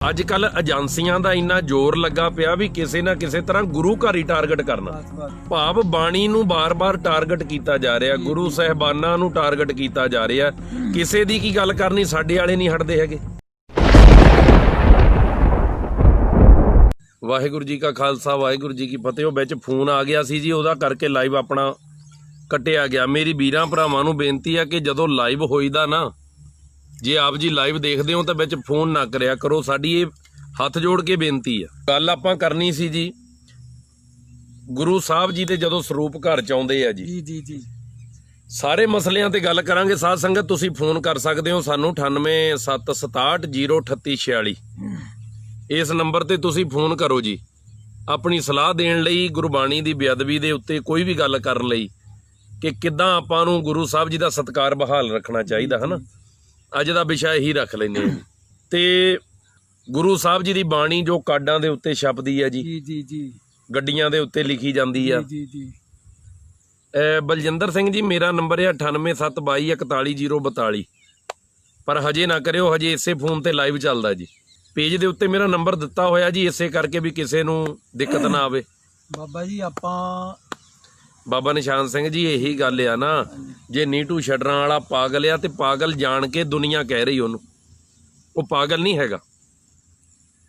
ਅੱਜ-ਕੱਲ ਏਜੰਸੀਆਂ ਦਾ ਇੰਨਾ ਜ਼ੋਰ ਲੱਗਾ ਪਿਆ ਵੀ ਕਿਸੇ ਨਾ ਕਿਸੇ ਤਰ੍ਹਾਂ ਗੁਰੂ ਘਰ ਹੀ ਟਾਰਗੇਟ ਕਰਨਾ। ਭਾਵ ਬਾਣੀ ਨੂੰ ਬਾਰ-ਬਾਰ ਟਾਰਗੇਟ ਕੀਤਾ ਜਾ ਰਿਹਾ, ਗੁਰੂ ਸਾਹਿਬਾਨਾਂ ਨੂੰ ਟਾਰਗੇਟ ਕੀਤਾ ਜਾ ਰਿਹਾ। ਕਿਸੇ ਦੀ ਕੀ ਗੱਲ ਕਰਨੀ, ਸਾਡੇ ਵਾਲੇ ਨਹੀਂ ਹਟਦੇ ਹੈਗੇ। ਵਾਹਿਗੁਰੂ ਜੀ ਕਾ ਖਾਲਸਾ, ਵਾਹਿਗੁਰੂ ਜੀ ਕੀ ਫਤਿਹ। ਉਹ ਵਿੱਚ ਫੋਨ ਆ ਗਿਆ ਸੀ ਜੀ, ਉਹਦਾ ਕਰਕੇ ਲਾਈਵ ਆਪਣਾ ਕੱਟਿਆ ਗਿਆ। ਮੇਰੀ ਵੀਰਾਂ ਭਰਾਵਾਂ ਨੂੰ ਬੇਨਤੀ ਆ ਕਿ ਜਦੋਂ ਲਾਈਵ ਹੋਈਦਾ ਨਾ, ਜੇ ਆਪ ਜੀ ਲਾਈਵ ਦੇਖਦੇ ਹੋ ਤਾਂ ਵਿੱਚ ਫੋਨ ਨਾ ਕਰਿਆ ਕਰੋ। ਸਾਡੀ ਇਹ ਹੱਥ ਜੋੜ ਕੇ ਬੇਨਤੀ ਆ। ਗੱਲ ਆਪਾਂ ਕਰਨੀ ਸੀ ਜੀ, ਗੁਰੂ ਸਾਹਿਬ ਜੀ ਦੇ ਜਦੋਂ ਸਰੂਪ ਘਰ ਚ ਆਉਂਦੇ ਆ ਜੀ, ਸਾਰੇ ਮਸਲਿਆਂ ਤੇ ਗੱਲ ਕਰਾਂਗੇ। ਸਾਧ ਸੰਗਤ ਤੁਸੀਂ ਫੋਨ ਕਰ ਸਕਦੇ ਹੋ ਸਾਨੂੰ 9876603846। ਇਸ ਨੰਬਰ ਤੇ ਤੁਸੀਂ ਫੋਨ ਕਰੋ ਜੀ, ਆਪਣੀ ਸਲਾਹ ਦੇਣ ਲਈ, ਗੁਰਬਾਣੀ ਦੀ ਬੇਅਦਬੀ ਦੇ ਉੱਤੇ ਕੋਈ ਵੀ ਗੱਲ ਕਰਨ ਲਈ ਕਿ ਕਿੱਦਾਂ ਆਪਾਂ ਨੂੰ ਗੁਰੂ ਸਾਹਿਬ ਜੀ ਦਾ ਸਤਿਕਾਰ ਬਹਾਲ ਰੱਖਣਾ ਚਾਹੀਦਾ ਹੈ ਨਾ। ਅੱਜ ਦਾ ਵਿਸ਼ਾ ਇਹੀ ਰੱਖ ਲੈਂਦੇ ਹਾਂ। ਤੇ ਗੁਰੂ ਸਾਹਿਬ ਜੀ ਦੀ ਬਾਣੀ ਜੋ ਕਾਰਡਾਂ ਦੇ ਉੱਤੇ ਛਪਦੀ ਹੈ ਜੀ, ਗੱਡੀਆਂ ਦੇ ਉੱਤੇ ਲਿਖੀ ਜਾਂਦੀ ਆ। ਬਲਜਿੰਦਰ ਸਿੰਘ ਜੀ, ਮੇਰਾ ਨੰਬਰ ਹੈ 9872214042। ਪਰ ਹਜੇ ਨਾ ਕਰਿਓ, ਹਜੇ ਇਸੇ ਫੋਨ ਤੇ ਲਾਈਵ ਚੱਲਦਾ ਜੀ। ਪੇਜ ਦੇ ਉੱਤੇ ਮੇਰਾ ਨੰਬਰ ਦਿੱਤਾ ਹੋਇਆ ਜੀ, ਇਸੇ ਕਰਕੇ ਵੀ ਕਿਸੇ ਨੂੰ ਦਿੱਕਤ ਨਾ ਆਵੇ। ਬਾਬਾ ਜੀ ਆਪਾਂ ਬਾਬਾ ਨਿਸ਼ਾਨ ਸਿੰਘ ਜੀ, ਇਹੀ ਗੱਲ ਆ ਨਾ, ਜੇ ਨੀਟੂ ਛੱਡਣ ਵਾਲਾ ਪਾਗਲ ਆ ਤੇ ਪਾਗਲ ਜਾਣ ਕੇ ਦੁਨੀਆ ਕਹਿ ਰਹੀ ਉਹਨੂੰ, ਉਹ ਪਾਗਲ ਨਹੀਂ ਹੈਗਾ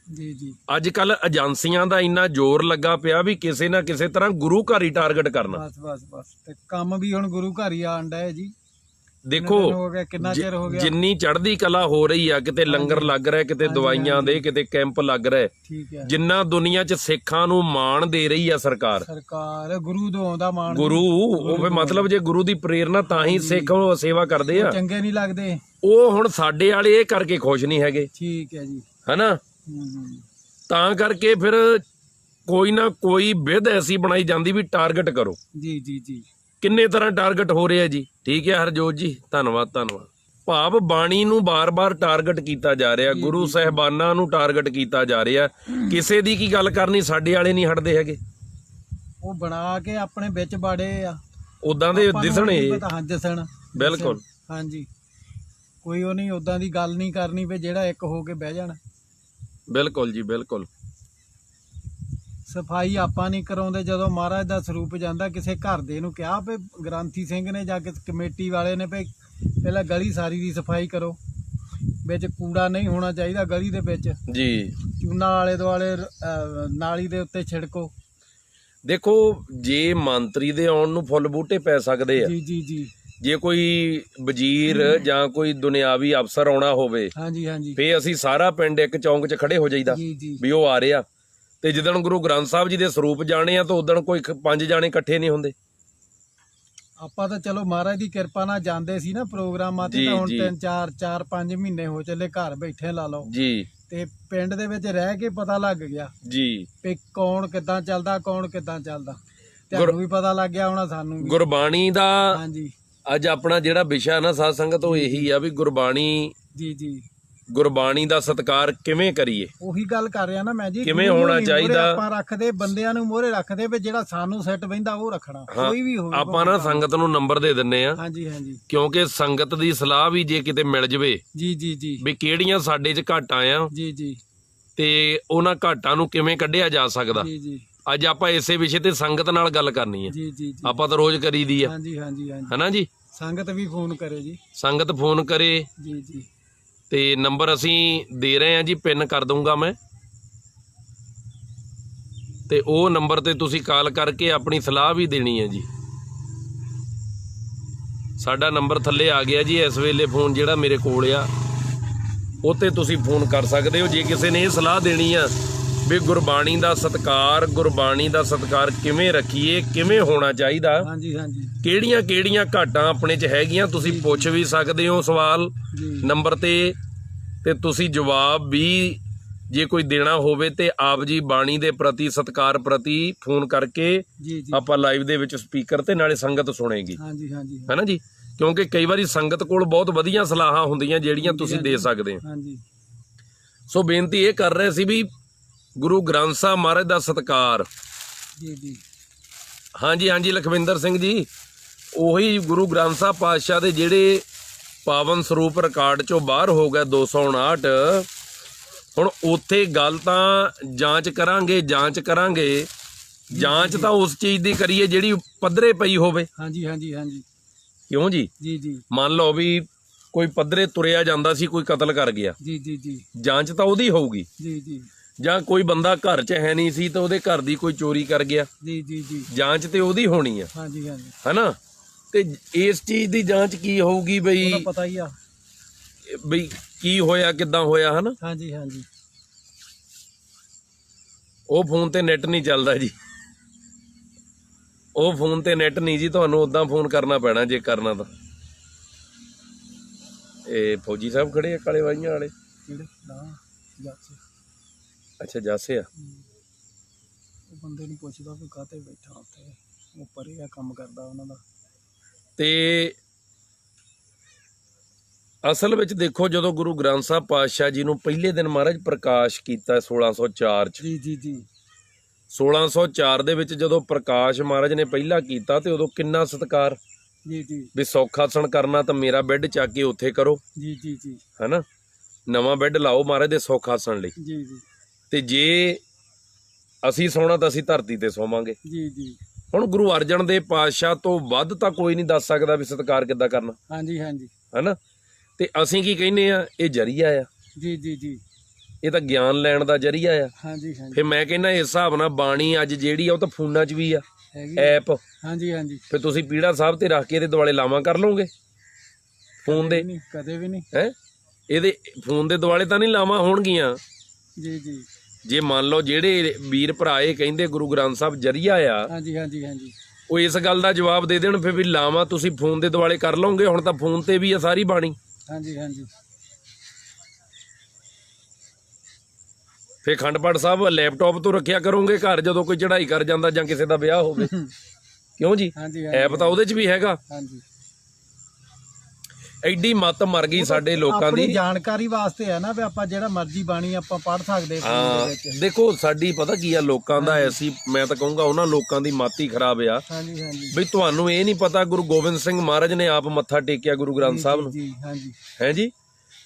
ਜੀ। ਅੱਜ ਕੱਲ ਏਜੰਸੀਆਂ ਦਾ ਇੰਨਾ ਜ਼ੋਰ ਲੱਗਾ ਪਿਆ ਵੀ ਕਿਸੇ ਨਾ ਕਿਸੇ ਤਰ੍ਹਾਂ ਗੁਰੂ ਘਰ ਹੀ ਟਾਰਗੇਟ ਕਰਨਾ। ਬਸ ਤੇ ਕੰਮ ਵੀ ਹੁਣ ਗੁਰੂ ਘਰ ਹੀ ਆਂਡਾ ਹੈ ਜੀ। ਦੇਖੋ ਕਿੰਨਾ ਚਿਰ ਹੋ ਗਿਆ, ਜਿੰਨੀ ਚੜ੍ਹਦੀ ਕਲਾ ਹੋ ਰਹੀ ਆ, ਕਿਤੇ ਲੰਗਰ ਲੱਗ ਰਿਹਾ, ਕਿਤੇ ਦਵਾਈਆਂ ਦੇ, ਕਿਤੇ ਕੈਂਪ ਲੱਗ ਰਿਹਾ, ਜਿੰਨਾ ਦੁਨੀਆ 'ਚ ਸਿੱਖਾਂ ਨੂੰ ਮਾਣ ਦੇ ਰਹੀ ਆ ਸਰਕਾਰ ਗੁਰੂ ਤੋਂ ਆਉਂਦਾ ਮਾਣ। ਗੁਰੂ ਉਹ ਮਤਲਬ ਜੇ ਗੁਰੂ ਦੀ ਪ੍ਰੇਰਨਾ ਤਾਂ ਹੀ ਸਿੱਖ ਸੇਵਾ ਕਰਦੇ ਆ। ਚੰਗੇ ਨਹੀਂ ਲੱਗਦੇ ਉਹ ਹੁਣ ਸਾਡੇ ਵਾਲੇ ਇਹ ਕਰਕੇ ਖੁਸ਼ ਨਹੀਂ ਹੈਗੇ। ਠੀਕ ਹੈ ਜੀ, ਹਨਾ। ਤਾਂ ਕਰਕੇ ਫਿਰ ਕੋਈ ਨਾ ਕੋਈ ਵਿਧ ਐਸੀ ਬਣਾਈ ਜਾਂਦੀ ਵੀ ਟਾਰਗੇਟ ਕਰੋ। ਜੀ ਕਿੰਨੇ ਤਰ੍ਹਾਂ ਟਾਰਗੇਟ ਹੋ ਰਿਹਾ ਜੀ। ਠੀਕ ਹੈ ਹਰਜੋਤ ਜੀ, ਧੰਨਵਾਦ। ਭਾਵ ਬਾਣੀ ਨੂੰ ਬਾਰ-ਬਾਰ ਟਾਰਗੇਟ ਕੀਤਾ ਜਾ ਰਿਹਾ, ਗੁਰੂ ਸਾਹਿਬਾਨਾਂ ਨੂੰ ਟਾਰਗੇਟ ਕੀਤਾ ਜਾ ਰਿਹਾ। ਕਿਸੇ ਦੀ ਕੀ ਗੱਲ ਕਰਨੀ, ਸਾਡੇ ਵਾਲੇ ਨਹੀਂ ਹਟਦੇ ਹੈਗੇ। ਉਹ ਬਣਾ ਕੇ ਆਪਣੇ ਵਿੱਚ ਬਾੜੇ ਆ, ਉਦਾਂ ਦੇ ਦਿਸਣੇ। ਦਿਸਣ ਬਿਲਕੁਲ ਹਾਂਜੀ। ਕੋਈ ਉਹ ਨਹੀਂ ਉਦਾਂ ਦੀ ਗੱਲ ਨਹੀਂ ਕਰਨੀ ਵੀ ਜਿਹੜਾ ਇੱਕ ਹੋ ਕੇ ਬਹਿ ਜਾਣਾ। ਬਿਲਕੁਲ ਜੀ, ਬਿਲਕੁਲ। ਸਫਾਈ ਆਪਾਂ ਨਹੀਂ ਕਰਾਉਂਦੇ। ਜਦੋਂ ਮਹਾਰਾਜ ਦਾ ਸਰੂਪ ਜਾਂਦਾ, ਕਿਸੇ ਘਰ ਦੇ ਨੂੰ ਕਿਹਾ ਵੀ ਗ੍ਰੰਥੀ ਸਿੰਘ ਨੇ ਜਾਂ ਕਮੇਟੀ ਵਾਲੇ ਨੇ ਵੀ ਪਹਿਲਾਂ ਗਲੀ ਸਾਰੀ ਦੀ ਸਫਾਈ ਕਰੋ, ਵਿੱਚ ਕੂੜਾ ਨਹੀਂ ਹੋਣਾ ਚਾਹੀਦਾ ਗਲੀ ਦੇ ਵਿੱਚ ਜੀ, ਚੂਨਾ ਆਲੇ ਦੁਆਲੇ ਨਾਲੀ ਦੇ ਉੱਤੇ ਛਿੜਕੋ। ਦੇਖੋ, ਜੇ ਮੰਤਰੀ ਦੇ ਆਉਣ ਨੂੰ ਫੁੱਲ ਬੂਟੇ ਪੈ ਸਕਦੇ ਆ ਜੀ। ਜੇ ਕੋਈ ਵਜ਼ੀਰ ਜਾਂ ਕੋਈ ਦੁਨਿਆਵੀ ਅਫਸਰ ਆਉਣਾ ਹੋਵੇ, ਹਾਂਜੀ, ਫੇ ਅਸੀਂ ਸਾਰਾ ਪਿੰਡ ਇੱਕ ਚੌਂਕ 'ਚ ਖੜੇ ਹੋ ਜਾਈਦਾ ਵੀ ਉਹ ਆ ਰਿਹਾ। ਤੇ ਜਿੱਦਣ ਗੁਰੂ ਗ੍ਰੰਥ ਸਾਹਿਬ ਜੀ ਦੇ ਸਰੂਪ ਜਾਣੇ ਆ ਤਾਂ ਉਦਣ ਕੋਈ 5 ਜਾਣੇ ਇਕੱਠੇ ਨਹੀਂ ਹੁੰਦੇ। ਆਪਾਂ ਤਾਂ ਚਲੋ ਮਹਾਰਾਜ ਦੀ ਕਿਰਪਾ ਨਾਲ ਜਾਂਦੇ ਸੀ ਨਾ ਪ੍ਰੋਗਰਾਮਾਂ ਤੇ, ਤਾਂ ਹੁਣ 4-5 ਮਹੀਨੇ ਹੋ ਚੱਲੇ ਘਰ ਬੈਠੇ ਲਾ ਲਓ ਜੀ। ਤੇ ਪਿੰਡ ਦੇ ਵਿੱਚ ਰਹਿ ਕੇ ਪਤਾ ਲੱਗ ਗਿਆ ਜੀ ਵੀ ਕੌਣ ਕਿੱਦਾਂ ਚੱਲਦਾ, ਕੌਣ ਕਿੱਦਾਂ ਚੱਲਦਾ। ਤੁਹਾਨੂੰ ਵੀ ਪਤਾ ਲੱਗ ਗਿਆ ਹੋਣਾ, ਸਾਨੂੰ ਵੀ। ਗੁਰਬਾਣੀ ਦਾ ਹਾਂਜੀ ਅੱਜ ਆਪਣਾ ਜਿਹੜਾ ਵਿਸ਼ਾ ਨਾ ਸਾਧ ਸੰਗਤ, ਉਹ ਇਹੀ ਆ ਵੀ ਗੁਰਬਾਣੀ ਜੀ ਗੁਰਬਾਣੀ ਦਾ ਸਤਿਕਾਰ ਕਿਵੇਂ ਕਰੀਏ। ਉਹੀ ਗੱਲ ਕਰ ਰਿਹਾ ਨਾ ਮੈਂ ਜੀ, ਕਿਵੇਂ ਹੋਣਾ ਚਾਹੀਦਾ। ਆਪਾਂ ਰੱਖਦੇ ਬੰਦਿਆਂ ਨੂੰ ਮੋਹਰੇ ਰੱਖਦੇ ਵੀ ਜਿਹੜਾ ਸਾਨੂੰ ਸੈੱਟ ਬਹਿੰਦਾ ਉਹ ਰੱਖਣਾ। ਕੋਈ ਵੀ ਹੋਵੇ, ਆਪਾਂ ਨਾ ਸੰਗਤ ਨੂੰ ਨੰਬਰ ਦੇ ਦਿੰਨੇ ਆ। ਹਾਂਜੀ ਕਿਉਂਕਿ ਸੰਗਤ ਦੀ ਸਲਾਹ ਵੀ ਜੇ ਕਿਤੇ ਮਿਲ ਜਵੇ ਜੀ ਵੀ ਕਿਹੜੀਆਂ ਸਾਡੇ 'ਚ ਘਾਟਾਂ ਆ ਜੀ ਤੇ ਉਹਨਾਂ ਘਾਟਾਂ ਨੂੰ ਕਿਵੇਂ ਕੱਢਿਆ ਜਾ ਸਕਦਾ। ਅੱਜ ਆਪਾਂ ਇਸੇ ਵਿਸ਼ੇ ਤੇ ਸੰਗਤ ਨਾਲ ਗੱਲ ਕਰਨੀ ਹੈ। ਜੀ ਆਪਾਂ ਤਾਂ ਰੋਜ਼ ਕਰੀਦੀ ਆ। ਹਾਂਜੀ ਹਨਾ ਜੀ। ਸੰਗਤ ਵੀ ਫੋਨ ਕਰੇ ਜੀ, ਸੰਗਤ ਫੋਨ ਕਰੇ ਜੀ। ਤੇ ਨੰਬਰ ਅਸੀਂ ਦੇ ਰਹੇ ਹਾਂ ਜੀ, ਪਿੰਨ ਕਰ ਦੂੰਗਾ ਮੈਂ, ਤੇ ਉਹ ਨੰਬਰ ਤੇ ਤੁਸੀਂ ਕਾਲ ਕਰਕੇ ਆਪਣੀ ਸਲਾਹ ਵੀ ਦੇਣੀ ਹੈ ਜੀ। ਸਾਡਾ ਨੰਬਰ ਥੱਲੇ ਆ ਗਿਆ ਜੀ ਇਸ ਵੇਲੇ, ਫੋਨ ਜਿਹੜਾ ਮੇਰੇ ਕੋਲ ਆ ਉਹ ਤੇ ਤੁਸੀਂ ਫੋਨ ਕਰ ਸਕਦੇ ਹੋ। ਜੇ ਕਿਸੇ ਨੇ ਇਹ ਸਲਾਹ ਦੇਣੀ ਆ ਵੀ ਗੁਰਬਾਣੀ ਦਾ ਸਤਿਕਾਰ ਕਿਵੇਂ ਰੱਖੀਏ, ਕਿਵੇਂ ਹੋਣਾ ਚਾਹੀਦਾ, ਕਿਹੜੀਆਂ ਘਾਟਾਂ ਆਪਣੇ 'ਚ ਹੈਗੀਆਂ, ਤੁਸੀਂ ਪੁੱਛ ਵੀ ਸਕਦੇ ਹੋ ਸਵਾਲ ਨੰਬਰ ਤੇ ਤੁਸੀਂ ਜਵਾਬ ਵੀ ਜੇ ਕੋਈ ਦੇਣਾ ਹੋਵੇ ਤੇ ਆਪ ਜੀ ਬਾਣੀ ਦੇ ਪ੍ਰਤੀ, ਸਤਿਕਾਰ ਪ੍ਰਤੀ ਫੋਨ ਕਰਕੇ ਆਪਾਂ ਲਾਈਵ ਦੇ ਵਿੱਚ ਸਪੀਕਰ ਤੇ ਨਾਲੇ ਸੰਗਤ ਸੁਣੇਗੀ। ਹੈ ਨਾ ਜੀ। ਕਿਉਂਕਿ ਕਈ ਵਾਰੀ ਸੰਗਤ ਕੋਲ ਬਹੁਤ ਵਧੀਆ ਸਲਾਹਾਂ ਹੁੰਦੀਆਂ ਜਿਹੜੀਆਂ ਤੁਸੀਂ ਦੇ ਸਕਦੇ ਹੋ। ਸੋ ਬੇਨਤੀ ਇਹ ਕਰ ਰਹੇ ਸੀ ਵੀ ਗੁਰੂ ਗ੍ਰੰਥ ਸਾਹਿਬ ਮਹਾਰਾਜ ਦਾ ਸਤਿਕਾਰ। ਹਾਂਜੀ ਲਖਵਿੰਦਰ ਸਿੰਘ ਜੀ, ਉਹੀ ਗੁਰੂ ਗ੍ਰੰਥ ਸਾਹਿਬ ਪਾਤਸ਼ਾਹ ਦੇ ਜਿਹੜੇ ਪਾਵਨ ਸਰੂਪ ਰਿਕਾਰਡ ਚੋਂ ਬਾਹਰ ਹੋ ਗਿਆ 259 ਹੁਣ ਉੱਥੇ ਗੱਲ ਤਾਂ ਜਾਂਚ ਕਰਾਂਗੇ ਜਾਂਚ ਤਾਂ ਉਸ ਚੀਜ਼ ਦੀ ਕਰੀਏ ਜਿਹੜੀ ਪੱਧਰੇ ਪਈ ਹੋਵੇ। ਹਾਂਜੀ ਹਾਂਜੀ ਹਾਂਜੀ ਕਿਉਂ ਜੀ? ਜੀ ਜੀ ਮੰਨ ਲਓ ਵੀ ਕੋਈ ਪੱਧਰੇ ਤੁਰਿਆ ਜਾਂਦਾ ਸੀ, ਕੋਈ ਕਤਲ ਕਰ ਗਿਆ, ਜੀ ਜੀ ਜੀ ਜਾਂਚ ਤਾਂ ਉਹਦੀ ਹੋਊਗੀ। ਜੀ ਜੀ ਜਾਂ ਕੋਈ ਬੰਦਾ ਘਰ 'ਚ ਹੈ ਨਹੀਂ ਸੀ ਤਾਂ ਉਹਦੇ ਘਰ ਦੀ ਕੋਈ ਚੋਰੀ ਕਰ ਗਿਆ, ਜੀ ਜੀ ਜੀ ਜਾਂਚ ਤੇ ਉਹਦੀ ਹੋਣੀ ਆ, ਹਾਂਜੀ ਹਾਂਜੀ ਹਨਾ? ਤੇ ਇਸ ਚੀਜ਼ ਦੀ ਜਾਂਚ ਕੀ ਹੋਊਗੀ ਬਈ ਉਹਦਾ ਪਤਾ ਹੀ ਆ। ਬਈ ਕੀ ਹੋਇਆ, ਕਿੱਦਾਂ ਹੋਇਆ, ਹਨਾ? ਹਾਂਜੀ ਹਾਂਜੀ ਉਹ ਫੋਨ ਤੇ ਨੈਟ ਨਹੀਂ ਚੱਲਦਾ ਜੀ, ਉਹ ਫੋਨ ਤੇ ਨੈਟ ਨਹੀਂ ਜੀ, ਤੁਹਾਨੂੰ ਉਦਾਂ ਫੋਨ ਕਰਨਾ ਪੈਣਾ ਜੇ ਕਰਨਾ ਤਾਂ। ਇਹ ਫੌਜੀ ਸਾਹਿਬ ਖੜੇ ਆ ਕਾਲੇ ਵਾਹੀਆਂ ਵਾਲੇ। ਕਿਹੜੇ ਨਾ ਜਾਚੇ ਅੱਛਾ, ਜਾਸੇ ਆ। ਉਹ ਬੰਦੇ ਨੂੰ ਪੁੱਛਦਾ ਵੀ ਕਾਹਤੇ ਬੈਠਾ ਉੱਥੇ, ਉਹ ਪਰੇ ਆ ਕੰਮ ਕਰਦਾ ਉਹਨਾਂ ਦਾ। ਤੇ ਅਸਲ ਵਿੱਚ ਦੇਖੋ, ਜਦੋਂ ਗੁਰੂ ਗ੍ਰੰਥ ਸਾਹਿਬ ਪਾਤਸ਼ਾਹ ਜੀ ਨੂੰ ਪਹਿਲੇ ਦਿਨ ਮਹਾਰਾਜ ਪ੍ਰਕਾਸ਼ ਕੀਤਾ 1604 ਚ, ਜੀ ਜੀ ਜੀ 1604 ਦੇ ਵਿੱਚ ਜਦੋਂ ਪ੍ਰਕਾਸ਼ ਮਹਾਰਾਜ ਨੇ ਪਹਿਲਾ ਕੀਤਾ ਤੇ ਉਦੋਂ ਕਿੰਨਾ ਸਤਿਕਾਰ, ਜੀ ਜੀ ਵੀ ਸੌਖਾਸਣ ਕਰਨਾ ਤਾਂ ਮੇਰਾ ਬੈੱਡ ਚੱਕ ਕੇ ਉੱਥੇ ਕਰੋ, ਜੀ ਜੀ ਜੀ ਹਨਾ? ਨਵਾਂ ਬੈੱਡ ਲਾਓ ਮਹਾਰਾਜ ਦੇ ਸੌਖਾਸਣ ਲਈ। ਜੀ ਜੀ ਤੇ ਜੇ ਅਸੀਂ ਸੌਣਾ ਤਾਂ ਅਸੀਂ ਧਰਤੀ ਤੇ ਸੌਵਾਂਗੇ। ਜੀ ਜੀ ਹੁਣ ਗੁਰੂ ਅਰਜਨ ਦੇਵ ਪਾਤਸ਼ਾਹ ਤੋਂ ਵੱਧ ਤਾਂ ਕੋਈ ਨਹੀਂ ਦੱਸ ਸਕਦਾ ਵੀ ਸਤਿਕਾਰ ਕਿੱਦਾਂ ਕਰਨਾ, ਹਾਂਜੀ ਹਾਂਜੀ ਹਨਾ? ਤੇ ਅਸੀਂ ਕੀ ਕਹਿੰਦੇ ਆ, ਇਹ ਜਰੀਆ ਆ, ਜੀ ਜੀ ਜੀ ਇਹ ਤਾਂ ਗਿਆਨ ਲੈਣ ਦਾ ਜਰੀਆ ਆ। ਹਾਂਜੀ ਹਾਂਜੀ ਫਿਰ ਮੈਂ ਕਹਿੰਦਾ ਇਸ ਹਿਸਾਬ ਨਾਲ ਬਾਣੀ ਅੱਜ ਜਿਹੜੀ ਆ ਉਹ ਤਾਂ ਫੋਨਾਂ 'ਚ ਵੀ ਆ, ਹੈਗੀ ਐਪ। ਹਾਂਜੀ ਹਾਂਜੀ ਫਿਰ ਤੁਸੀਂ ਪੀੜਾ ਸਾਹਿਬ ਤੇ ਰੱਖ ਕੇ ਇਹਦੇ ਦੁਆਲੇ ਲਾਵਾਂ ਕਰ ਲਓਗੇ ਫੋਨ ਦੇ, ਨਹੀਂ ਕਦੇ ਵੀ ਨਹੀਂ। ਹੈ ਇਹਦੇ ਫੋਨ ਦੇ ਦੁਆਲੇ ਤਾਂ ਨਹੀਂ ਲਾਵਾਂ ਹੋਣਗੀਆਂ। ਜੀ ਜੀ ਜੇ ਮੰਨ ਲਓ ਜਿਹੜੇ ਵੀਰ ਭਰਾ ਇਹ ਕਹਿੰਦੇ ਗੁਰੂ ਗ੍ਰੰਥ ਸਾਹਿਬ ਜਰੀਆ ਆ, ਹਾਂਜੀ ਹਾਂਜੀ ਹਾਂਜੀ ਉਹ ਇਸ ਗੱਲ ਦਾ ਜਵਾਬ ਦੇ ਦੇਣ ਫਿਰ ਵੀ ਲਾਵਾਂ ਤੁਸੀਂ ਫੋਨ ਦੇ ਦੁਆਲੇ ਕਰ ਲਓਗੇ। ਹੁਣ ਤਾਂ ਫੋਨ ਤੇ ਵੀ ਆ ਸਾਰੀ ਬਾਣੀ। ਹਾਂਜੀ ਹਾਂਜੀ ਫਿਰ ਅਖੰਡ ਪਾਠ ਸਾਹਿਬ ਲੈਪਟਾਪ ਤੋਂ ਰੱਖਿਆ ਕਰੋਗੇ ਘਰ, ਜਦੋਂ ਕੋਈ ਚੜ੍ਹਾਈ ਕਰ ਜਾਂਦਾ ਜਾਂ ਕਿਸੇ ਦਾ ਵਿਆਹ ਹੋਵੇ। ਕਿਉਂ ਜੀ? ਹਾਂਜੀ ਐਪ ਤਾਂ ਉਹਦੇ 'ਚ ਵੀ ਹੈਗਾ। ਹਾਂਜੀ ਐਡੀ ਮੱਤ ਮਰ ਗਈ ਸਾਡੇ ਲੋਕਾਂ ਆਪਣੀ ਦੀ। ਜਾਣਕਾਰੀ ਵਾਸਤੇ ਹੈ ਨਾ ਵੀ ਆਪਾਂ ਜਿਹੜਾ ਮਰਜ਼ੀ ਬਾਣੀ ਆਪਾਂ ਪੜ੍ਹ ਸਕਦੇ ਫੋਨ ਦੇ ਵਿੱਚ। ਦੇਖੋ ਸਾਡੀ ਪਤਾ ਕੀ ਆ, ਲੋਕਾਂ ਦਾ ਐਸੀ, ਮੈਂ ਤਾਂ ਕਹੂੰਗਾ ਉਹਨਾਂ ਲੋਕਾਂ ਦੀ ਮੱਤ ਹੀ ਖਰਾਬ ਆ। ਹਾਂਜੀ ਹਾਂਜੀ ਬਈ ਤੁਹਾਨੂੰ ਇਹ ਨਹੀਂ ਪਤਾ ਗੁਰੂ ਗੋਬਿੰਦ ਸਿੰਘ ਮਹਾਰਾਜ ਨੇ ਆਪ ਮੱਥਾ ਟੇਕਿਆ ਗੁਰੂ ਗ੍ਰੰਥ ਸਾਹਿਬ ਨੂੰ। ਜੀ ਹਾਂਜੀ ਹੈ ਜੀ,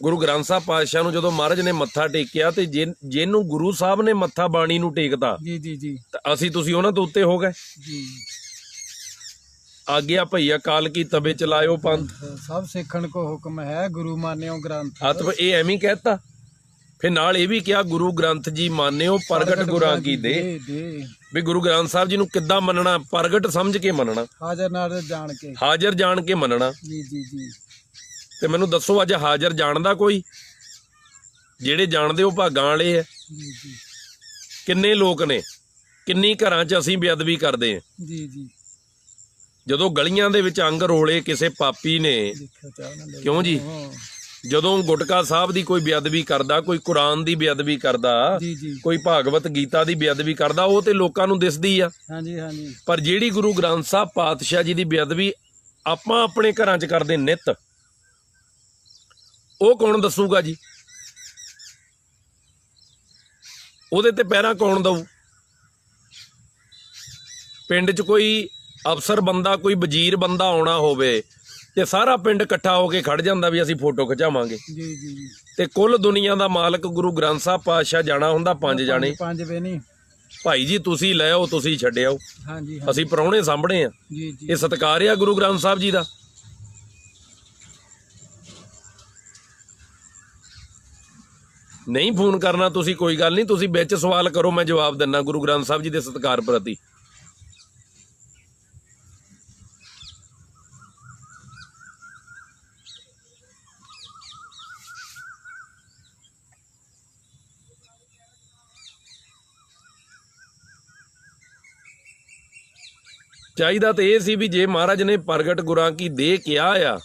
ਗੁਰੂ ਗ੍ਰੰਥ ਸਾਹਿਬ ਪਾਤਸ਼ਾਹ ਨੂੰ ਜਦੋਂ ਮਹਾਰਾਜ ਨੇ ਮੱਥਾ ਟੇਕਿਆ ਤੇ ਜਿਹਨੂੰ ਗੁਰੂ ਸਾਹਿਬ ਨੇ ਮੱਥਾ ਬਾਣੀ ਨੂੰ ਟੇਕਦਾ, ਜੀ ਜੀ ਜੀ ਤਾਂ ਅਸੀਂ ਤੁਸੀਂ ਉਹਨਾਂ ਤੋਂ ਉੱਤੇ ਹੋ ਗਏ। ਜੀ ਆਗਿਆ ਭਈਆ ਕਾਲ ਕੀ ਤਬੇ ਚਲਾਇਓ ਪੰਥ, ਸਭ ਸਿੱਖਣ ਕੋ ਹੁਕਮ ਹੈ ਗੁਰੂ ਮਾਨਿਓ ਗ੍ਰੰਥ। ਅਤਬ ਇਹ ਐਵੇਂ ਕਹਿਤਾ। ਫਿਰ ਨਾਲ ਇਹ ਵੀ ਕਿਹਾ ਗੁਰੂ ਗ੍ਰੰਥ ਜੀ ਮਾਨਿਓ ਪ੍ਰਗਟ ਗੁਰਾਂ ਕੀ ਦੇ। ਵੀ ਗੁਰੂ ਗ੍ਰੰਥ ਸਾਹਿਬ ਜੀ ਨੂੰ ਕਿੱਦਾਂ ਮੰਨਣਾ? ਪ੍ਰਗਟ ਸਮਝ ਕੇ ਮੰਨਣਾ, ਹਾਜ਼ਰ ਨਾਜ਼ਰ ਜਾਣ ਕੇ। ਹਾਜ਼ਰ ਜਾਣ ਕੇ ਮੰਨਣਾ। ਜੀ ਜੀ ਜੀ ਤੇ ਮੈਨੂੰ ਦੱਸੋ ਅੱਜ ਹਾਜ਼ਰ ਜਾਣਦਾ ਕੋਈ? ਜਿਹੜੇ ਜਾਣਦੇ ਉਹ ਭਾਗਾਂ ਵਾਲੇ ਆ। ਜੀ ਜੀ ਕਿੰਨੇ ਲੋਕ ਨੇ, ਕਿੰਨੀ ਘਰਾਂ 'ਚ ਅਸੀਂ ਬੇਅਦਬੀ ਕਰਦੇ ਆ। ਜੀ ਜੀ ਜਦੋਂ ਗਲੀਆਂ ਦੇ ਵਿੱਚ ਅੰਗ ਰੋਲੇ ਕਿਸੇ ਪਾਪੀ ਨੇ, ਦੇਖਿਓ ਚਾਹ ਨਾ ਲੈ। ਕਿਉਂ ਜੀ? ਜਦੋਂ ਗੁਟਕਾ ਸਾਹਿਬ ਦੀ ਕੋਈ ਬੇਅਦਬੀ ਕਰਦਾ, ਕੋਈ ਕੁਰਾਨ ਦੀ ਬੇਅਦਬੀ ਕਰਦਾ, ਜੀ ਜੀ ਕੋਈ ਭਾਗਵਤ ਗੀਤਾ ਦੀ ਬੇਅਦਬੀ ਕਰਦਾ, ਉਹ ਤੇ ਲੋਕਾਂ ਨੂੰ ਦਿਸਦੀ ਆ। ਹਾਂਜੀ ਹਾਂਜੀ ਪਰ ਜਿਹੜੀ ਗੁਰੂ ਗ੍ਰੰਥ ਸਾਹਿਬ ਪਾਤਸ਼ਾਹ ਜੀ ਦੀ ਬੇਅਦਬੀ ਆਪਾਂ ਆਪਣੇ ਘਰਾਂ 'ਚ ਕਰਦੇ ਨਿੱਤ, ਉਹ ਕੌਣ ਦੱਸੂਗਾ ਜੀ? ਉਹਦੇ ਤੇ ਪਹਿਰਾ ਕੌਣ ਦਊ? ਪਿੰਡ 'ਚ ਕੋਈ ਅਫਸਰ ਬੰਦਾ, ਕੋਈ ਵਜ਼ੀਰ ਬੰਦਾ ਆਉਣਾ ਹੋਵੇ ਤੇ ਸਾਰਾ ਪਿੰਡ ਇਕੱਠਾ ਹੋ ਕੇ ਖੜ ਜਾਂਦਾ ਵੀ ਅਸੀਂ ਫੋਟੋ ਖਿਚਾਵਾਂਗੇ। ਜੀ ਜੀ ਜੀ ਤੇ ਕੁੱਲ ਦੁਨੀਆ ਦਾ ਮਾਲਕ ਗੁਰੂ ਗ੍ਰੰਥ ਸਾਹਿਬ ਪਾਤਸ਼ਾਹ ਜਾਣਾ ਹੁੰਦਾ 5 ਜਾਣੇ। ਪੰਜ ਵੇ ਨਹੀਂ। ਭਾਈ ਜੀ ਤੁਸੀਂ ਲੈ ਆਓ, ਤੁਸੀਂ ਛੱਡਿਓ, ਹਾਂਜੀ ਅਸੀਂ ਪ੍ਰਾਹੁਣੇ ਸਾਂਭਣੇ ਆ। ਜੀ ਜੀ ਇਹ ਸਤਿਕਾਰ ਆ ਗੁਰੂ ਗ੍ਰੰਥ ਸਾਹਿਬ ਜੀ ਦਾ। ਨਹੀਂ ਫੋਨ ਕਰਨਾ ਤੁਸੀਂ, ਕੋਈ ਗੱਲ ਨਹੀਂ, ਤੁਸੀਂ ਵਿੱਚ ਸਵਾਲ ਕਰੋ, ਮੈਂ ਜਵਾਬ ਦਿੰਦਾ ਗੁਰੂ ਗ੍ਰੰਥ ਸਾਹਿਬ ਜੀ ਦੇ ਸਤਿਕਾਰ ਪ੍ਰਤੀ। ਚਾਹੀਦਾ ਤੇ ਇਹ ਸੀ ਵੀ ਜੇ ਮਹਾਰਾਜ ਨੇ ਪ੍ਰਗਟ ਗੁਰਾਂ ਕੀ ਦੇ ਕਿਹਾ ਆ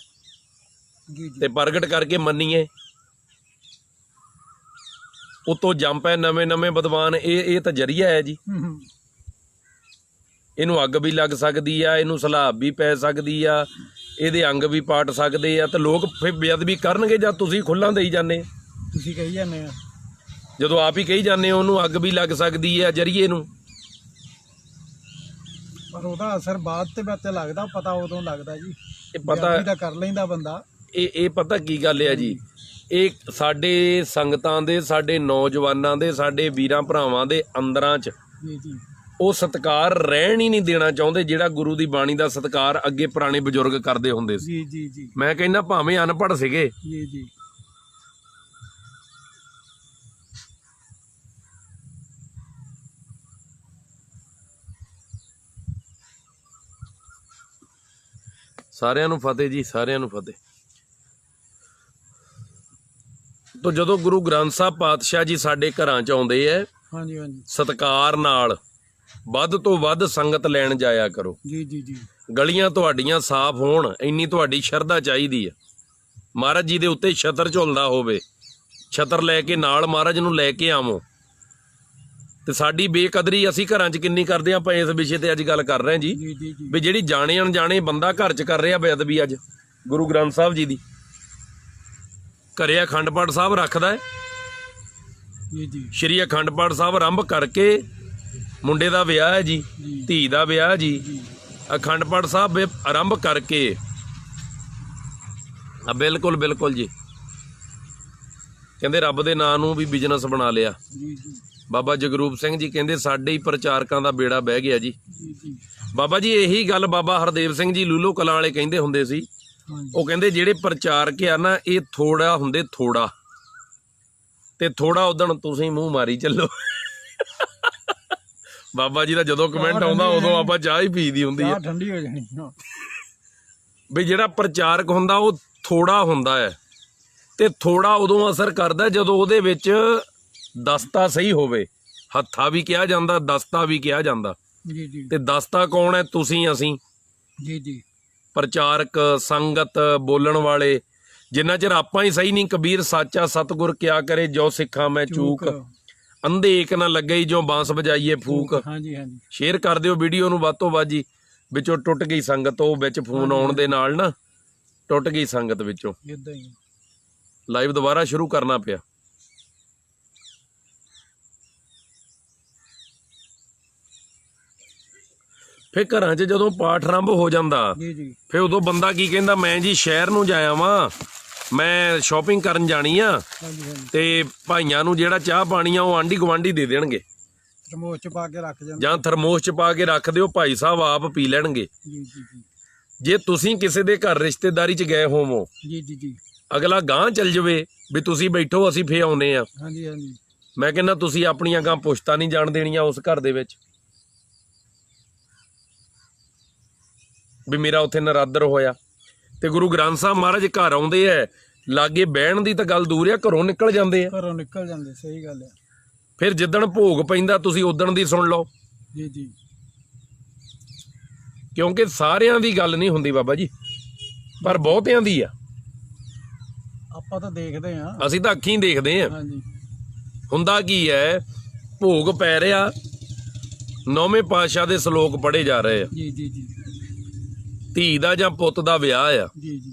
ਜੀ ਜੀ ਤੇ ਪ੍ਰਗਟ ਕਰਕੇ ਮੰਨੀਏ। ਉਤੋਂ ਜੰਮ ਪੈ ਨਵੇਂ ਨਵੇਂ ਵਿਦਵਾਨ, ਇਹ ਤਾਂ ਜਰੀਆ ਹੈ ਜੀ। ਇਹਨੂੰ ਅੱਗ ਵੀ ਲੱਗ ਸਕਦੀ ਆ, ਇਹਨੂੰ ਸਲਾਬ ਵੀ ਪੈ ਸਕਦੀ ਆ, ਇਹਦੇ ਅੰਗ ਵੀ ਪਾਟ ਸਕਦੇ ਆ, ਤੇ ਲੋਕ ਫਿਰ ਬੇਅਦਬੀ ਕਰਨਗੇ ਜਦ ਤੁਸੀਂ ਖੁੱਲ੍ਹਾਂ ਦੇਈ ਜਾਂਦੇ। ਤੁਸੀਂ ਕਹੀ ਜਾਂਦੇ ਆ, ਜਦੋਂ ਆਪ ਹੀ ਕਹੀ ਜਾਂਦੇ ਉਹਨੂੰ ਅੱਗ ਵੀ ਲੱਗ ਸਕਦੀ ਆ ਜਰੀਏ ਨੂੰ। ਪਰ ਉਹਦਾ ਅਸਰ ਬਾਅਦ ਤੇ ਵਿੱਚ ਲੱਗਦਾ, ਪਤਾ ਉਦੋਂ ਲੱਗਦਾ ਜੀ। ਇਹ ਪਤਾ ਤਾਂ ਕਰ ਲੈਂਦਾ ਬੰਦਾ। ਇਹ ਪਤਾ ਕੀ ਗੱਲ ਆ ਜੀ, ਇਹ ਸਾਡੇ ਸੰਗਤਾਂ ਦੇ, ਸਾਡੇ ਨੌਜਵਾਨਾਂ ਦੇ, ਸਾਡੇ ਵੀਰਾਂ ਭਰਾਵਾਂ ਦੇ ਅੰਦਰਾਂ 'ਚ ਜੀ ਜੀ ਉਹ ਸਤਿਕਾਰ ਰਹਿਣ ਹੀ ਨਹੀਂ ਦੇਣਾ ਚਾਹੁੰਦੇ, ਜਿਹੜਾ ਗੁਰੂ ਦੀ ਬਾਣੀ ਦਾ ਸਤਿਕਾਰ ਅੱਗੇ ਪੁਰਾਣੇ ਬਜ਼ੁਰਗ ਕਰਦੇ ਹੁੰਦੇ ਸੀ। ਜੀ ਜੀ ਜੀ ਮੈਂ ਕਹਿੰਦਾ ਭਾਵੇਂ ਅਨਪੜ੍ਹ ਸੀਗੇ, ਜੀ ਜੀ ਸਾਰਿਆਂ ਨੂੰ ਫਤਿਹ ਜੀ, ਸਾਰਿਆਂ ਨੂੰ ਫਤਿਹ। ਤੋ ਜਦੋਂ ਗੁਰੂ ਗ੍ਰੰਥ ਸਾਹਿਬ ਪਾਤਸ਼ਾਹ ਜੀ ਸਾਡੇ ਘਰਾਂ 'ਚ ਆਉਂਦੇ ਐ, ਹਾਂਜੀ ਹਾਂਜੀ ਸਤਿਕਾਰ ਨਾਲ ਵੱਧ ਤੋਂ ਵੱਧ ਸੰਗਤ ਲੈਣ ਜਾਇਆ ਕਰੋ। ਜੀ ਜੀ ਜੀ ਗਲੀਆਂ ਤੁਹਾਡੀਆਂ ਸਾਫ਼ ਹੋਣ, ਇੰਨੀ ਤੁਹਾਡੀ ਸ਼ਰਧਾ ਚਾਹੀਦੀ ਆ। ਮਹਾਰਾਜ ਜੀ ਦੇ ਉੱਤੇ ਛਤਰ ਝੁਲਦਾ ਹੋਵੇ, ਛਤਰ ਲੈ ਕੇ ਨਾਲ ਮਹਾਰਾਜ ਨੂੰ ਲੈ ਕੇ ਆਵੋ। ਤੇ ਸਾਡੀ ਬੇਕਦਰੀ ਅਸੀਂ ਘਰਾਂ 'ਚ ਕਿੰਨੀ ਕਰਦੇ ਆਪਾਂ, ਇਸ ਵਿਸ਼ੇ ਤੇ ਅੱਜ ਗੱਲ ਕਰ ਰਹੇ ਹਾਂ ਜੀ। ਜੀ ਜੀ ਜੀ ਵੀ ਜਿਹੜੀ ਜਾਣੇ ਅਣਜਾਣੇ ਬੰਦਾ ਘਰ 'ਚ ਕਰ ਰਿਹਾ ਬੇਅਦਬੀ ਅੱਜ ਗੁਰੂ ਗ੍ਰੰਥ ਸਾਹਿਬ ਜੀ ਦੀ, ਘਰੇ ਅਖੰਡ ਪਾਠ ਸਾਹਿਬ ਰੱਖਦਾ ਹੈ, ਜੀ ਜੀ ਸ਼੍ਰੀ ਅਖੰਡ ਪਾਠ ਸਾਹਿਬ ਆਰੰਭ ਕਰਕੇ, ਮੁੰਡੇ ਦਾ ਵਿਆਹ ਹੈ ਜੀ, ਜੀ ਧੀ ਦਾ ਵਿਆਹ ਜੀ, ਜੀ ਅਖੰਡ ਪਾਠ ਸਾਹਿਬ ਆਰੰਭ ਕਰਕੇ ਬਿਲਕੁਲ ਬਿਲਕੁਲ ਜੀ, ਕਹਿੰਦੇ ਰੱਬ ਦੇ ਨਾਂ ਨੂੰ ਵੀ ਬਿਜ਼ਨਸ ਬਣਾ ਲਿਆ। ਜੀ ਜੀ ਬਾਬਾ ਜਗਰੂਪ ਸਿੰਘ ਜੀ ਕਹਿੰਦੇ ਸਾਡੇ ਹੀ ਪ੍ਰਚਾਰਕਾਂ ਦਾ ਬੇੜਾ ਬਹਿ ਗਿਆ ਜੀ। ਜੀ ਜੀ ਬਾਬਾ ਜੀ ਇਹੀ ਗੱਲ ਬਾਬਾ ਹਰਦੇਵ ਸਿੰਘ ਜੀ ਲੂਲੋ ਕਲਾਂ ਵਾਲੇ ਕਹਿੰਦੇ ਹੁੰਦੇ ਸੀ। ਹਾਂਜੀ ਉਹ ਕਹਿੰਦੇ ਜਿਹੜੇ ਪ੍ਰਚਾਰਕ ਆ ਨਾ, ਇਹ ਥੋੜਾ ਹੁੰਦੇ ਥੋੜਾ, ਤੇ ਥੋੜਾ ਉਦਣ ਤੁਸੀਂ ਮੂੰਹ ਮਾਰੀ ਚੱਲੋ। ਬਾਬਾ ਜੀ ਦਾ ਜਦੋਂ ਕਮੈਂਟ ਆਉਂਦਾ ਉਦੋਂ ਆਪਾਂ ਚਾਹ ਹੀ ਪੀਦੀ ਹੁੰਦੀ ਹੈ। ਚਾਹ ਠੰਡੀ ਹੋ ਜਾਣੀ। ਵੀ ਜਿਹੜਾ ਪ੍ਰਚਾਰਕ ਹੁੰਦਾ ਉਹ ਥੋੜਾ ਹੁੰਦਾ ਹੈ, ਤੇ ਥੋੜਾ ਉਦੋਂ ਅਸਰ ਕਰਦਾ ਜਦੋਂ ਉਹਦੇ ਵਿੱਚ ਦਸਤਾ ਸਹੀ ਹੋਵੇ। ਹੱਥਾ ਵੀ ਕਿਹਾ ਜਾਂਦਾ, ਦਸਤਾ ਵੀ ਕਿਹਾ ਜਾਂਦਾ। ਜੀ ਜੀ ਤੇ ਦਸਤਾ ਕੌਣ ਹੈ? ਤੁਸੀਂ, ਅਸੀਂ, ਜੀ ਜੀ ਪ੍ਰਚਾਰਕ, ਸੰਗਤ, ਬੋਲਣ ਵਾਲੇ। ਜਿੰਨਾ ਚਿਰ ਆਪਾਂ ਹੀ ਸਹੀ ਨਹੀਂ, ਕਬੀਰ ਸਾਚਾ ਸਤਿਗੁਰ ਕਿਆ ਕਰੇ, ਜੋ ਸਿੱਖਾਂ ਮੈਂ ਚੂਕ, ਅੰਧੇ ਏਕ ਨਾ ਲੱਗੇ ਜੋ ਬਾਂਸ ਵਜਾਈਏ ਫੂਕ। ਹਾਂਜੀ ਹਾਂਜੀ ਸ਼ੇਅਰ ਕਰ ਦਿਓ ਵੀਡੀਓ ਨੂੰ ਵੱਧ ਤੋਂ ਵੱਧ ਜੀ। ਵਿੱਚੋਂ ਟੁੱਟ ਗਈ ਸੰਗਤ, ਉਹ ਵਿੱਚ ਫੋਨ ਆਉਣ ਦੇ ਨਾਲ ਨਾ ਟੁੱਟ ਗਈ ਸੰਗਤ ਵਿੱਚੋਂ, ਇਦਾਂ ਹੀ ਲਾਈਵ ਦੁਬਾਰਾ ਸ਼ੁਰੂ ਕਰਨਾ ਪਿਆ। ਫਿਰ ਘਰਾਂ 'ਚ ਜਦੋਂ ਪਾਠ ਆਰੰਭ ਹੋ ਜਾਂਦਾ, ਜੀ ਜੀ ਫਿਰ ਉਦੋਂ ਬੰਦਾ ਕੀ ਕਹਿੰਦਾ, ਮੈਂ ਜੀ ਸ਼ਹਿਰ ਨੂੰ ਜਾਇਆ ਵਾਂ, ਮੈਂ ਸ਼ਾਪਿੰਗ ਕਰਨ ਜਾਣੀ ਆ, ਹਾਂਜੀ ਹਾਂਜੀ ਤੇ ਭਾਈਆਂ ਨੂੰ ਜਿਹੜਾ ਚਾਹ ਪਾਣੀ ਆ ਉਹ ਆਂਢੀ ਗੁਆਂਢੀ ਦੇ ਦੇਣਗੇ, ਤਰਮੋਸ ਚ ਪਾ ਕੇ ਰੱਖ ਜਾਂਦੇ। ਜਾਂ ਥਰਮੋਸ 'ਚ ਪਾ ਕੇ ਰੱਖ ਦਿਓ, ਭਾਈ ਸਾਹਿਬ ਆਪ ਪੀ ਲੈਣਗੇ। ਜੀ ਜੀ ਜੀ ਜੇ ਤੁਸੀਂ ਕਿਸੇ ਦੇ ਘਰ ਰਿਸ਼ਤੇਦਾਰੀ 'ਚ ਗਏ ਹੋਵੋ, ਜੀ ਜੀ ਜੀ ਅਗਲਾ ਗਾਂਹ ਚੱਲ ਜਵੇ ਵੀ ਤੁਸੀਂ ਬੈਠੋ ਅਸੀਂ ਫੇਰ ਆਉਨੇ ਆ, ਹਾਂਜੀ ਹਾਂਜੀ ਮੈਂ ਕਹਿੰਦਾ ਤੁਸੀਂ ਆਪਣੀਆਂ ਗਾਂ ਪੁਸ਼ਤਾਂ ਨਹੀਂ ਜਾਣ ਦੇਣੀਆਂ ਉਸ ਘਰ ਦੇ ਵਿੱਚ ਵੀ ਮੇਰਾ ਉੱਥੇ ਨਰਾਦਰ ਹੋਇਆ। ਤੇ ਗੁਰੂ ਗ੍ਰੰਥ ਸਾਹਿਬ ਮਹਾਰਾਜ ਘਰ ਆਉਂਦੇ ਐ, ਲਾਗੇ ਬਹਿਣ ਦੀ ਤਾਂ ਗੱਲ ਦੂਰ ਆ, ਘਰੋਂ ਨਿਕਲ ਜਾਂਦੇ ਆ। ਘਰੋਂ ਨਿਕਲ ਜਾਂਦੇ, ਸਹੀ ਗੱਲ ਹੈ। ਫਿਰ ਜਿੱਦਣ ਭੋਗ ਪੈਂਦਾ ਤੁਸੀਂ ਉਦਣ ਦੀ ਸੁਣ ਲਓ, ਜੀ ਜੀ ਕਿਉਂਕਿ ਸਾਰਿਆਂ ਦੀ ਗੱਲ ਨਹੀਂ ਹੁੰਦੀ ਬਾਬਾ ਜੀ, ਪਰ ਬਹੁਤਿਆਂ ਦੀ ਆ। ਆਪਾਂ ਤਾਂ ਦੇਖਦੇ ਹਾਂ। ਅਸੀਂ ਤਾਂ ਅੱਖੀਂ ਦੇਖਦੇ ਆ। ਹਾਂਜੀ ਹੁੰਦਾ ਕੀ ਹੈ, ਭੋਗ ਪੈ ਰਿਹਾ, 9ਵੇਂ ਪਾਤਸ਼ਾਹ ਦੇ ਸ਼ਲੋਕ ਪੜ੍ਹੇ ਜਾ ਰਹੇ ਆ, ਜੀ ਜੀ ਜੀ ਧੀ ਦਾ ਜਾਂ ਪੁੱਤ ਦਾ ਵਿਆਹ ਆ। ਜੀ ਜੀ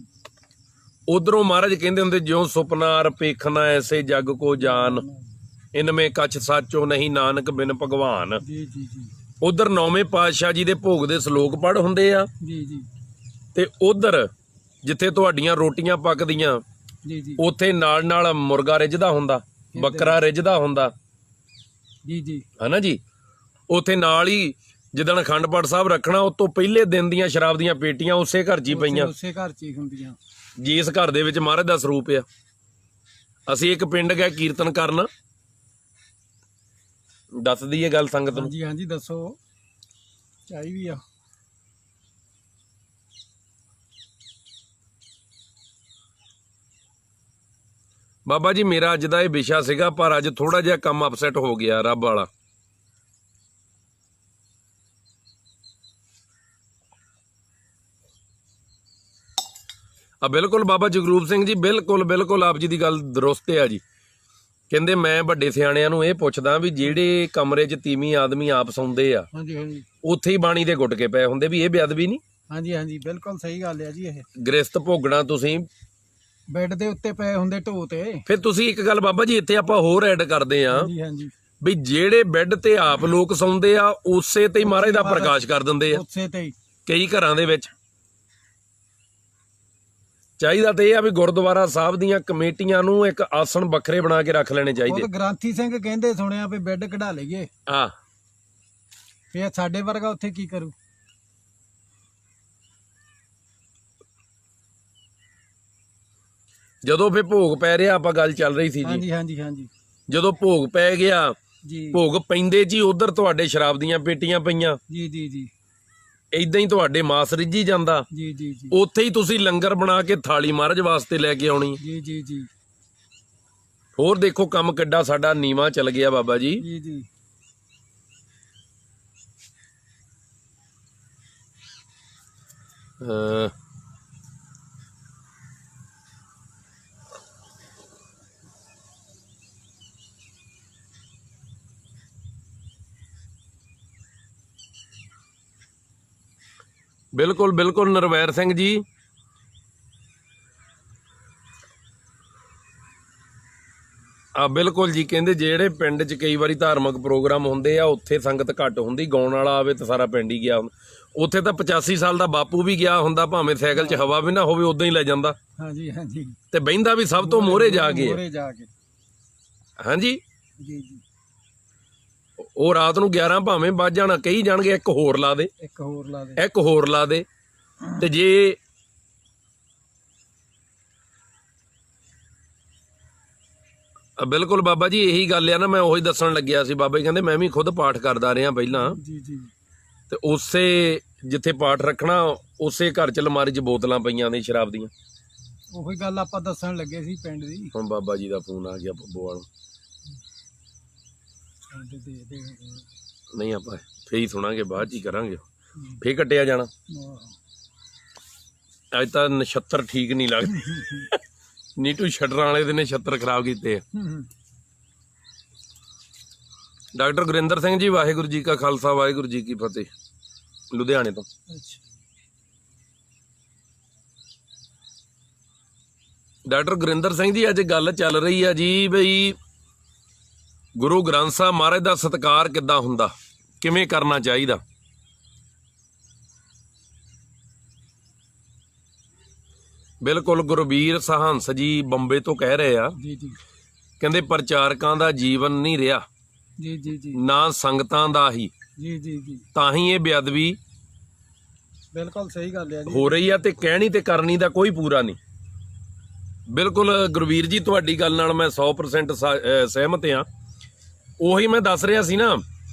ਉਧਰੋਂ ਮਹਾਰਾਜ ਕਹਿੰਦੇ ਹੁੰਦੇ, ਜਿਉਂ ਸੁਪਨਾ ਰਪੇਖਣਾ ਐਸੇ ਜਗ ਕੋ ਜਾਨ, ਇਨਮੇ ਕਛ ਸਾਚੋ ਨਹੀਂ ਨਾਨਕ ਬਿਨ ਭਗਵਾਨ। ਜੀ ਜੀ ਜੀ ਉਧਰ 9ਵੇਂ ਪਾਤਸ਼ਾਹ ਜੀ ਦੇ ਭੋਗ ਦੇ ਸ਼ਲੋਕ ਪੜ੍ਹ ਹੁੰਦੇ ਆ, ਜੀ ਜੀ ਤੇ ਉਧਰ ਜਿੱਥੇ ਤੁਹਾਡੀਆਂ ਰੋਟੀਆਂ ਪੱਕਦੀਆਂ ਜੀ ਜੀ ਉੱਥੇ ਨਾਲ ਨਾਲ ਮੁਰਗਾ ਰਿੱਝਦਾ ਹੁੰਦਾ, ਬੱਕਰਾ ਰਿੱਝਦਾ ਹੁੰਦਾ, ਜੀ ਜੀ ਹਨਾ ਜੀ। ਉੱਥੇ ਨਾਲ ਹੀ ਜਿੱਦਣ ਅਖੰਡ ਪਾਠ ਸਾਹਿਬ ਰੱਖਣਾ, ਉਹ ਤੋਂ ਪਹਿਲੇ ਦਿਨ ਦੀਆਂ ਸ਼ਰਾਬ ਦੀਆਂ ਪੇਟੀਆਂ ਉਸੇ ਘਰ 'ਚ ਹੀ ਪਈਆਂ, ਉਸੇ ਘਰ 'ਚ ਹੀ ਹੁੰਦੀਆਂ। ਜਿਸ ਘਰ ਦੇ ਵਿੱਚ ਮਹਾਰਾਜ ਦਾ ਸਰੂਪ ਆ। ਅਸੀਂ ਇੱਕ ਪਿੰਡ ਗਏ ਕੀਰਤਨ ਕਰਨ, ਦੱਸ ਦਈਏ ਗੱਲ ਸੰਗਤ ਨੂੰ। ਹਾਂਜੀ ਹਾਂਜੀ ਦੱਸੋ, ਚਾਹੀ ਵੀ ਆ। ਬਾਬਾ ਜੀ ਮੇਰਾ ਅੱਜ ਦਾ ਇਹ ਵਿਸ਼ਾ ਸੀਗਾ, ਪਰ ਅੱਜ ਥੋੜਾ ਜਿਹਾ ਕੰਮ ਅਪਸੈਟ ਹੋ ਗਿਆ ਰੱਬ ਵਾਲਾ। ਬਿਲਕੁਲ ਬਾਬਾ ਜਗਰੂਪ ਸਿੰਘ ਜੀ, ਬਿਲਕੁਲ ਬਿਲਕੁਲ ਆਪ ਜੀ ਦੀ ਗੱਲ ਦਰੁਸਤ ਆ ਜੀ। ਕਹਿੰਦੇ ਮੈਂ ਵੱਡੇ ਸਿਆਣਿਆਂ ਨੂੰ ਇਹ ਪੁੱਛਦਾ ਵੀ ਜਿਹੜੇ ਕਮਰੇ 'ਚ ਤੀਵੀਂ ਆਦਮੀ ਆਪ ਸੌਂਦੇ ਆ, ਹਾਂਜੀ ਹਾਂਜੀ ਉੱਥੇ ਹੀ ਬਾਣੀ ਦੇ ਗੁੱਟ ਕੇ ਪਏ ਹੁੰਦੇ, ਵੀ ਇਹ ਬੇਅਦਬੀ ਨਹੀਂ? ਹਾਂਜੀ ਹਾਂਜੀ ਬਿਲਕੁਲ ਸਹੀ ਗੱਲ ਹੈ ਜੀ। ਇਹ ਗ੍ਰਿਸਤ ਭੋਗਣਾ ਤੁਸੀਂ ਬੈੱਡ ਦੇ ਉੱਤੇ ਪਏ ਹੁੰਦੇ ਢੋ ਤੇ। ਫਿਰ ਤੁਸੀਂ ਇੱਕ ਗੱਲ ਬਾਬਾ ਜੀ ਇੱਥੇ ਆਪਾਂ ਹੋਰ ਐਡ ਕਰਦੇ ਆ, ਹਾਂਜੀ ਹਾਂਜੀ ਵੀ ਜਿਹੜੇ ਬੈੱਡ ਤੇ ਆਪ ਲੋਕ ਸੌਂਦੇ ਆ ਉਸੇ ਤੇ ਹੀ ਮਹਾਰਾਜ ਦਾ ਪ੍ਰਕਾਸ਼ ਕਰ ਦਿੰਦੇ ਆ ਉਸੇ ਤੇ ਹੀ। ਕਈ ਘਰਾਂ ਦੇ ਵਿੱਚ। ਚਾਹੀਦਾ ਤੇ ਇਹ ਆ ਵੀ ਗੁਰਦੁਆਰਾ ਸਾਹਿਬ ਦੀਆਂ ਕਮੇਟੀਆਂ ਨੂੰ ਇੱਕ ਆਸਣ ਵੱਖਰੇ ਬਣਾ ਕੇ ਰੱਖ ਲੈਣੇ ਉਹ ਚਾਹੀਦੇ। ਤਾਂ ਗ੍ਰਾਂਥੀ ਸਿੰਘ ਕਹਿੰਦੇ ਸੁਣਿਆ ਵੀ ਬੈੱਡ ਕਢਾ ਲਈਏ, ਹਾਂ ਫੇਰ ਸਾਡੇ ਵਰਗਾ ਉੱਥੇ ਕੀ ਕਰੂ। ਜਦੋਂ ਫੇ ਭੋਗ ਪੈ ਰਿਹਾ, ਆਪਾਂ ਗੱਲ ਚੱਲ ਰਹੀ ਸੀ ਜੀ, ਹਾਂਜੀ ਹਾਂਜੀ ਹਾਂਜੀ ਜਦੋਂ ਭੋਗ ਪੈ ਗਿਆ, ਜੀ ਭੋਗ ਪੈਂਦੇ ਜੀ ਉਧਰ ਤੁਹਾਡੇ ਸ਼ਰਾਬ ਦੀਆਂ ਪੇਟੀਆਂ ਪਈਆਂ, ਜੀ ਜੀ ਜੀ ਇਦਾਂ ਹੀ ਤੁਹਾਡੇ ਮਾਸ ਰਿੱਝੀ ਜਾਂਦਾ, ਜੀ ਜੀ ਜੀ ਉੱਥੇ ਹੀ ਤੁਸੀਂ ਲੰਗਰ ਬਣਾ ਕੇ ਥਾਲੀ ਮਹਾਰਾਜ ਵਾਸਤੇ ਲੈ ਕੇ ਆਉਣੀ। ਜੀ ਜੀ ਜੀ ਹੋਰ ਦੇਖੋ ਕੰਮ ਕਿੱਡਾ ਸਾਡਾ ਨੀਵਾਂ ਚੱਲ ਗਿਆ ਬਾਬਾ ਜੀ। ਜੀ ਜੀ ਬਿਲਕੁਲ ਬਿਲਕੁਲ ਨਰਵੈਰ ਸਿੰਘ ਜੀ, ਬਿਲਕੁਲ ਜੀ। ਕਹਿੰਦੇ ਜਿਹੜੇ ਪਿੰਡ 'ਚ ਕਈ ਵਾਰੀ ਧਾਰਮਿਕ ਪ੍ਰੋਗਰਾਮ ਹੁੰਦੇ ਆ ਉੱਥੇ ਸੰਗਤ ਘੱਟ ਹੁੰਦੀ, ਗਾਉਣ ਵਾਲਾ ਆਵੇ ਤਾਂ ਸਾਰਾ ਪਿੰਡ ਹੀ ਗਿਆ ਹੁੰਦਾ। ਉੱਥੇ ਤਾਂ 85 ਸਾਲ ਦਾ ਬਾਪੂ ਵੀ ਗਿਆ ਹੁੰਦਾ, ਭਾਵੇਂ ਸਾਈਕਲ 'ਚ ਹਵਾ ਵੀ ਨਾ ਹੋਵੇ ਉਦਾਂ ਹੀ ਲੈ ਜਾਂਦਾ, ਹਾਂਜੀ ਹਾਂਜੀ ਤੇ ਬਹਿੰਦਾ ਵੀ ਸਭ ਤੋਂ ਮੋਹਰੇ ਜਾ ਕੇ। ਮੋਹਰੇ ਜਾ ਕੇ ਹਾਂਜੀ ਜੀ ਜੀ ਉਹ ਰਾਤ ਨੂੰ 11 ਭਾਵੇਂ ਵੱਜ ਜਾਣਾ, ਕਹੀ ਜਾਣਗੇ ਇੱਕ ਹੋਰ ਲਾ ਦੇ, ਇੱਕ ਹੋਰ ਲਾ ਦੇ, ਇੱਕ ਹੋਰ ਲਾ ਦੇ। ਤੇ ਜੇ ਬਿਲਕੁਲ ਬਾਬਾ ਜੀ ਇਹੀ ਗੱਲ ਆ ਨਾ, ਮੈਂ ਉਹੀ ਦੱਸਣ ਲੱਗਿਆ ਸੀ। ਬਾਬਾ ਜੀ ਕਹਿੰਦੇ ਮੈਂ ਵੀ ਖੁਦ ਪਾਠ ਕਰਦਾ ਰਿਹਾ ਪਹਿਲਾਂ, ਜੀ ਜੀ ਤੇ ਉਸੇ ਜਿੱਥੇ ਪਾਠ ਰੱਖਣਾ ਉਸੇ ਘਰ 'ਚ ਅਲਮਾਰੀ 'ਚ ਬੋਤਲਾਂ ਪਈਆਂ ਨੇ ਸ਼ਰਾਬ ਦੀਆਂ। ਉਹੀ ਗੱਲ ਆਪਾਂ ਦੱਸਣ ਲੱਗੇ ਸੀ ਪਿੰਡ ਦੀ। ਹੁਣ ਬਾਬਾ ਜੀ ਦਾ ਫੋਨ ਆ ਗਿਆ ਬੱਬੂ ਵਾਲੋਂ। ਸਾਡੇ ਦੇ ਦੇ ਨਹੀਂ ਆਪਾਂ ਫੇਰ ਹੀ ਸੁਣਾਂਗੇ, ਬਾਅਦ 'ਚ ਹੀ ਕਰਾਂਗੇ, ਫੇਰ ਕੱਟਿਆ ਜਾਣਾ। ਅੱਜ ਤਾਂ ਨਛੱਤਰ ਠੀਕ ਨਹੀਂ ਲੱਗਦੇ। ਨੀਟੂ ਛੱਡਰਾਂ ਵਾਲੇ ਦੇ ਨਛੱਤਰ ਖਰਾਬ ਕੀਤੇ ਆ। ਡਾਕਟਰ ਗੁਰਿੰਦਰ ਸਿੰਘ ਜੀ, ਵਾਹਿਗੁਰੂ ਜੀ ਕਾ ਖਾਲਸਾ ਵਾਹਿਗੁਰੂ ਜੀ ਕੀ ਫਤਿਹ, ਲੁਧਿਆਣੇ ਤੋਂ। ਅੱਛਾ ਡਾਕਟਰ ਗੁਰਿੰਦਰ ਸਿੰਘ ਜੀ, ਅੱਜ ਗੱਲ ਚੱਲ ਰਹੀ ਆ ਜੀ ਬਈ ਗੁਰੂ ਗ੍ਰੰਥ ਸਾਹਿਬ ਮਹਾਰਾਜ ਦਾ ਸਤਿਕਾਰ ਕਿੱਦਾਂ ਹੁੰਦਾ, ਕਿਵੇਂ ਕਰਨਾ ਚਾਹੀਦਾ। ਬਿਲਕੁਲ ਗੁਰਬੀਰ ਸਹੰਸ ਜੀ ਬੰਬੇ ਤੋਂ ਕਹਿ ਰਹੇ ਆ, ਜੀ ਜੀ ਕਹਿੰਦੇ ਪ੍ਰਚਾਰਕਾਂ ਦਾ ਜੀਵਨ ਨਹੀਂ ਰਿਹਾ, ਜੀ ਜੀ ਜੀ ਨਾ ਸੰਗਤਾਂ ਦਾ ਹੀ, ਜੀ ਜੀ ਜੀ ਤਾਂ ਹੀ ਇਹ ਬੇਅਦਬੀ ਬਿਲਕੁਲ ਸਹੀ ਗੱਲ ਹੈ ਜੀ। ਹੋ ਰਹੀ ਆ, ਤੇ ਕਹਿਣੀ ਤੇ ਕਰਨੀ ਦਾ ਕੋਈ ਪੂਰਾ ਨਹੀਂ। ਬਿਲਕੁਲ ਗੁਰਬੀਰ ਜੀ ਤੁਹਾਡੀ ਗੱਲ ਨਾਲ ਮੈਂ 100% ਸਹਿਮਤ ਆ। ਉਹੀ ਮੈਂ ਦੱਸ ਰਿਹਾ ਸੀ ਨਾ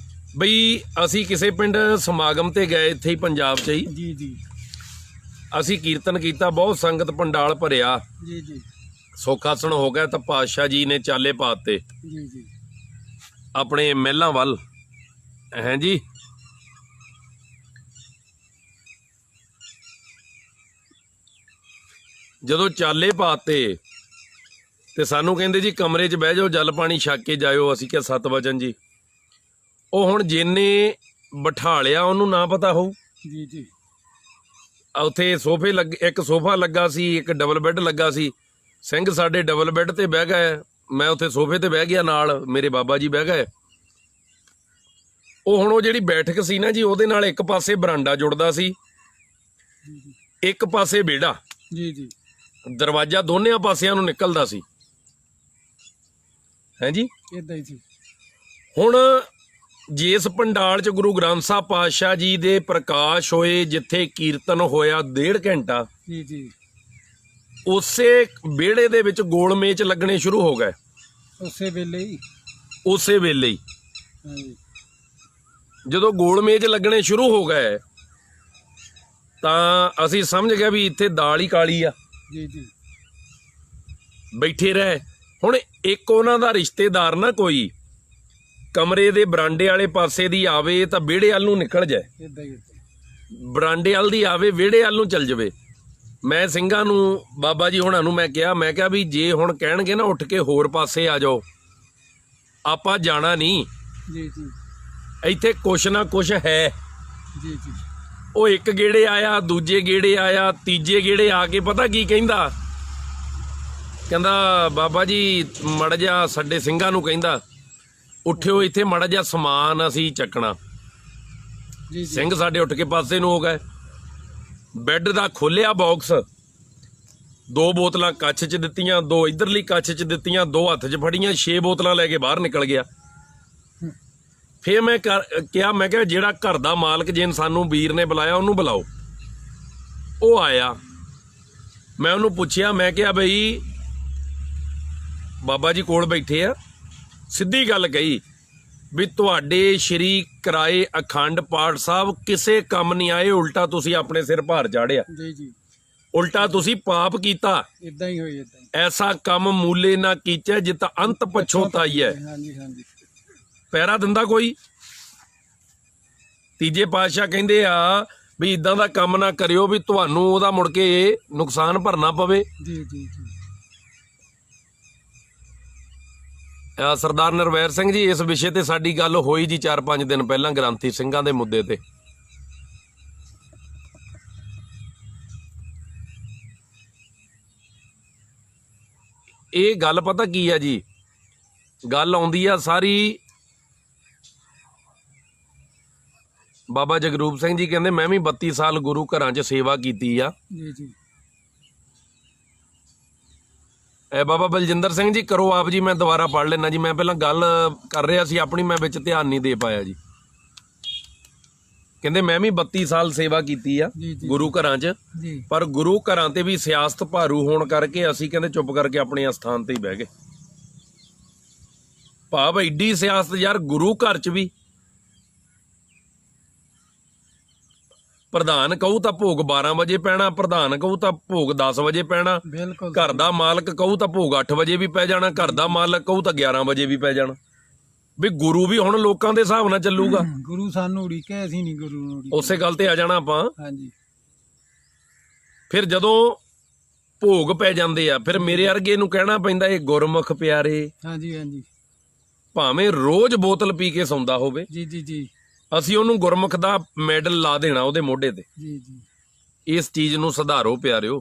ਬਈ ਅਸੀਂ ਕਿਸੇ ਪਿੰਡ ਸਮਾਗਮ ਤੇ ਗਏ, ਇੱਥੇ ਹੀ ਪੰਜਾਬ 'ਚ ਹੀ, ਜੀ ਜੀ ਅਸੀਂ ਕੀਰਤਨ ਕੀਤਾ, ਬਹੁਤ ਸੰਗਤ ਪੰਡਾਲ ਭਰਿਆ, ਜੀ ਜੀ ਸੁੱਖ ਆਸਣ ਹੋ ਗਿਆ, ਤਾਂ ਪਾਤਸ਼ਾਹ ਜੀ ਨੇ ਚਾਲੇ ਪਾਤੇ ਜੀ ਜੀ ਆਪਣੇ ਮਹਿਲਾਂ ਵੱਲ, ਹੈ ਜੀ। ਜਦੋਂ ਚਾਲੇ ਪਾਤੇ ਤੇ ਸਾਨੂੰ ਕਹਿੰਦੇ ਜੀ ਕਮਰੇ 'ਚ ਬਹਿ ਜਾਓ, ਜਲ ਪਾਣੀ ਛਕ ਕੇ ਜਾਇਓ। ਅਸੀਂ ਕਿਹਾ ਸਤ ਵਚਨ ਜੀ। ਉਹ ਹੁਣ ਜਿੰਨੇ ਬਿਠਾ ਲਿਆ ਉਹਨੂੰ ਨਾ ਪਤਾ ਹੋਊ। ਜੀ ਜੀ ਉੱਥੇ ਸੋਫੇ ਲੱਗੇ, ਇੱਕ ਸੋਫਾ ਲੱਗਾ ਸੀ, ਇੱਕ ਡਬਲ ਬੈੱਡ ਲੱਗਾ ਸੀ। ਸਿੰਘ ਸਾਡੇ ਡਬਲ ਬੈੱਡ ਤੇ ਬਹਿ ਗਏ, ਮੈਂ ਉੱਥੇ ਸੋਫੇ ਤੇ ਬਹਿ ਗਿਆ, ਨਾਲ ਮੇਰੇ ਬਾਬਾ ਜੀ ਬਹਿ ਗਏ। ਉਹ ਹੁਣ ਉਹ ਜਿਹੜੀ ਬੈਠਕ ਸੀ ਨਾ ਜੀ, ਉਹਦੇ ਨਾਲ ਇੱਕ ਪਾਸੇ ਬਰਾਂਡਾ ਜੁੜਦਾ ਸੀ, ਇੱਕ ਪਾਸੇ ਵਿਹੜਾ, ਜੀ ਜੀ ਦਰਵਾਜ਼ਾ ਦੋਨਿਆਂ ਪਾਸਿਆਂ ਨੂੰ ਨਿਕਲਦਾ ਸੀ, ਹੈ ਜੀ। ਇਦਾਂ ਹੀ ਸੀ। ਹੁਣ ਜਿਸ ਪੰਡਾਲ 'ਚ ਗੁਰੂ ਗ੍ਰੰਥ ਸਾਹਿਬ ਪਾਤਸ਼ਾਹ ਜੀ ਦੇ ਪ੍ਰਕਾਸ਼ ਹੋਏ, ਜਿੱਥੇ ਕੀਰਤਨ ਹੋਇਆ 1.5 ਘੰਟਾ, ਜੀ ਜੀ ਉਸੇ ਵਿਹੜੇ ਦੇ ਵਿੱਚ ਗੋਲ ਮੇਚ ਲੱਗਣੇ ਸ਼ੁਰੂ ਹੋ ਗਏ ਉਸੇ ਵੇਲੇ ਹੀ। ਉਸੇ ਵੇਲੇ ਹੀ। ਹਾਂਜੀ ਜਦੋਂ ਗੋਲ ਮੇਜ ਲੱਗਣੇ ਸ਼ੁਰੂ ਹੋ ਗਏ ਤਾਂ ਅਸੀਂ ਸਮਝ ਗਏ ਵੀ ਇੱਥੇ ਦਾਲ ਹੀ ਕਾਲੀ ਆ। ਜੀ ਜੀ ਬੈਠੇ ਰਹੇ। ਹੁਣ ਇੱਕ ਉਹਨਾਂ ਦਾ ਰਿਸ਼ਤੇਦਾਰ ਨਾ ਕੋਈ ਕਮਰੇ ਦੇ ਬਰਾਂਡੇ ਵਾਲੇ ਪਾਸੇ ਦੀ ਆਵੇ ਤਾਂ ਵਿਹੜੇ ਵੱਲ ਨੂੰ ਨਿਕਲ ਜਾਏ, ਇਦਾਂ ਹੀ ਬਰਾਂਡੇ ਵੱਲ ਦੀ ਆਵੇ ਵਿਹੜੇ ਵੱਲ ਨੂੰ ਚੱਲ ਜਾਵੇ। ਮੈਂ ਸਿੰਘਾਂ ਨੂੰ, ਬਾਬਾ ਜੀ ਹੁਣਾਂ ਨੂੰ ਮੈਂ ਕਿਹਾ ਵੀ ਜੇ ਹੁਣ ਕਹਿਣਗੇ ਨਾ ਉੱਠ ਕੇ ਹੋਰ ਪਾਸੇ ਆ ਜਾਓ, ਆਪਾਂ ਜਾਣਾ ਨਹੀਂ, ਜੀ ਜੀ ਇੱਥੇ ਕੁਛ ਨਾ ਕੁਛ ਹੈ। ਜੀ ਜੀ ਉਹ ਇੱਕ ਗੇੜੇ ਆਇਆ, ਦੂਜੇ ਗੇੜੇ ਆਇਆ, ਤੀਜੇ ਗੇੜੇ ਆ ਕੇ ਪਤਾ ਕੀ ਕਹਿੰਦਾ ਬਾਬਾ ਜੀ ਮੜ ਜਾ ਸਾਡੇ ਸਿੰਘਾਂ ਨੂੰ ਕਹਿੰਦਾ ਉੱਠਿਓ, ਇੱਥੇ ਮੜ ਜਾ ਸਮਾਨ ਅਸੀਂ ਚੱਕਣਾ। ਜੀ ਸਿੰਘ ਸਾਡੇ ਉੱਠ ਕੇ ਪਾਸੇ ਨੂੰ ਹੋ ਗਏ। ਬੈੱਡ ਦਾ ਖੋਲਿਆ ਬਾਕਸ, 2 ਬੋਤਲਾਂ ਕੱਛ 'ਚ ਦਿੱਤੀਆਂ, 2 ਇਧਰਲੀ ਕੱਛ 'ਚ ਦਿੱਤੀਆਂ, 2 ਹੱਥ 'ਚ ਫੜੀਆਂ, 6 ਬੋਤਲਾਂ ਲੈ ਕੇ ਬਾਹਰ ਨਿਕਲ ਗਿਆ। ਫਿਰ ਮੈਂ ਕਿਹਾ ਜਿਹੜਾ ਘਰ ਦਾ ਮਾਲਕ ਜੇ ਸਾਨੂੰ ਵੀਰ ਨੇ ਬੁਲਾਇਆ ਉਹਨੂੰ ਬੁਲਾਓ। ਉਹ ਆਇਆ, ਮੈਂ ਉਹਨੂੰ ਪੁੱਛਿਆ, ਮੈਂ ਕਿਹਾ ਬਈ ਬਾਬਾ ਜੀ ਕੋਲ ਬੈਠੇ ਆ, ਸਿੱਧੀ ਗੱਲ ਕਹੀ ਵੀ ਤੁਹਾਡੇ ਸ਼੍ਰੀ ਕਰਾਏ ਅਖੰਡ ਪਾਠ ਸਾਹਿਬ ਕਿਸੇ ਕੰਮ ਨਹੀਂ ਆਏ, ਉਲਟਾ ਤੁਸੀਂ ਆਪਣੇ ਸਿਰ ਭਾਰ ਚਾੜਿਆ, ਜੀ ਜੀ, ਉਲਟਾ ਤੁਸੀਂ ਪਾਪ ਕੀਤਾ। ਇਦਾਂ ਹੀ ਹੋਈ, ਇਦਾਂ ਹੀ। ਐਸਾ ਕੰਮ ਮੂਲੇ ਨਾ ਕੀਚੈ ਜਿਤ ਅੰਤ ਪਛੋਤਾਈ ਹੈ। ਹਾਂਜੀ ਹਾਂਜੀ, ਪੈਰਾ ਦਿੰਦਾ ਕੋਈ। ਤੀਜੇ ਪਾਤਸ਼ਾਹ ਕਹਿੰਦੇ ਆ ਵੀ ਇਦਾਂ ਦਾ ਕੰਮ ਨਾ ਕਰਿਓ ਵੀ ਤੁਹਾਨੂੰ ਉਹਦਾ ਮੁੜ ਕੇ ਨੁਕਸਾਨ ਭਰਨਾ ਪਵੇ। ਜੀ ਜੀ ਜੀ। ਸਰਦਾਰ ਨਰਵੈਰ ਸਿੰਘ ਜੀ, ਇਸ ਵਿਸ਼ੇ ਤੇ ਸਾਡੀ ਗੱਲ ਹੋਈ ਜੀ 4-5 ਦਿਨ ਪਹਿਲਾਂ ਗ੍ਰੰਥੀ ਸਿੰਘਾਂ ਦੇ ਮੁੱਦੇ ਤੇ। ਇਹ ਗੱਲ ਪਤਾ ਕੀ ਆ ਜੀ, ਗੱਲ ਆਉਂਦੀ ਆ ਸਾਰੀ ਬਾਬਾ ਜਗਰੂਪ ਸਿੰਘ ਜੀ ਕਹਿੰਦੇ ਮੈਂ ਵੀ 32 ਸਾਲ ਗੁਰੂ ਘਰਾਂ 'ਚ ਸੇਵਾ ਕੀਤੀ ਆ। ਜੀ ਜੀ। ਬਾਬਾ ਬਲਜਿੰਦਰ ਸਿੰਘ ਜੀ ਕਰੋ ਆਪ ਜੀ, ਮੈਂ ਦੁਬਾਰਾ ਪੜ੍ਹ ਲੈਣਾ ਜੀ। ਮੈਂ ਪਹਿਲਾਂ ਗੱਲ ਕਰ ਰਿਹਾ ਸੀ ਆਪਣੀ, ਮੈਂ ਵਿੱਚ ਧਿਆਨ ਨਹੀਂ ਦੇ ਪਾਇਆ ਜੀ। ਕਹਿੰਦੇ ਮੈਂ ਵੀ 32 ਸਾਲ ਸੇਵਾ ਕੀਤੀ ਆ ਗੁਰੂ ਘਰਾਂ 'ਚ, ਪਰ ਗੁਰੂ ਘਰਾਂ ਤੇ ਵੀ ਸਿਆਸਤ ਭਾਰੂ ਹੋਣ ਕਰਕੇ ਅਸੀਂ ਕਹਿੰਦੇ ਚੁੱਪ ਕਰਕੇ ਆਪਣੇ ਅਸਥਾਨ ਤੇ ਹੀ ਬਹਿ ਗਏ। ਭਾਵ ਐਡੀ ਸਿਆਸਤ ਯਾਰ, ਗੁਰੂ ਘਰ 'ਚ ਵੀ ਪ੍ਰਧਾਨ ਕਹੂ ਤਾਂ ਭੋਗ 12 ਵਜੇ ਪੈਣਾ, ਪ੍ਰਧਾਨ ਕਹੂ ਤਾਂ ਭੋਗ 10 ਵਜੇ ਪੈਣਾ, ਘਰ ਦਾ ਮਾਲਕ ਕਹੂ ਤਾਂ ਭੋਗ 8 ਵਜੇ ਵੀ ਪੈ ਜਾਣਾ, ਘਰ ਦਾ ਮਾਲਕ ਕਹੂ ਤਾਂ 11 ਵਜੇ ਵੀ ਪੈ ਜਾਣਾ। ਵੀ ਗੁਰੂ ਵੀ ਹੁਣ ਲੋਕਾਂ ਦੇ ਹਿਸਾਬ ਨਾਲ ਚੱਲੂਗਾ। ਗੁਰੂ ਸਾਨੂੰ ਉਡੀਕੇ, ਅਸੀਂ ਨਹੀਂ ਗੁਰੂ ਨੂੰ ਉਡੀਕੇ। ਉਸੇ ਗੱਲ ਤੇ ਆ ਜਾਣਾ ਆਪਾਂ। ਹਾਂਜੀ। ਫਿਰ ਜਦੋਂ ਭੋਗ ਪੈ ਜਾਂਦੇ ਆ, ਫਿਰ ਮੇਰੇ ਵਰਗੇ ਨੂੰ ਕਹਿਣਾ ਪੈਂਦਾ ਇਹ ਗੁਰਮੁਖ ਪਿਆਰੇ। ਹਾਂਜੀ ਹਾਂਜੀ। ਭਾਵੇਂ ਰੋਜ਼ ਬੋਤਲ ਪੀ ਕੇ ਸੌਂਦਾ ਹੋਵੇ, ਜੀ ਜੀ ਜੀ, ਅਸੀਂ ਉਹਨੂੰ ਗੁਰਮੁਖ ਦਾ ਮੈਡਲ ਲਾ ਦੇਣਾ ਉਹਦੇ ਮੋਢੇ ਤੇ। ਜੀ ਜੀ। ਇਸ ਚੀਜ਼ ਨੂੰ ਸੁਧਾਰੋ ਪਿਆਰਿਓ।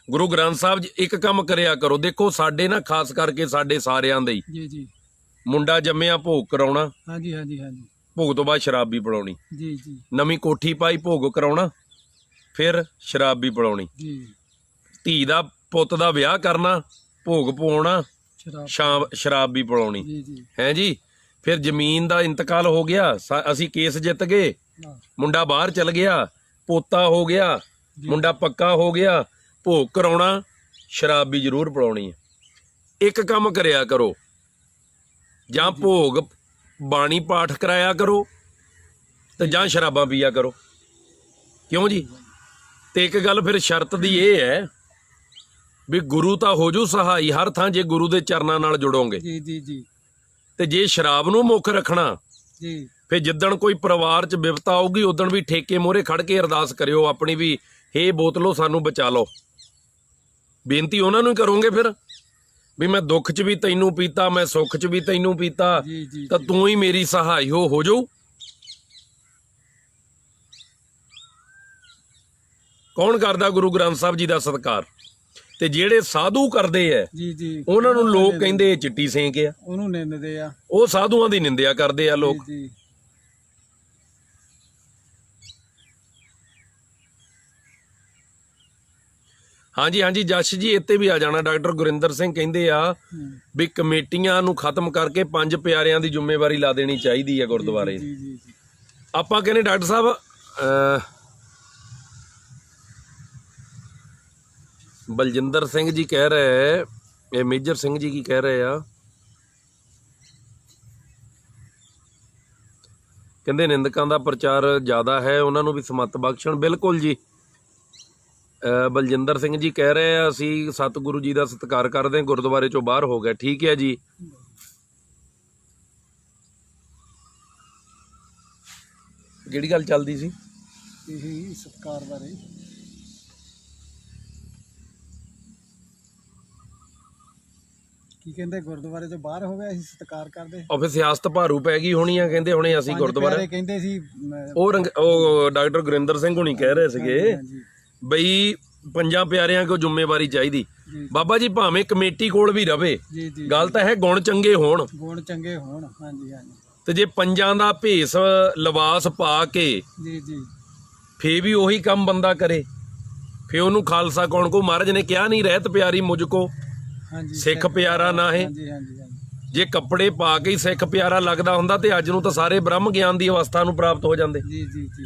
ਗੁਰੂ ਗ੍ਰੰਥ ਸਾਹਿਬ ਜੀ ਇੱਕ ਕੰਮ ਕਰਿਆ ਕਰੋ, ਦੇਖੋ ਸਾਡੇ ਨਾ ਖਾਸ ਕਰਕੇ ਸਾਡੇ ਸਾਰਿਆਂ ਦੇ ਹੀ ਜੀ ਜੀ, ਮੁੰਡਾ ਜੰਮਿਆ ਭੋਗ ਕਰਾਉਣਾ, ਹਾਂਜੀ ਹਾਂਜੀ ਹਾਂਜੀ, ਭੋਗ ਤੋਂ ਬਾਅਦ ਸ਼ਰਾਬ ਵੀ ਪਿਲਾਉਣੀ, ਜੀ ਜੀ, ਨਵੀਂ ਕੋਠੀ ਪਾਈ ਭੋਗ ਕਰਾਉਣਾ, ਫਿਰ ਸ਼ਰਾਬ ਵੀ ਪਿਲਾਉਣੀ, ਜੀ, ਧੀ ਦਾ ਪੁੱਤ ਦਾ ਵਿਆਹ ਕਰਨਾ, ਭੋਗ ਪਵਾਉਣਾ, ਸ਼ਰਾਬ ਵੀ ਪਿਲਾਉਣੀ, ਜੀ ਜੀ, ਹੈ ਜੀ। ਫਿਰ ਜ਼ਮੀਨ ਦਾ ਇੰਤਕਾਲ ਹੋ ਗਿਆ, ਅਸੀਂ ਕੇਸ ਜਿੱਤ ਗਏ, ਮੁੰਡਾ ਬਾਹਰ ਚਲ ਗਿਆ, ਪੋਤਾ ਹੋ ਗਿਆ, ਮੁੰਡਾ ਪੱਕਾ ਹੋ ਗਿਆ, ਭੋਗ ਕਰਾਉਣਾ, ਸ਼ਰਾਬ ਵੀ ਜ਼ਰੂਰ ਪਿਲਾਉਣੀ ਹੈ। ਇੱਕ ਕੰਮ ਕਰਿਆ ਕਰੋ, ਜਾਂ ਭੋਗ ਬਾਣੀ ਪਾਠ ਕਰਾਇਆ ਕਰੋ ਤੇ ਜਾਂ ਸ਼ਰਾਬਾਂ ਪੀਆ ਕਰੋ, ਕਿਉਂ ਜੀ। ਤੇ ਇੱਕ ਗੱਲ ਫਿਰ ਸ਼ਰਤ ਦੀ ਇਹ ਹੈ ਵੀ ਗੁਰੂ ਤਾਂ ਹੋ ਜੂ ਸਹਾਈ ਹਰ ਥਾਂ ਜੇ ਗੁਰੂ ਦੇ ਚਰਨਾਂ ਨਾਲ ਜੁੜੋਗੇ। ਜੀ ਜੀ ਜੀ। ਤੇ ਜੇ ਸ਼ਰਾਬ ਨੂੰ ਮੁੱਖ ਰੱਖਣਾ ਜੀ, ਫਿਰ ਜਿੱਦਣ ਕੋਈ ਪਰਿਵਾਰ 'ਚ ਵਿਪਤਾ ਆਊਗੀ ਉਦਣ ਵੀ ਠੇਕੇ ਮੋਹਰੇ ਖੜ ਕੇ ਅਰਦਾਸ ਕਰਿਓ ਆਪਣੀ ਵੀ ਹੇ ਬੋਤਲੋ ਸਾਨੂੰ ਬਚਾ ਲਓ। ਬੇਨਤੀ ਉਹਨਾਂ ਨੂੰ ਹੀ ਕਰੋਗੇ ਫਿਰ ਵੀ ਮੈਂ ਦੁੱਖ 'ਚ ਵੀ ਤੈਨੂੰ ਪੀਤਾ, ਮੈਂ ਸੁੱਖ 'ਚ ਵੀ ਤੈਨੂੰ ਪੀਤਾ, ਤਾਂ ਤੂੰ ਹੀ ਮੇਰੀ ਸਹਾਈ ਹੋ ਜਾਊ। ਕੌਣ ਕਰਦਾ ਗੁਰੂ ਗ੍ਰੰਥ ਸਾਹਿਬ ਜੀ ਦਾ ਸਤਿਕਾਰ? ਤੇ ਜਿਹੜੇ ਸਾਧੂ ਕਰਦੇ ਐ ਜੀ ਜੀ, ਉਹਨਾਂ ਨੂੰ ਲੋਕ ਕਹਿੰਦੇ ਚਿੱਟੀ ਸੇਂਕ ਆ, ਉਹਨੂੰ ਨਿੰਦਦੇ ਆ, ਉਹ ਸਾਧੂਆਂ ਦੀ ਨਿੰਦਿਆ ਕਰਦੇ ਆ ਲੋਕ। ਜੀ। ਹਾਂਜੀ ਹਾਂਜੀ ਜਸ਼ ਜੀ, ਇੱਥੇ ਵੀ ਆ ਜਾਣਾ। ਡਾਕਟਰ ਗੁਰਿੰਦਰ ਸਿੰਘ ਕਹਿੰਦੇ ਆ ਵੀ ਕਮੇਟੀਆਂ ਨੂੰ ਖਤਮ ਕਰਕੇ 5 ਪਿਆਰਿਆਂ ਦੀ ਜ਼ਿੰਮੇਵਾਰੀ ਲਾ ਦੇਣੀ ਚਾਹੀਦੀ ਹੈ ਗੁਰਦੁਆਰੇ। ਆਪਾਂ ਕਹਿੰਦੇ ਡਾਕਟਰ ਸਾਹਿਬ ਬਲਜਿੰਦਰ ਸਿੰਘ ਜੀ ਕਹਿ ਰਹੇ, ਇਹ ਮੇਜਰ ਸਿੰਘ ਜੀ ਕੀ ਕਹਿ ਰਹੇ ਆ, ਕਹਿੰਦੇ ਨਿੰਦਕਾਂ ਦਾ ਪ੍ਰਚਾਰ ਜ਼ਿਆਦਾ ਹੈ, ਉਹਨਾਂ ਨੂੰ ਵੀ ਸਮੱਤ ਬਖਸ਼ਣ। ਬਿਲਕੁਲ ਜੀ, ਬਲਜਿੰਦਰ ਸਿੰਘ ਜੀ ਕਹਿ ਰਹੇ ਆ ਅਸੀਂ ਸਤਿਗੁਰੂ ਜੀ ਦਾ ਸਤਿਕਾਰ ਕਰਦੇ ਹਾਂ, ਗੁਰਦੁਆਰੇ ਚੋਂ ਬਾਹਰ ਹੋ ਗਏ। ਠੀਕ ਹੈ ਜੀ। ਜਿਹੜੀ ਗੱਲ ਚੱਲਦੀ ਸੀ ਇਹੀ ਸਤਿਕਾਰ ਬਾਰੇ, ਕੀ ਕਹਿੰਦੇ ਗੁਰਦੁਆਰੇ ਚੋਂ ਬਾਹਰ ਹੋ ਗਿਆ, ਅਸੀਂ ਸਤਿਕਾਰ ਕਰਦੇ। ਉਹ ਫਿਰ ਸਿਆਸਤ ਭਾਰੂ ਪੈ ਗਈ ਹੋਣੀ ਆ, ਕਹਿੰਦੇ ਹੁਣੇ ਅਸੀਂ ਗੁਰਦੁਆਰੇ ਕਹਿੰਦੇ ਸੀ। ਉਹ ਡਾਕਟਰ ਗੁਰਿੰਦਰ ਸਿੰਘ ਹੁਣੀ ਕਹਿ ਰਹੇ ਸੀਗੇ ਬਈ 5 ਪਿਆਰਿਆਂ ਕੋ ਜ਼ਿੰਮੇਵਾਰੀ ਚਾਹੀਦੀ। ਬਾਬਾ ਜੀ ਭਾਵੇਂ ਕਮੇਟੀ ਕੋਲ ਵੀ ਰਵੇ, ਗੱਲ ਤਾਂ ਹੈ ਗੁਣ ਚੰਗੇ ਹੋਣ, ਗੁਣ ਚੰਗੇ ਹੋਣ। ਹਾਂਜੀ ਹਾਂਜੀ। ਤੇ ਜੇ 5 ਦਾ ਭੇਸ ਲਿਬਾਸ ਪਾ ਕੇ ਜੀ ਜੀ ਫੇਰ ਵੀ ਉਹੀ ਕੰਮ ਬੰਦਾ ਕਰੇ ਫੇ ਉਹਨੂੰ ਖਾਲਸਾ ਕੌਣ ਕੋ? ਮਹਾਰਾਜ ਨੇ ਕਿਹਾ ਨਹੀਂ ਰਹਿਤ ਪਿਆਰੀ ਮੁਝ ਕੋ ਹਾਂਜੀ ਸਿੱਖ ਪਿਆਰਾ ਨਾ ਹੈ। ਹਾਂਜੀ ਹਾਂਜੀ ਹਾਂਜੀ ਜੇ ਕੱਪੜੇ ਪਾ ਕੇ ਹੀ ਸਿੱਖ ਪਿਆਰਾ ਲੱਗਦਾ ਹੁੰਦਾ ਤੇ ਅੱਜ ਨੂੰ ਤਾਂ ਸਾਰੇ ਬ੍ਰਹਮ ਗਿਆਨ ਦੀ ਅਵਸਥਾ ਨੂੰ ਪ੍ਰਾਪਤ ਹੋ ਜਾਂਦੇ। ਜੀ ਜੀ ਜੀ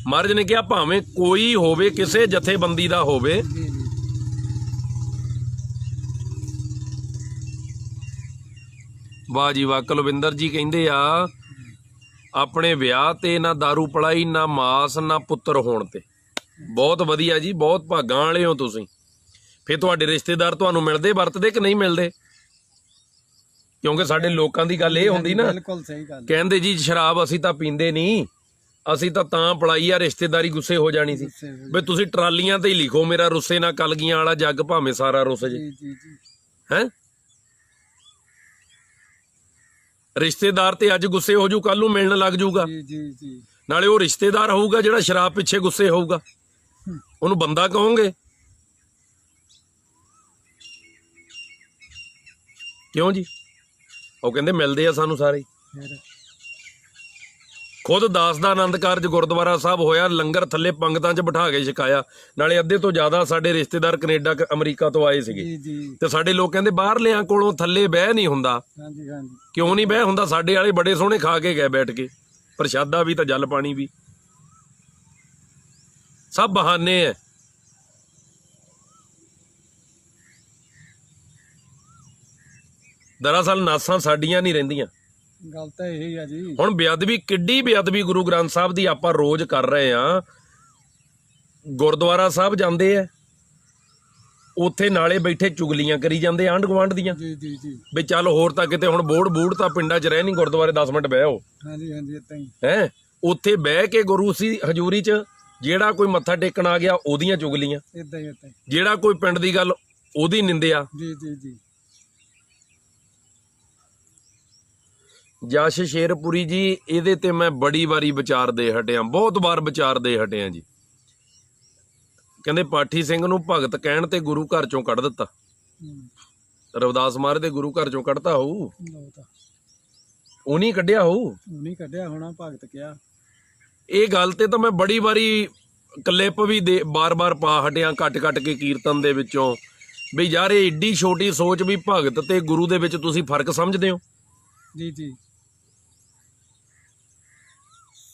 ਮਹਾਰਾਜ ਨੇ ਕਿਹਾ ਭਾਵੇਂ ਕੋਈ ਹੋਵੇ, ਕਿਸੇ ਜਥੇਬੰਦੀ ਦਾ ਹੋਵੇ, ਜੀ ਜੀ ਵਾਹ ਜੀ ਵਾਹ। ਕੁਲਵਿੰਦਰ ਜੀ ਕਹਿੰਦੇ ਆ ਆਪਣੇ ਵਿਆਹ ਤੇ ਨਾ ਦਾਰੂ ਪਲਾਈ, ਨਾ ਮਾਸ, ਨਾ ਪੁੱਤਰ ਹੋਣ ਤੇ। ਬਹੁਤ ਵਧੀਆ ਜੀ, ਬਹੁਤ ਭਾਗਾਂ ਵਾਲੇ ਹੋ ਤੁਸੀਂ। ਫਿਰ ਤੁਹਾਡੇ ਰਿਸ਼ਤੇਦਾਰ ਤੁਹਾਨੂੰ ਮਿਲਦੇ ਵਰਤਦੇ ਕਿ ਨਹੀਂ ਮਿਲਦੇ? ਕਿਉਂਕਿ ਸਾਡੇ ਲੋਕਾਂ ਦੀ ਗੱਲ ਇਹ ਹੁੰਦੀ ਨਾ, ਬਿਲਕੁਲ ਸਹੀ ਗੱਲ। ਕਹਿੰਦੇ ਜੀ ਸ਼ਰਾਬ ਅਸੀਂ ਤਾਂ ਪੀਂਦੇ ਨਹੀਂ, ਅਸੀਂ ਤਾਂ ਪਲਾਈ ਆ, ਰਿਸ਼ਤੇਦਾਰੀ ਗੁੱਸੇ ਹੋ ਜਾਣੀ ਸੀ। ਵੀ ਤੁਸੀਂ ਟਰਾਲੀਆਂ ਤੇ ਹੀ ਲਿਖੋ ਮੇਰਾ ਰੁੱਸੇ ਨਾ ਕਲਗੀਆਂ ਵਾਲਾ ਜੱਗ ਭਾਵੇਂ ਸਾਰਾ ਰੁੱਸ ਜੇ। ਜੀ ਜੀ ਜੀ ਹੈ ਰਿਸ਼ਤੇਦਾਰ ਤੇ ਅੱਜ ਗੁੱਸੇ ਹੋ ਜੂ, ਕੱਲ ਨੂੰ ਮਿਲਣ ਲੱਗ ਜੂਗਾ। ਜੀ ਜੀ ਜੀ ਨਾਲੇ ਉਹ ਰਿਸ਼ਤੇਦਾਰ ਹੋਊਗਾ ਜਿਹੜਾ ਸ਼ਰਾਬ ਪਿੱਛੇ ਗੁੱਸੇ ਹੋਊਗਾ, ਉਹਨੂੰ ਬੰਦਾ ਕਹੋਗੇ? ਕਿਉਂ ਜੀ? ਉਹ ਕਹਿੰਦੇ ਮਿਲਦੇ ਆ ਸਾਨੂੰ ਸਾਰੇ। ਫਿਰ ਖੁਦ ਦਾਸ ਦਾ ਆਨੰਦ ਕਾਰਜ ਗੁਰਦੁਆਰਾ ਸਾਹਿਬ ਹੋਇਆ, ਲੰਗਰ ਥੱਲੇ ਪੰਗਤਾਂ 'ਚ ਬਿਠਾ ਕੇ ਛਕਾਇਆ। ਨਾਲੇ ਅੱਧੇ ਤੋਂ ਜ਼ਿਆਦਾ ਸਾਡੇ ਰਿਸ਼ਤੇਦਾਰ ਕੈਨੇਡਾ ਅਮਰੀਕਾ ਤੋਂ ਆਏ ਸੀਗੇ। ਜੀ ਜੀ ਤੇ ਸਾਡੇ ਲੋਕ ਕਹਿੰਦੇ ਬਾਹਰਲਿਆਂ ਕੋਲੋਂ ਥੱਲੇ ਬਹਿ ਨਹੀਂ ਹੁੰਦਾ। ਹਾਂਜੀ ਹਾਂਜੀ ਕਿਉਂ ਨਹੀਂ ਬਹਿ ਹੁੰਦਾ? ਸਾਡੇ ਵਾਲੇ ਬੜੇ ਸੋਹਣੇ ਖਾ ਕੇ ਗਏ ਬੈਠ ਕੇ, ਪ੍ਰਸ਼ਾਦਾ ਵੀ ਤਾਂ ਜਲ ਪਾਣੀ ਵੀ। ਸਭ ਬਹਾਨੇ ਐ। ਦਰਅਸਲ ਨਾਸਾਂ ਸਾਡੀਆਂ ਨਹੀਂ ਰਹਿੰਦੀਆਂ। ਗੱਲ ਤਾਂ ਇਹੀ ਆ ਜੀ। ਹੁਣ ਬੇਅਦਬੀ, ਕਿੱਡੀ ਬੇਅਦਬੀ ਗੁਰੂ ਗ੍ਰੰਥ ਸਾਹਿਬ ਦੀ ਆਪਾਂ ਰੋਜ਼ ਕਰ ਰਹੇ ਆ। ਗੁਰਦੁਆਰਾ ਸਾਹਿਬ ਜਾਂਦੇ ਆ, ਉੱਥੇ ਨਾਲੇ ਬੈਠੇ ਚੁਗਲੀਆਂ ਕਰੀ ਜਾਂਦੇ ਆਂਢ ਗੁਆਂਢ ਦੀਆਂ। ਜੀ ਜੀ ਜੀ ਵੀ ਚੱਲ ਹੋਰ ਤਾਂ ਕਿਤੇ ਹੁਣ ਬੂੜ ਤਾਂ ਪਿੰਡਾਂ 'ਚ ਰਹਿ ਨਹੀਂ, ਗੁਰਦੁਆਰੇ 10 ਮਿੰਟ ਬਹਿਓ। ਹਾਂਜੀ ਹਾਂਜੀ ਏਦਾਂ ਹੀ। ਹੈ ਉੱਥੇ ਬਹਿ ਕੇ ਗੁਰੂ ਸੀ ਹਜ਼ੂਰੀ 'ਚ ਜਿਹੜਾ ਕੋਈ ਮੱਥਾ ਟੇਕਣ ਆ ਗਿਆ ਉਹਦੀਆਂ ਚੁਗਲੀਆਂ, ਏਦਾਂ ਹੀ ਏਦਾਂ ਹੀ। ਜਿਹੜਾ ਕੋਈ ਪਿੰਡ ਦੀ ਗੱਲ ਉਹਦੀ ਨਿੰਦਿਆ। ਜੀ ਜੀ ਜੀ ਜਸ਼ ਸ਼ੇਰਪੁਰੀ ਜੀ, ਇਹਦੇ ਤੇ ਮੈਂ ਬੜੀ ਵਾਰੀ ਵਿਚਾਰ ਦੇ ਹਟਿਆ, ਬਹੁਤ ਵਾਰ ਵਿਚਾਰ ਦੇ ਹਟਿਆ ਜੀ। ਕਹਿੰਦੇ ਪਾਠੀ ਸਿੰਘ ਨੂੰ ਭਗਤ ਕਹਿਣ ਤੇ ਗੁਰੂ ਘਰ ਚੋਂ ਕੱਢ ਦਿੱਤਾ। ਰਵਿਦਾਸ ਮਹਾਰਾਜ ਦੇ ਗੁਰੂ ਘਰ ਚੋਂ ਕੱਢਤਾ ਹੋਊ, ਲਓ ਤਾਂ ਉਹ ਨਹੀਂ ਕੱਢਿਆ ਹੋਊ। ਨਹੀਂ ਕੱਢਿਆ ਹੋਣਾ, ਭਗਤ ਕਿਹਾ। ਇਹ ਗੱਲ ਤੇ ਤਾਂ ਮੈਂ ਬੜੀ ਵਾਰੀ ਕਲਿੱਪ ਵੀ ਦੇ ਬਾਰ-ਬਾਰ ਪਾ ਹਟਿਆ, ਕੱਟ ਕੇ ਕੀਰਤਨ ਦੇ ਵਿੱਚੋਂ, ਵੀ ਯਾਰ ਇਹ ਏਡੀ ਛੋਟੀ ਸੋਚ ਵੀ ਭਗਤ ਤੇ ਗੁਰੂ ਦੇ ਵਿੱਚ ਤੁਸੀਂ ਫਰਕ ਸਮਝਦੇ ਹੋ। ਜੀ ਜੀ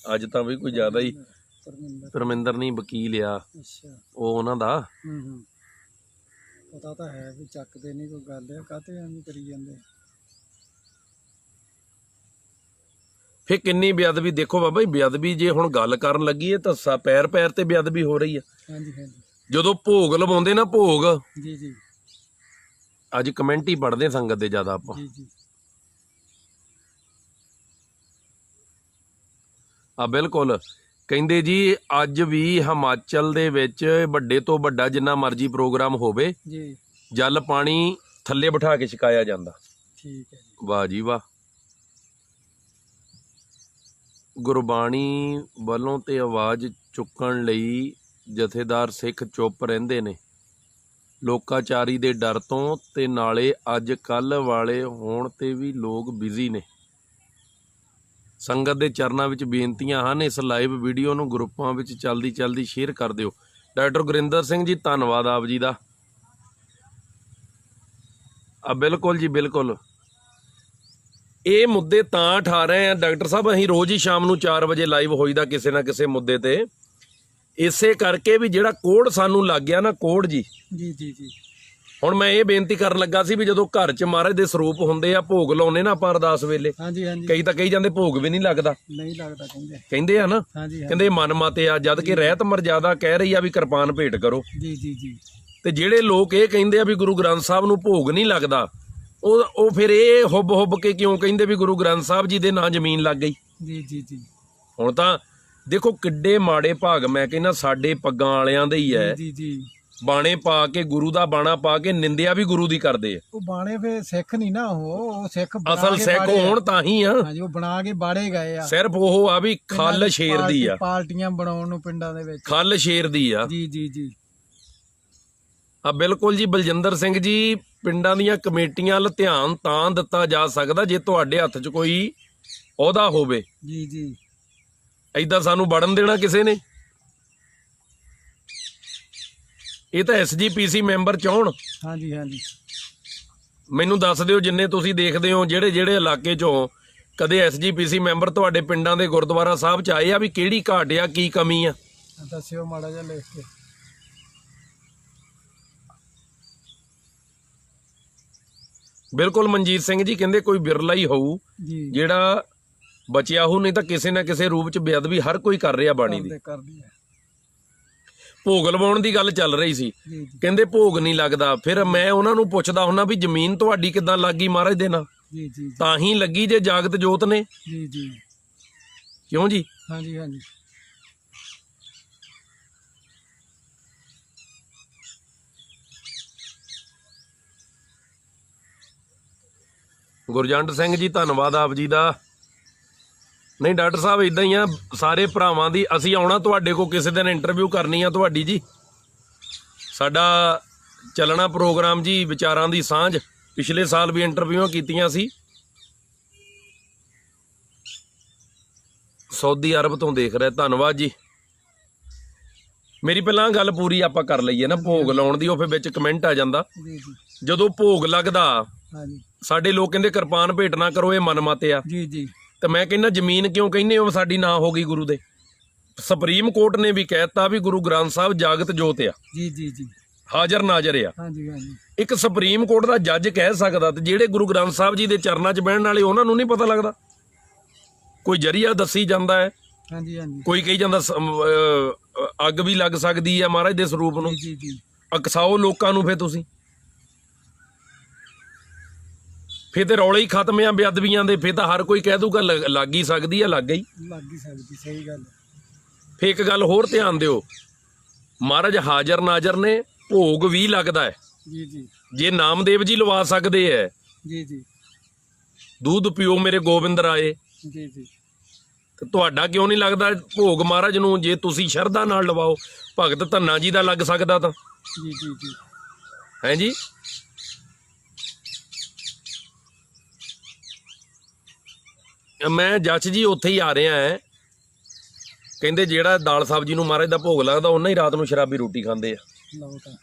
ਅੱਜ ਤਾਂ ਵੀ ਕੋਈ ਜ਼ਿਆਦਾ ਹੀ ਧਰਮਿੰਦਰ ਨਹੀਂ ਵਕੀਲ ਆ ਅੱਛਾ ਉਹ ਉਹਨਾਂ ਦਾ। ਪਤਾ ਤਾਂ ਹੈ ਵੀ ਚੱਕਦੇ ਨਹੀਂ ਕੋਈ ਗੱਲ ਆ, ਕਾਹਤੇ ਐਵੇਂ ਕਰੀ ਜਾਂਦੇ। ਫੇ ਕਿੰਨੀ ਬੇਅਦਬੀ ਦੇਖੋ ਬਾਬਾ ਜੀ। ਬੇਅਦਬੀ ਜੇ ਹੁਣ ਗੱਲ ਕਰਨ ਲੱਗੀ ਤਾਂ ਪੈਰ ਤੇ ਬੇਅਦਬੀ ਹੋ ਰਹੀ ਆ। ਹਾਂਜੀ ਹਾਂਜੀ ਜਦੋਂ ਭੋਗ ਲਵਾਉਂਦੇ ਨਾ, ਭੋਗ, ਜੀ ਜੀ ਅੱਜ ਕਮੈਂਟ ਹੀ ਪੜ੍ਹਦੇ ਸੰਗਤ ਦੇ ਜ਼ਿਆਦਾ ਆਪਾਂ। ਜੀ ਜੀ ਆ ਬਿਲਕੁਲ ਕਹਿੰਦੇ ਜੀ ਅੱਜ ਵੀ ਹਿਮਾਚਲ ਦੇ ਵਿੱਚ ਵੱਡੇ ਤੋਂ ਵੱਡਾ ਜਿੰਨਾ ਮਰਜ਼ੀ ਪ੍ਰੋਗਰਾਮ ਹੋਵੇ, ਜੀ ਜਲ ਪਾਣੀ ਥੱਲੇ ਬਿਠਾ ਕੇ ਛਕਾਇਆ ਜਾਂਦਾ। ਠੀਕ ਹੈ ਜੀ। ਵਾਹ ਜੀ ਵਾਹ। ਗੁਰਬਾਣੀ ਵੱਲੋਂ ਤੇ ਆਵਾਜ਼ ਚੁੱਕਣ ਲਈ ਜਥੇਦਾਰ ਸਿੱਖ ਚੁੱਪ ਰਹਿੰਦੇ ਨੇ ਲੋਕਾਚਾਰੀ ਦੇ ਡਰ ਤੋਂ, ਤੇ ਨਾਲੇ ਅੱਜ ਕੱਲ੍ਹ ਵਾਲੇ ਹੋਣ ਤੇ ਵੀ ਲੋਕ ਬਿਜ਼ੀ ਨੇ। ਸੰਗਤ ਦੇ ਚਰਨਾਂ ਵਿੱਚ ਬੇਨਤੀਆਂ ਹਨ। ਇਸ ਲਾਈਵ ਵੀਡੀਓ ਨੂੰ ਗਰੁੱਪਾਂ ਵਿੱਚ ਚਲਦੀ ਸ਼ੇਅਰ ਕਰ ਦਿਓ। ਡਾਕਟਰ ਗੁਰਿੰਦਰ ਸਿੰਘ ਜੀ, ਧੰਨਵਾਦ ਆਪ ਜੀ ਦਾ। ਬਿਲਕੁਲ ਜੀ ਬਿਲਕੁਲ। ਇਹ ਮੁੱਦੇ ਤਾਂ ਉਠਾ ਰਹੇ ਆ ਡਾਕਟਰ ਸਾਹਿਬ, ਅਸੀਂ ਰੋਜ਼ ਹੀ ਸ਼ਾਮ ਨੂੰ 4 ਵਜੇ ਲਾਈਵ ਹੋਈਦਾ ਕਿਸੇ ਨਾ ਕਿਸੇ ਮੁੱਦੇ ਤੇ, ਇਸੇ ਕਰਕੇ ਵੀ ਜਿਹੜਾ ਕੋਡ ਸਾਨੂੰ ਲੱਗ ਗਿਆ ਨਾ, ਕੋਡ ਜੀ। ਜੀ ਜੀ ਜੀ ਹੁਣ ਮੈਂ ਇਹ ਬੇਨਤੀ ਕਰਨ ਲੱਗਾ ਸੀ ਵੀ ਜਦੋਂ ਘਰ 'ਚ ਮਹਾਰਾਜ ਦੇ ਸਰੂਪ ਹੁੰਦੇ ਆ, ਭੋਗ ਲਾਉਨੇ ਨਾ ਆਪਾਂ ਅਰਦਾਸ ਵੇਲੇ, ਹਾਂਜੀ ਹਾਂਜੀ ਕਈ ਤਾਂ ਕਹੀ ਜਾਂਦੇ ਭੋਗ ਵੀ ਨਹੀਂ ਲੱਗਦਾ। ਨਹੀਂ ਲੱਗਦਾ ਕਹਿੰਦੇ ਆ ਨਾ, ਹਾਂਜੀ ਕਹਿੰਦੇ ਮਨ ਮਤੇ ਆ, ਜਦ ਕਿ ਰਹਿਤ ਮਰਜ਼ਾਦਾ ਕਹਿ ਰਹੀ ਆ ਵੀ ਕਿਰਪਾਨ ਭੇਟ ਕਰੋ। ਜੀ ਜੀ ਜੀ ਤੇ ਜਿਹੜੇ ਲੋਕ ਇਹ ਕਹਿੰਦੇ ਆ ਵੀ ਗੁਰੂ ਗ੍ਰੰਥ ਸਾਹਿਬ ਨੂੰ ਭੋਗ ਨਹੀਂ ਲੱਗਦਾ, ਉਹ ਫਿਰ ਇਹ ਹੁੱਬ ਕੇ ਕਿਉਂ ਕਹਿੰਦੇ ਵੀ ਗੁਰੂ ਗ੍ਰੰਥ ਸਾਹਿਬ ਜੀ ਦੇ ਨਾਂ ਜ਼ਮੀਨ ਲੱਗ ਗਈ। ਜੀ ਜੀ ਜੀ ਹੁਣ ਤਾਂ ਦੇਖੋ ਕਿੱਡੇ ਮਾੜੇ ਭਾਗ, ਮੈਂ ਕਹਿੰਦਾ ਸਾਡੇ ਪੱਗਾਂ ਵਾਲਿਆਂ ਦੇ ਹੀ ਹੈ। ਜੀ ਜੀ ਬਾਣੇ ਪਾ ਕੇ, ਗੁਰੂ ਦਾ ਬਾਣਾ ਪਾ ਕੇ ਨਿੰਦਿਆ ਵੀ ਗੁਰੂ ਦੀ ਕਰਦੇ ਆ। ਉਹ ਬਾਣੇ ਫੇ ਸਿੱਖ ਨਹੀਂ ਨਾ, ਉਹ ਸਿੱਖ ਅਸਲ ਸਿੱਖ ਹੋਣ ਤਾਂ ਹੀ ਆ। ਹਾਂਜੀ, ਉਹ ਬਣਾ ਕੇ ਬਾੜੇ ਗਏ ਆ। ਸਿਰਫ ਉਹ ਆ ਵੀ ਖੱਲ ਸ਼ੇਰ ਦੀ ਆ, ਪਾਰਟੀਆਂ ਬਣਾਉਣ ਨੂੰ ਪਿੰਡਾਂ ਦੇ ਵਿੱਚ ਖੱਲ ਸ਼ੇਰ ਦੀ ਆ। ਜੀ ਜੀ ਜੀ ਬਿਲਕੁਲ ਜੀ। ਬਲਜਿੰਦਰ ਸਿੰਘ ਜੀ, ਪਿੰਡਾਂ ਦੀਆਂ ਕਮੇਟੀਆਂ ਵੱਲ ਧਿਆਨ ਤਾਂ ਦਿੱਤਾ ਜਾ ਸਕਦਾ ਜੇ ਤੁਹਾਡੇ ਹੱਥ 'ਚ ਕੋਈ ਅਹੁਦਾ ਹੋਵੇ। ਜੀ ਜੀ ਏਦਾਂ ਸਾਨੂੰ ਵੜਨ ਦੇਣਾ ਕਿਸੇ ਨੇ? ਇਹ ਤਾਂ SGPC ਮੈਂਬਰ ਚਾਹੁਣ, ਹਾਂਜੀ ਹਾਂਜੀ ਮੈਨੂੰ ਦੱਸ ਦਿਓ ਜਿੰਨੇ ਤੁਸੀਂ ਦੇਖਦੇ ਹੋ ਜਿਹੜੇ ਜਿਹੜੇ ਇਲਾਕੇ 'ਚੋਂ ਕਦੇ SGPC ਮੈਂਬਰ ਤੁਹਾਡੇ ਪਿੰਡਾਂ ਦੇ ਗੁਰਦੁਆਰਾ ਸਾਹਿਬ 'ਚ ਆਏ ਆ ਵੀ ਕਿਹੜੀ ਘਾਟ ਆ, ਕੀ ਕਮੀ ਆ। ਦੱਸਿਓ ਮਾੜਾ ਜਿਹਾ ਲਿਖ ਕੇ। ਬਿਲਕੁਲ ਮਨਜੀਤ ਸਿੰਘ ਜੀ ਕਹਿੰਦੇ ਕੋਈ ਬਿਰਲਾ ਹੀ ਹੋਊ ਜੀ ਜਿਹੜਾ ਬਚਿਆ ਹੋ, ਨਹੀਂ ਤਾਂ ਕਿਸੇ ਨਾ ਕਿਸੇ ਰੂਪ 'ਚ ਬੇਅਦਬੀ ਹਰ ਕੋਈ ਕਰ ਰਿਹਾ ਬਾਣੀ ਦੀ। ਕਰਦੀ ਹੈ। ਭੋਗ ਲਵਾਉਣ ਦੀ ਗੱਲ ਚੱਲ ਰਹੀ ਸੀ, ਜੀ ਜੀ ਕਹਿੰਦੇ ਭੋਗ ਨਹੀਂ ਲੱਗਦਾ। ਫਿਰ ਮੈਂ ਉਹਨਾਂ ਨੂੰ ਪੁੱਛਦਾ ਹੁੰਦਾ ਵੀ ਜ਼ਮੀਨ ਤੁਹਾਡੀ ਕਿੱਦਾਂ ਲੱਗ ਗਈ ਮਹਾਰਾਜ ਦੇ ਨਾਲ? ਜੀ ਜੀ ਤਾਂ ਹੀ ਲੱਗੀ ਜੇ ਜਾਗਤ ਜੋਤ ਨੇ। ਜੀ ਜੀ ਕਿਉਂ ਜੀ? ਹਾਂਜੀ ਹਾਂਜੀ ਗੁਰਜੰਟ ਸਿੰਘ ਜੀ ਧੰਨਵਾਦ ਆਪ ਜੀ ਦਾ। ਨਹੀਂ ਡਾਕਟਰ ਸਾਹਿਬ ਇਦਾਂ ਹੀ ਆ ਸਾਰੇ ਭਰਾਵਾਂ ਦੀ, ਅਸੀਂ ਆਉਣਾ ਤੁਹਾਡੇ ਕੋਲ ਕਿਸੇ ਦਿਨ ਇੰਟਰਵਿਊ ਕਰਨੀ ਆ ਤੁਹਾਡੀ ਜੀ। ਸਾਡਾ ਚੱਲਣਾ ਪ੍ਰੋਗਰਾਮ ਜੀ ਵਿਚਾਰਾਂ ਦੀ ਸਾਂਝ, ਪਿਛਲੇ ਸਾਲ ਵੀ ਇੰਟਰਵਿਊਆਂ ਕੀਤੀਆਂ ਸੀ। ਸਾਊਦੀ ਅਰਬ ਤੋਂ ਦੇਖ ਰਿਹਾ, ਧੰਨਵਾਦ ਜੀ। ਮੇਰੀ ਪਹਿਲਾਂ ਗੱਲ ਪੂਰੀ ਆਪਾਂ ਕਰ ਲਈਏ ਨਾ ਭੋਗ ਲਾਉਣ ਦੀ, ਉਹ ਫਿਰ ਵਿੱਚ ਕਮੈਂਟ ਆ ਜਾਂਦਾ। ਜੀ ਜੀ ਜਦੋਂ ਭੋਗ ਲੱਗਦਾ ਹਾਂਜੀ ਸਾਡੇ ਲੋਕ ਕਹਿੰਦੇ ਕਿਰਪਾਨ ਭੇਟ ਨਾ ਕਰੋ, ਇਹ ਮਨਮਤ ਆ। ਜੀ ਜੀ ਤੇ ਮੈਂ ਕਹਿੰਦਾ ਜ਼ਮੀਨ ਕਿਉਂ ਕਹਿੰਦੇ ਹੋ ਸਾਡੀ ਨਾ ਹੋ ਗਈ ਗੁਰੂ ਦੇ? ਸੁਪਰੀਮ ਕੋਰਟ ਨੇ ਵੀ ਕਹਿਤਾ ਵੀ ਗੁਰੂ ਗ੍ਰੰਥ ਸਾਹਿਬ ਜਾਗਤ ਜੋਤ ਆ, ਜੀ ਜੀ ਜੀ ਹਾਜ਼ਰ ਨਾਜ਼ਰ ਆ। ਹਾਂਜੀ ਹਾਂਜੀ ਇੱਕ ਸੁਪਰੀਮ ਕੋਰਟ ਦਾ ਜੱਜ ਕਹਿ ਸਕਦਾ, ਤੇ ਜਿਹੜੇ ਗੁਰੂ ਗ੍ਰੰਥ ਸਾਹਿਬ ਜੀ ਦੇ ਚਰਨਾਂ 'ਚ ਬਹਿਣ ਵਾਲੇ ਉਹਨਾਂ ਨੂੰ ਨਹੀਂ ਪਤਾ ਲੱਗਦਾ? ਕੋਈ ਜਰੀਆ ਦੱਸੀ ਜਾਂਦਾ ਹੈ, ਹਾਂਜੀ ਹਾਂਜੀ ਕੋਈ ਕਹੀ ਜਾਂਦਾ ਅੱਗ ਵੀ ਲੱਗ ਸਕਦੀ ਹੈ ਮਹਾਰਾਜ ਦੇ ਸਰੂਪ ਨੂੰ। ਜੀ ਜੀ ਅਕਸਾਓ ਲੋਕਾਂ ਨੂੰ। ਫਿਰ ਤੁਸੀਂ ਫਿਰ ਤੇ ਰੌਲੇ ਹੀ ਖਤਮ ਆ ਬੇਅਦਬੀਆਂ ਦੇ। ਫਿਰ ਤਾਂ ਹਰ ਕੋਈ ਕਹਿ ਦੂਗਾ ਲੱਗ ਹੀ ਸਕਦੀ ਆ, ਲੱਗ ਗਈ। ਲੱਗ ਹੀ ਸਕਦੀ, ਸਹੀ ਗੱਲ ਹੈ। ਫਿਰ ਇੱਕ ਗੱਲ ਹੋਰ ਧਿਆਨ ਦਿਓ, ਮਹਾਰਾਜ ਹਾਜ਼ਰ ਨਾਜ਼ਰ ਨੇ, ਭੋਗ ਵੀ ਲੱਗਦਾ ਹੈ। ਜੀ ਜੀ ਜੇ ਨਾਮਦੇਵ ਜੀ ਲਵਾ ਸਕਦੇ ਐ, ਜੀ ਜੀ ਦੁੱਧ ਪੀਓ ਮੇਰੇ ਗੋਬਿੰਦ ਰਾਏ, ਜੀ ਜੀ ਤੇ ਤੁਹਾਡਾ ਕਿਉਂ ਨਹੀਂ ਲੱਗਦਾ ਭੋਗ ਮਹਾਰਾਜ ਨੂੰ? ਜੇ ਤੁਸੀਂ ਸ਼ਰਧਾ ਨਾਲ ਲਵਾਓ, ਭਗਤ ਧੰਨਾ ਜੀ ਦਾ ਲੱਗ ਸਕਦਾ ਤਾਂ। ਜੀ ਜੀ ਜੀ ਹੈ ਜੀ। ਮੈਂ ਜੱਜ ਜੀ ਉੱਥੇ ਹੀ ਆ ਰਿਹਾ ਹੈ, ਕਹਿੰਦੇ ਜਿਹੜਾ ਦਾਲ ਸਬਜ਼ੀ ਨੂੰ ਮਹਾਰਾਜ ਦਾ ਭੋਗ ਲੱਗਦਾ ਉਹਨਾਂ ਹੀ ਰਾਤ ਨੂੰ ਸ਼ਰਾਬੀ ਰੋਟੀ ਖਾਂਦੇ ਆ। ਲਓ ਤਾਂ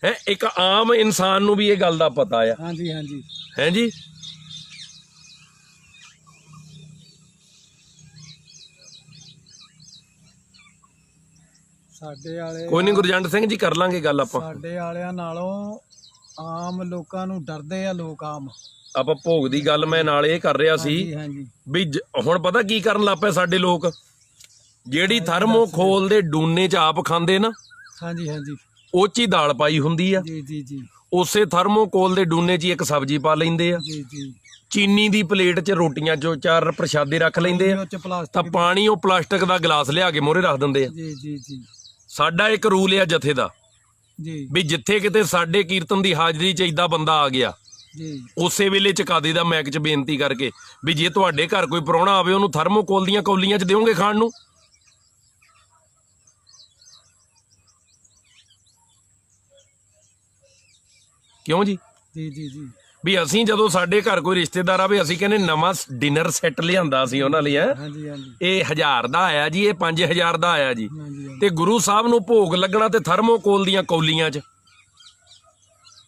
ਹੈ ਇੱਕ ਆਮ ਇਨਸਾਨ ਨੂੰ ਵੀ ਇਹ ਗੱਲ ਦਾ ਪਤਾ ਆ। ਹਾਂਜੀ ਹਾਂਜੀ ਹੈ ਜੀ। ਸਾਡੇ ਵਾਲੇ ਕੋਈ ਨਹੀਂ ਗੁਰਜੰਟ ਸਿੰਘ ਜੀ, ਕਰ ਲਾਂਗੇ ਗੱਲ ਆਪਾਂ। ਸਾਡੇ ਵਾਲਿਆਂ ਨਾਲੋਂ ਆਮ ਲੋਕਾਂ ਨੂੰ ਡਰਦੇ ਆ ਲੋਕ। ਆਮ ਆਪਾਂ ਭੋਗ ਦੀ ਗੱਲ ਮੈਂ ਨਾਲ ਇਹ ਕਰ ਰਿਹਾ ਸੀ ਹਾਂਜੀ ਹਾਂਜੀ ਵੀ ਹੁਣ ਪਤਾ ਕੀ ਕਰਨ ਲੱਗ ਪਏ ਸਾਡੇ ਲੋਕ? ਜਿਹੜੀ ਥਰਮੋਖੋਲ ਦੇ ਡੂਨੇ 'ਚ ਆਪ ਖਾਂਦੇ ਨਾ, ਹਾਂਜੀ ਹਾਂਜੀ ਉਹ 'ਚ ਹੀ ਦਾਲ ਪਾਈ ਹੁੰਦੀ ਆ। ਜੀ ਜੀ ਜੀ ਉਸੇ ਥਰਮੋਕੋਲ ਦੇ ਡੂਨੇ 'ਚ ਹੀ ਇੱਕ ਸਬਜ਼ੀ ਪਾ ਲੈਂਦੇ ਆ। ਜੀ ਜੀ ਚੀਨੀ ਦੀ ਪਲੇਟ 'ਚ ਰੋਟੀਆਂ 'ਚੋਂ ਚਾਰ ਪ੍ਰਸ਼ਾਦੇ ਰੱਖ ਲੈਂਦੇ ਆ, ਉਹ ਚ ਤਾਂ ਪਲਾਸਟਿਕ ਪਾਣੀ ਉਹ ਪਲਾਸਟਿਕ ਦਾ ਗਲਾਸ ਲਿਆ ਕੇ ਮੋਹਰੇ ਰੱਖ ਦਿੰਦੇ ਆ। ਜੀ ਜੀ ਜੀ ਸਾਡਾ ਇੱਕ ਰੂਲ ਆ ਜਥੇ ਦਾ, ਜੀ ਵੀ ਜਿੱਥੇ ਕਿਤੇ ਸਾਡੇ ਕੀਰਤਨ ਦੀ ਹਾਜ਼ਰੀ 'ਚ ਏਦਾਂ ਬੰਦਾ ਆ ਗਿਆ, ਜੀ ਉਸੇ ਵੇਲੇ ਚੁਕਾ ਦੇ ਦਾ ਮੈਕ 'ਚ ਬੇਨਤੀ ਕਰਕੇ ਵੀ ਜੇ ਤੁਹਾਡੇ ਘਰ ਕੋਈ ਪ੍ਰਾਹੁਣਾ ਆਵੇ ਉਹਨੂੰ ਥਰਮੋਕੋਲ ਦੀਆਂ ਕੌਲੀਆਂ 'ਚ ਦਿਓਗੇ ਖਾਣ ਨੂੰ? ਕਿਉਂ ਜੀ? ਜੀ ਜੀ ਜੀ ਵੀ ਅਸੀਂ ਜਦੋਂ ਸਾਡੇ ਘਰ ਕੋਈ ਰਿਸ਼ਤੇਦਾਰ ਆਵੇ, ਅਸੀਂ ਕਹਿੰਦੇ ਨਵਾਂ ਡਿਨਰ ਸੈੱਟ ਲਿਆਂਦਾ ਸੀ ਉਹਨਾਂ ਲਈ। ਹਾਂਜੀ ਹਾਂਜੀ ਇਹ 1000 ਦਾ ਆਇਆ ਜੀ, ਇਹ 5000 ਦਾ ਆਇਆ ਜੀ। ਹਾਂਜੀ ਹਾਂਜੀ ਤੇ ਗੁਰੂ ਸਾਹਿਬ ਨੂੰ ਭੋਗ ਲੱਗਣਾ ਤੇ ਥਰਮੋਕੋਲ ਦੀਆਂ ਕੌਲੀਆਂ 'ਚ।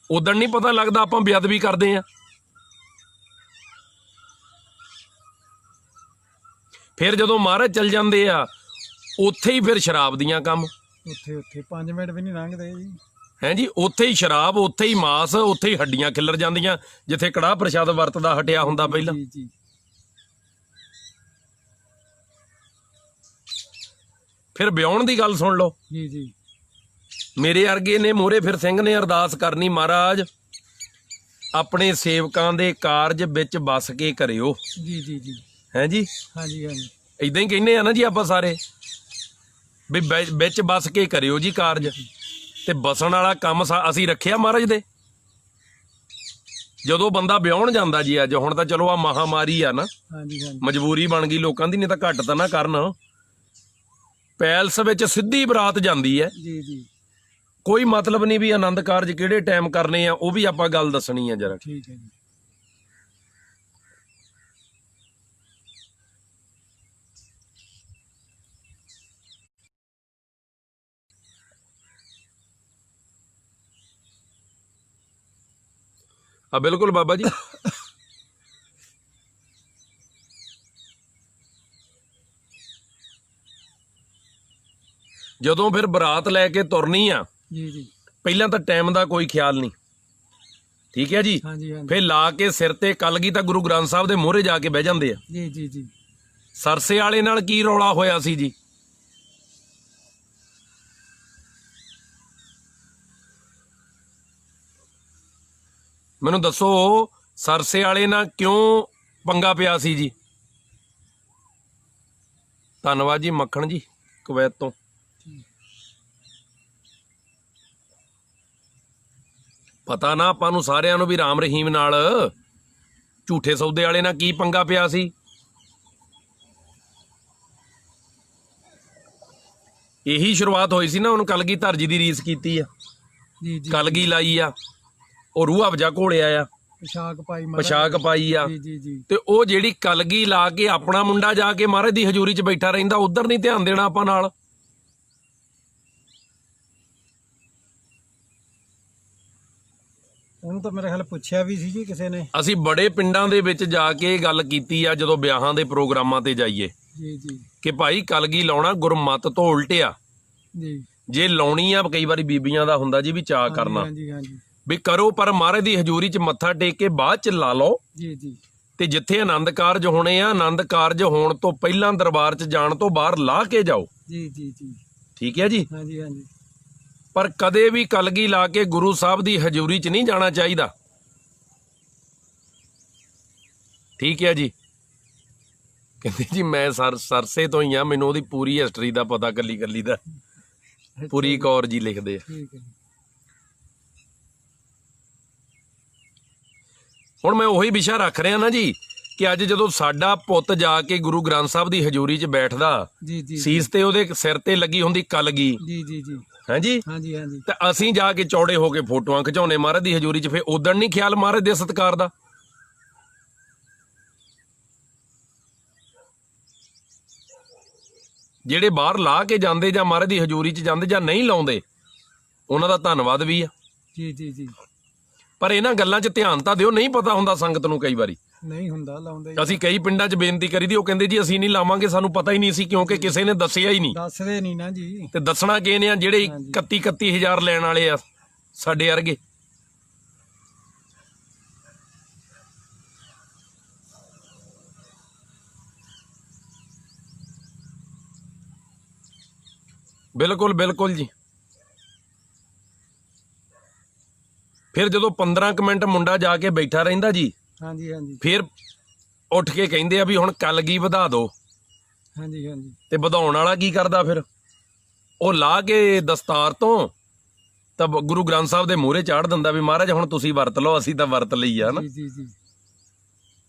ਉਦਣ ਨਹੀਂ ਪਤਾ ਲੱਗਦਾ ਆਪਾਂ ਬੇਅਦਬੀ ਕਰਦੇ ਆ। ਫਿਰ ਜਦੋਂ ਮਹਾਰਾਜ ਚੱਲ ਜਾਂਦੇ ਆ, ਉੱਥੇ ਹੀ ਫਿਰ ਸ਼ਰਾਬ ਦੀਆਂ ਕੰਮ। ਉੱਥੇ ਉੱਥੇ 5 ਮਿੰਟ ਵੀ ਨਹੀਂ ਲੰਘਦੇ ਜੀ। ਹੈ ਜੀ। ਉੱਥੇ ਹੀ ਸ਼ਰਾਬ, ਉੱਥੇ ਹੀ ਮਾਸ, ਉੱਥੇ ਹੀ ਹੱਡੀਆਂ ਖਿੱਲਰ ਜਾਂਦੀਆਂ, ਜਿੱਥੇ ਕੜਾਹ ਪ੍ਰਸ਼ਾਦ ਵਰਤਦਾ ਹਟਿਆ ਹੁੰਦਾ ਪਹਿਲਾਂ। ਜੀ ਜੀ ਫਿਰ ਵਿਆਹੁਣ ਦੀ ਗੱਲ ਸੁਣ ਲਓ। ਜੀ ਜੀ ਮੇਰੇ ਵਰਗੇ ਨੇ ਮੋਹਰੇ ਫਿਰ ਸਿੰਘ ਨੇ ਅਰਦਾਸ ਕਰਨੀ, ਮਹਾਰਾਜ ਆਪਣੇ ਸੇਵਕਾਂ ਦੇ ਕਾਰਜ ਵਿੱਚ ਵਸ ਕੇ ਕਰਿਓ। ਜੀ ਜੀ ਜੀ ਹੈ ਜੀ। ਹਾਂਜੀ ਹਾਂਜੀ ਇਦਾਂ ਹੀ ਕਹਿੰਦੇ ਆ ਨਾ ਜੀ ਆਪਾਂ ਸਾਰੇ, ਵੀ ਵਿੱਚ ਵਸ ਕੇ ਕਰਿਓ ਜੀ ਕਾਰਜ। ਤੇ ਬਸਣ ਵਾਲਾ ਕੰਮ ਅਸੀਂ ਰੱਖਿਆ ਮਹਾਰਾਜ ਦੇ। ਜਦੋਂ ਬੰਦਾ ਵਿਆਹੁਣ ਜਾਂਦਾ ਜੀ, ਅੱਜ ਹੁਣ ਤਾਂ ਚਲੋ ਆ ਮਹਾਮਾਰੀ ਆ ਨਾ, ਹਾਂਜੀ ਹਾਂਜੀ ਮਜਬੂਰੀ ਬਣ ਗਈ ਲੋਕਾਂ ਦੀ, ਨਹੀਂ ਤਾਂ ਘੱਟ ਤਾਂ ਨਾ ਕਰਨ। ਪੈਲਸ ਵਿੱਚ ਸਿੱਧੀ ਬਰਾਤ ਜਾਂਦੀ ਹੈ, ਜੀ ਜੀ ਕੋਈ ਮਤਲਬ ਨਹੀਂ ਵੀ ਆਨੰਦ ਕਾਰਜ ਕਿਹੜੇ ਟਾਈਮ ਕਰਨੇ ਆ, ਉਹ ਵੀ ਆਪਾਂ ਗੱਲ ਦੱਸਣੀ ਆ ਜਰਾ। ਠੀਕ ਹੈ ਜੀ। ਆ ਬਿਲਕੁਲ ਬਾਬਾ ਜੀ। ਜਦੋਂ ਫਿਰ ਬਰਾਤ ਲੈ ਕੇ ਤੁਰਨੀ ਆ, ਜੀ ਪਹਿਲਾਂ ਤਾਂ ਟਾਈਮ ਦਾ ਕੋਈ ਖਿਆਲ ਨਹੀਂ, ਠੀਕ ਹੈ ਜੀ। ਹਾਂਜੀ ਫਿਰ ਲਾ ਕੇ ਸਿਰ ਤੇ ਕਲਗੀ ਤਾਂ ਗੁਰੂ ਗ੍ਰੰਥ ਸਾਹਿਬ ਦੇ ਮੂਹਰੇ ਜਾ ਕੇ ਬਹਿ ਜਾਂਦੇ ਆ। ਜੀ ਸਰਸੇ ਵਾਲੇ ਨਾਲ ਕੀ ਰੌਲਾ ਹੋਇਆ ਸੀ ਜੀ? ਮੈਨੂੰ ਦੱਸੋ, ਸਰਸੇ ਵਾਲੇ ਨਾਲ ਕਿਉਂ ਪੰਗਾ ਪਿਆ ਸੀ ਜੀ? ਧੰਨਵਾਦ ਜੀ ਮੱਖਣ ਜੀ ਕੁਵੈਤ ਤੋਂ। ਪਤਾ ਨਾ ਆਪਾਂ ਨੂੰ ਸਾਰਿਆਂ ਨੂੰ ਵੀ ਰਾਮ ਰਹੀਮ ਨਾਲ ਝੂਠੇ ਸੌਦੇ ਵਾਲੇ ਨਾਲ ਕੀ ਪੰਗਾ ਪਿਆ ਸੀ। ਇਹੀ ਸ਼ੁਰੂਆਤ ਹੋਈ ਸੀ ਨਾ, ਉਹਨੂੰ ਕਲਗੀਧਰ ਜੀ ਦੀ ਰੀਸ ਕੀਤੀ ਆ, ਜੀ ਕਲਗੀ ਲਾਈ ਆ, ਉਹ ਰੂਹ ਅਫਜਾ ਘੋਲਿਆ ਆ, ਪੋਸ਼ਾਕ ਪਾਈ ਆ, ਜੀ ਤੇ ਉਹ ਜਿਹੜੀ ਕਲਗੀ ਲਾ ਕੇ ਆਪਣਾ ਮੁੰਡਾ ਜਾ ਕੇ ਮਹਾਰਾਜ ਦੀ ਹਜ਼ੂਰੀ 'ਚ ਬੈਠਾ ਰਹਿੰਦਾ, ਉਧਰ ਨਹੀਂ ਧਿਆਨ ਦੇਣਾ ਆਪਾਂ ਨਾਲ। ਉਹਨੂੰ ਤਾਂ ਮੇਰੇ ਖਿਆਲ ਪੁੱਛਿਆ ਵੀ ਸੀ ਜੀ ਕਿਸੇ ਨੇ। ਅਸੀਂ ਬੜੇ ਪਿੰਡਾਂ ਦੇ ਵਿੱਚ ਜਾ ਕੇ ਗੱਲ ਕੀਤੀ ਆ, ਜਦੋਂ ਵਿਆਹਾਂ ਦੇ ਪ੍ਰੋਗਰਾਮਾਂ ਤੇ ਜਾਈਏ, ਜੀ ਕਿ ਭਾਈ ਕਲਗੀ ਲਾਉਣਾ ਗੁਰਮਤ ਤੋਂ ਉਲਟਿਆ। ਜੀ ਜੇ ਲਾਉਣੀ ਆ, ਕਈ ਵਾਰੀ ਬੀਬੀਆਂ ਦਾ ਹੁੰਦਾ ਜੀ ਵੀ ਚਾਅ ਕਰਨਾ, ਹਾਂਜੀ ਵੀ ਕਰੋ, ਪਰ ਮਹਾਰਾਜ ਦੀ ਹਜ਼ੂਰੀ 'ਚ ਮੱਥਾ ਟੇਕ ਕੇ ਬਾਅਦ 'ਚ ਲਾ ਲਓ। ਜੀ ਤੇ ਜਿੱਥੇ ਆਨੰਦ ਕਾਰਜ ਹੋਣੇ ਆ, ਆਨੰਦ ਕਾਰਜ ਹੋਣ ਤੋਂ ਪਹਿਲਾਂ ਦਰਬਾਰ 'ਚ ਜਾਣ ਤੋਂ ਬਾਹਰ ਲਾ ਕੇ ਜਾਓ। ਜੀ ਠੀਕ ਹੈ ਜੀ। ਹਾਂਜੀ ਪਰ ਕਦੇ ਵੀ ਕਲਗੀ ਲਾ ਕੇ ਗੁਰੂ ਸਾਹਿਬ ਦੀ ਹਜ਼ੂਰੀ 'ਚ ਨਹੀਂ ਜਾਣਾ ਚਾਹੀਦਾ। ਠੀਕ ਹੈ ਜੀ। ਕਹਿੰਦੇ ਜੀ ਮੈਂ ਸਰਸੇ ਤੋਂ ਹੀ ਆ, ਮੈਨੂੰ ਉਹਦੀ ਪੂਰੀ ਹਿਸਟਰੀ ਦਾ ਪਤਾ, ਕੱਲੀ ਦਾ। ਪੁਰੀ ਕੌਰ ਜੀ ਲਿਖਦੇ ਆ। ਠੀਕ ਹੈ। ਹੁਣ ਮੈਂ ਉਹੀ ਵਿਸ਼ਾ ਰੱਖ ਰਿਹਾ ਨਾ ਜੀ, ਕਿ ਅੱਜ ਜਦੋਂ ਸਾਡਾ ਪੁੱਤ ਜਾ ਕੇ ਗੁਰੂ ਗ੍ਰੰਥ ਸਾਹਿਬ ਦੀ ਹਜ਼ੂਰੀ 'ਚ ਬੈਠਦਾ, ਜੀ ਸੀਸ ਤੇ ਉਹਦੇ ਸਿਰ ਤੇ ਲੱਗੀ ਹੁੰਦੀ ਕਲਗੀ, ਜੀ ਹਾਂਜੀ, ਤੇ ਅਸੀਂ ਜਾ ਕੇ ਚੌੜੇ ਹੋ ਕੇ ਫੋਟੋਆਂ ਖਿਚਾਉਣੇ ਮਹਾਰਾਜ ਦੀ ਹਜ਼ੂਰੀ 'ਚ, ਫਿਰ ਉਦਣ ਨਹੀਂ ਖਿਆਲ ਮਹਾਰਾਜ ਦੇ ਸਤਿਕਾਰ ਦਾ। ਜਿਹੜੇ ਬਾਹਰ ਲਾ ਕੇ ਜਾਂਦੇ ਜਾਂ ਮਹਾਰਾਜ ਦੀ ਹਜ਼ੂਰੀ 'ਚ ਜਾਂਦੇ ਜਾਂ ਨਹੀਂ ਲਾਉਂਦੇ, ਉਹਨਾਂ ਦਾ ਧੰਨਵਾਦ ਵੀ ਆ। ਜੀ ਪਰ ਇਹਨਾਂ ਗੱਲਾਂ 'ਚ ਧਿਆਨ ਤਾਂ ਦਿਓ, ਨਹੀਂ ਪਤਾ ਹੁੰਦਾ ਸੰਗਤ ਨੂੰ, ਕਈ ਵਾਰੀ ਨਹੀਂ ਹੁੰਦਾ ਲਾਉਂਦੇ। ਅਸੀਂ ਕਈ ਪਿੰਡਾਂ 'ਚ ਬੇਨਤੀ ਕਰੀ ਦੀ, ਉਹ ਕਹਿੰਦੇ ਜੀ ਅਸੀਂ ਨਹੀਂ ਲਾਵਾਂਗੇ, ਸਾਨੂੰ ਪਤਾ ਹੀ ਨਹੀਂ ਸੀ, ਕਿਉਂਕਿ ਕਿਸੇ ਨੇ ਦੱਸਿਆ ਹੀ ਨਹੀਂ। ਦੱਸਦੇ ਨਹੀਂ ਨਾ ਜੀ। ਤੇ ਦੱਸਣਾ ਕਿਹ ਨੇ ਆ, ਜਿਹੜੇ 31,000 ਲੈਣ ਵਾਲੇ ਆ ਸਾਡੇ ਵਰਗੇ। ਬਿਲਕੁਲ ਜੀ। ਫਿਰ ਜਦੋਂ 15 ਕੁ ਮਿੰਟ ਮੁੰਡਾ ਜਾ ਕੇ ਬੈਠਾ ਰਹਿੰਦਾ ਜੀ, ਹਾਂਜੀ ਫਿਰ ਉੱਠ ਕੇ ਕਹਿੰਦੇ ਆ ਵੀ ਹੁਣ ਕਲਗੀ ਵਧਾ ਦਿਓ। ਹਾਂਜੀ ਤੇ ਵਧਾਉਣ ਵਾਲਾ ਕੀ ਕਰਦਾ ਫਿਰ? ਉਹ ਲਾ ਕੇ ਦਸਤਾਰ ਤੋਂ ਤਾਂ ਗੁਰੂ ਗ੍ਰੰਥ ਸਾਹਿਬ ਦੇ ਮੂਹਰੇ ਚਾੜ ਦਿੰਦਾ ਵੀ ਮਹਾਰਾਜ ਹੁਣ ਤੁਸੀਂ ਵਰਤ ਲਓ, ਅਸੀਂ ਤਾਂ ਵਰਤ ਲਈ ਆ ਨਾ। ਜੀ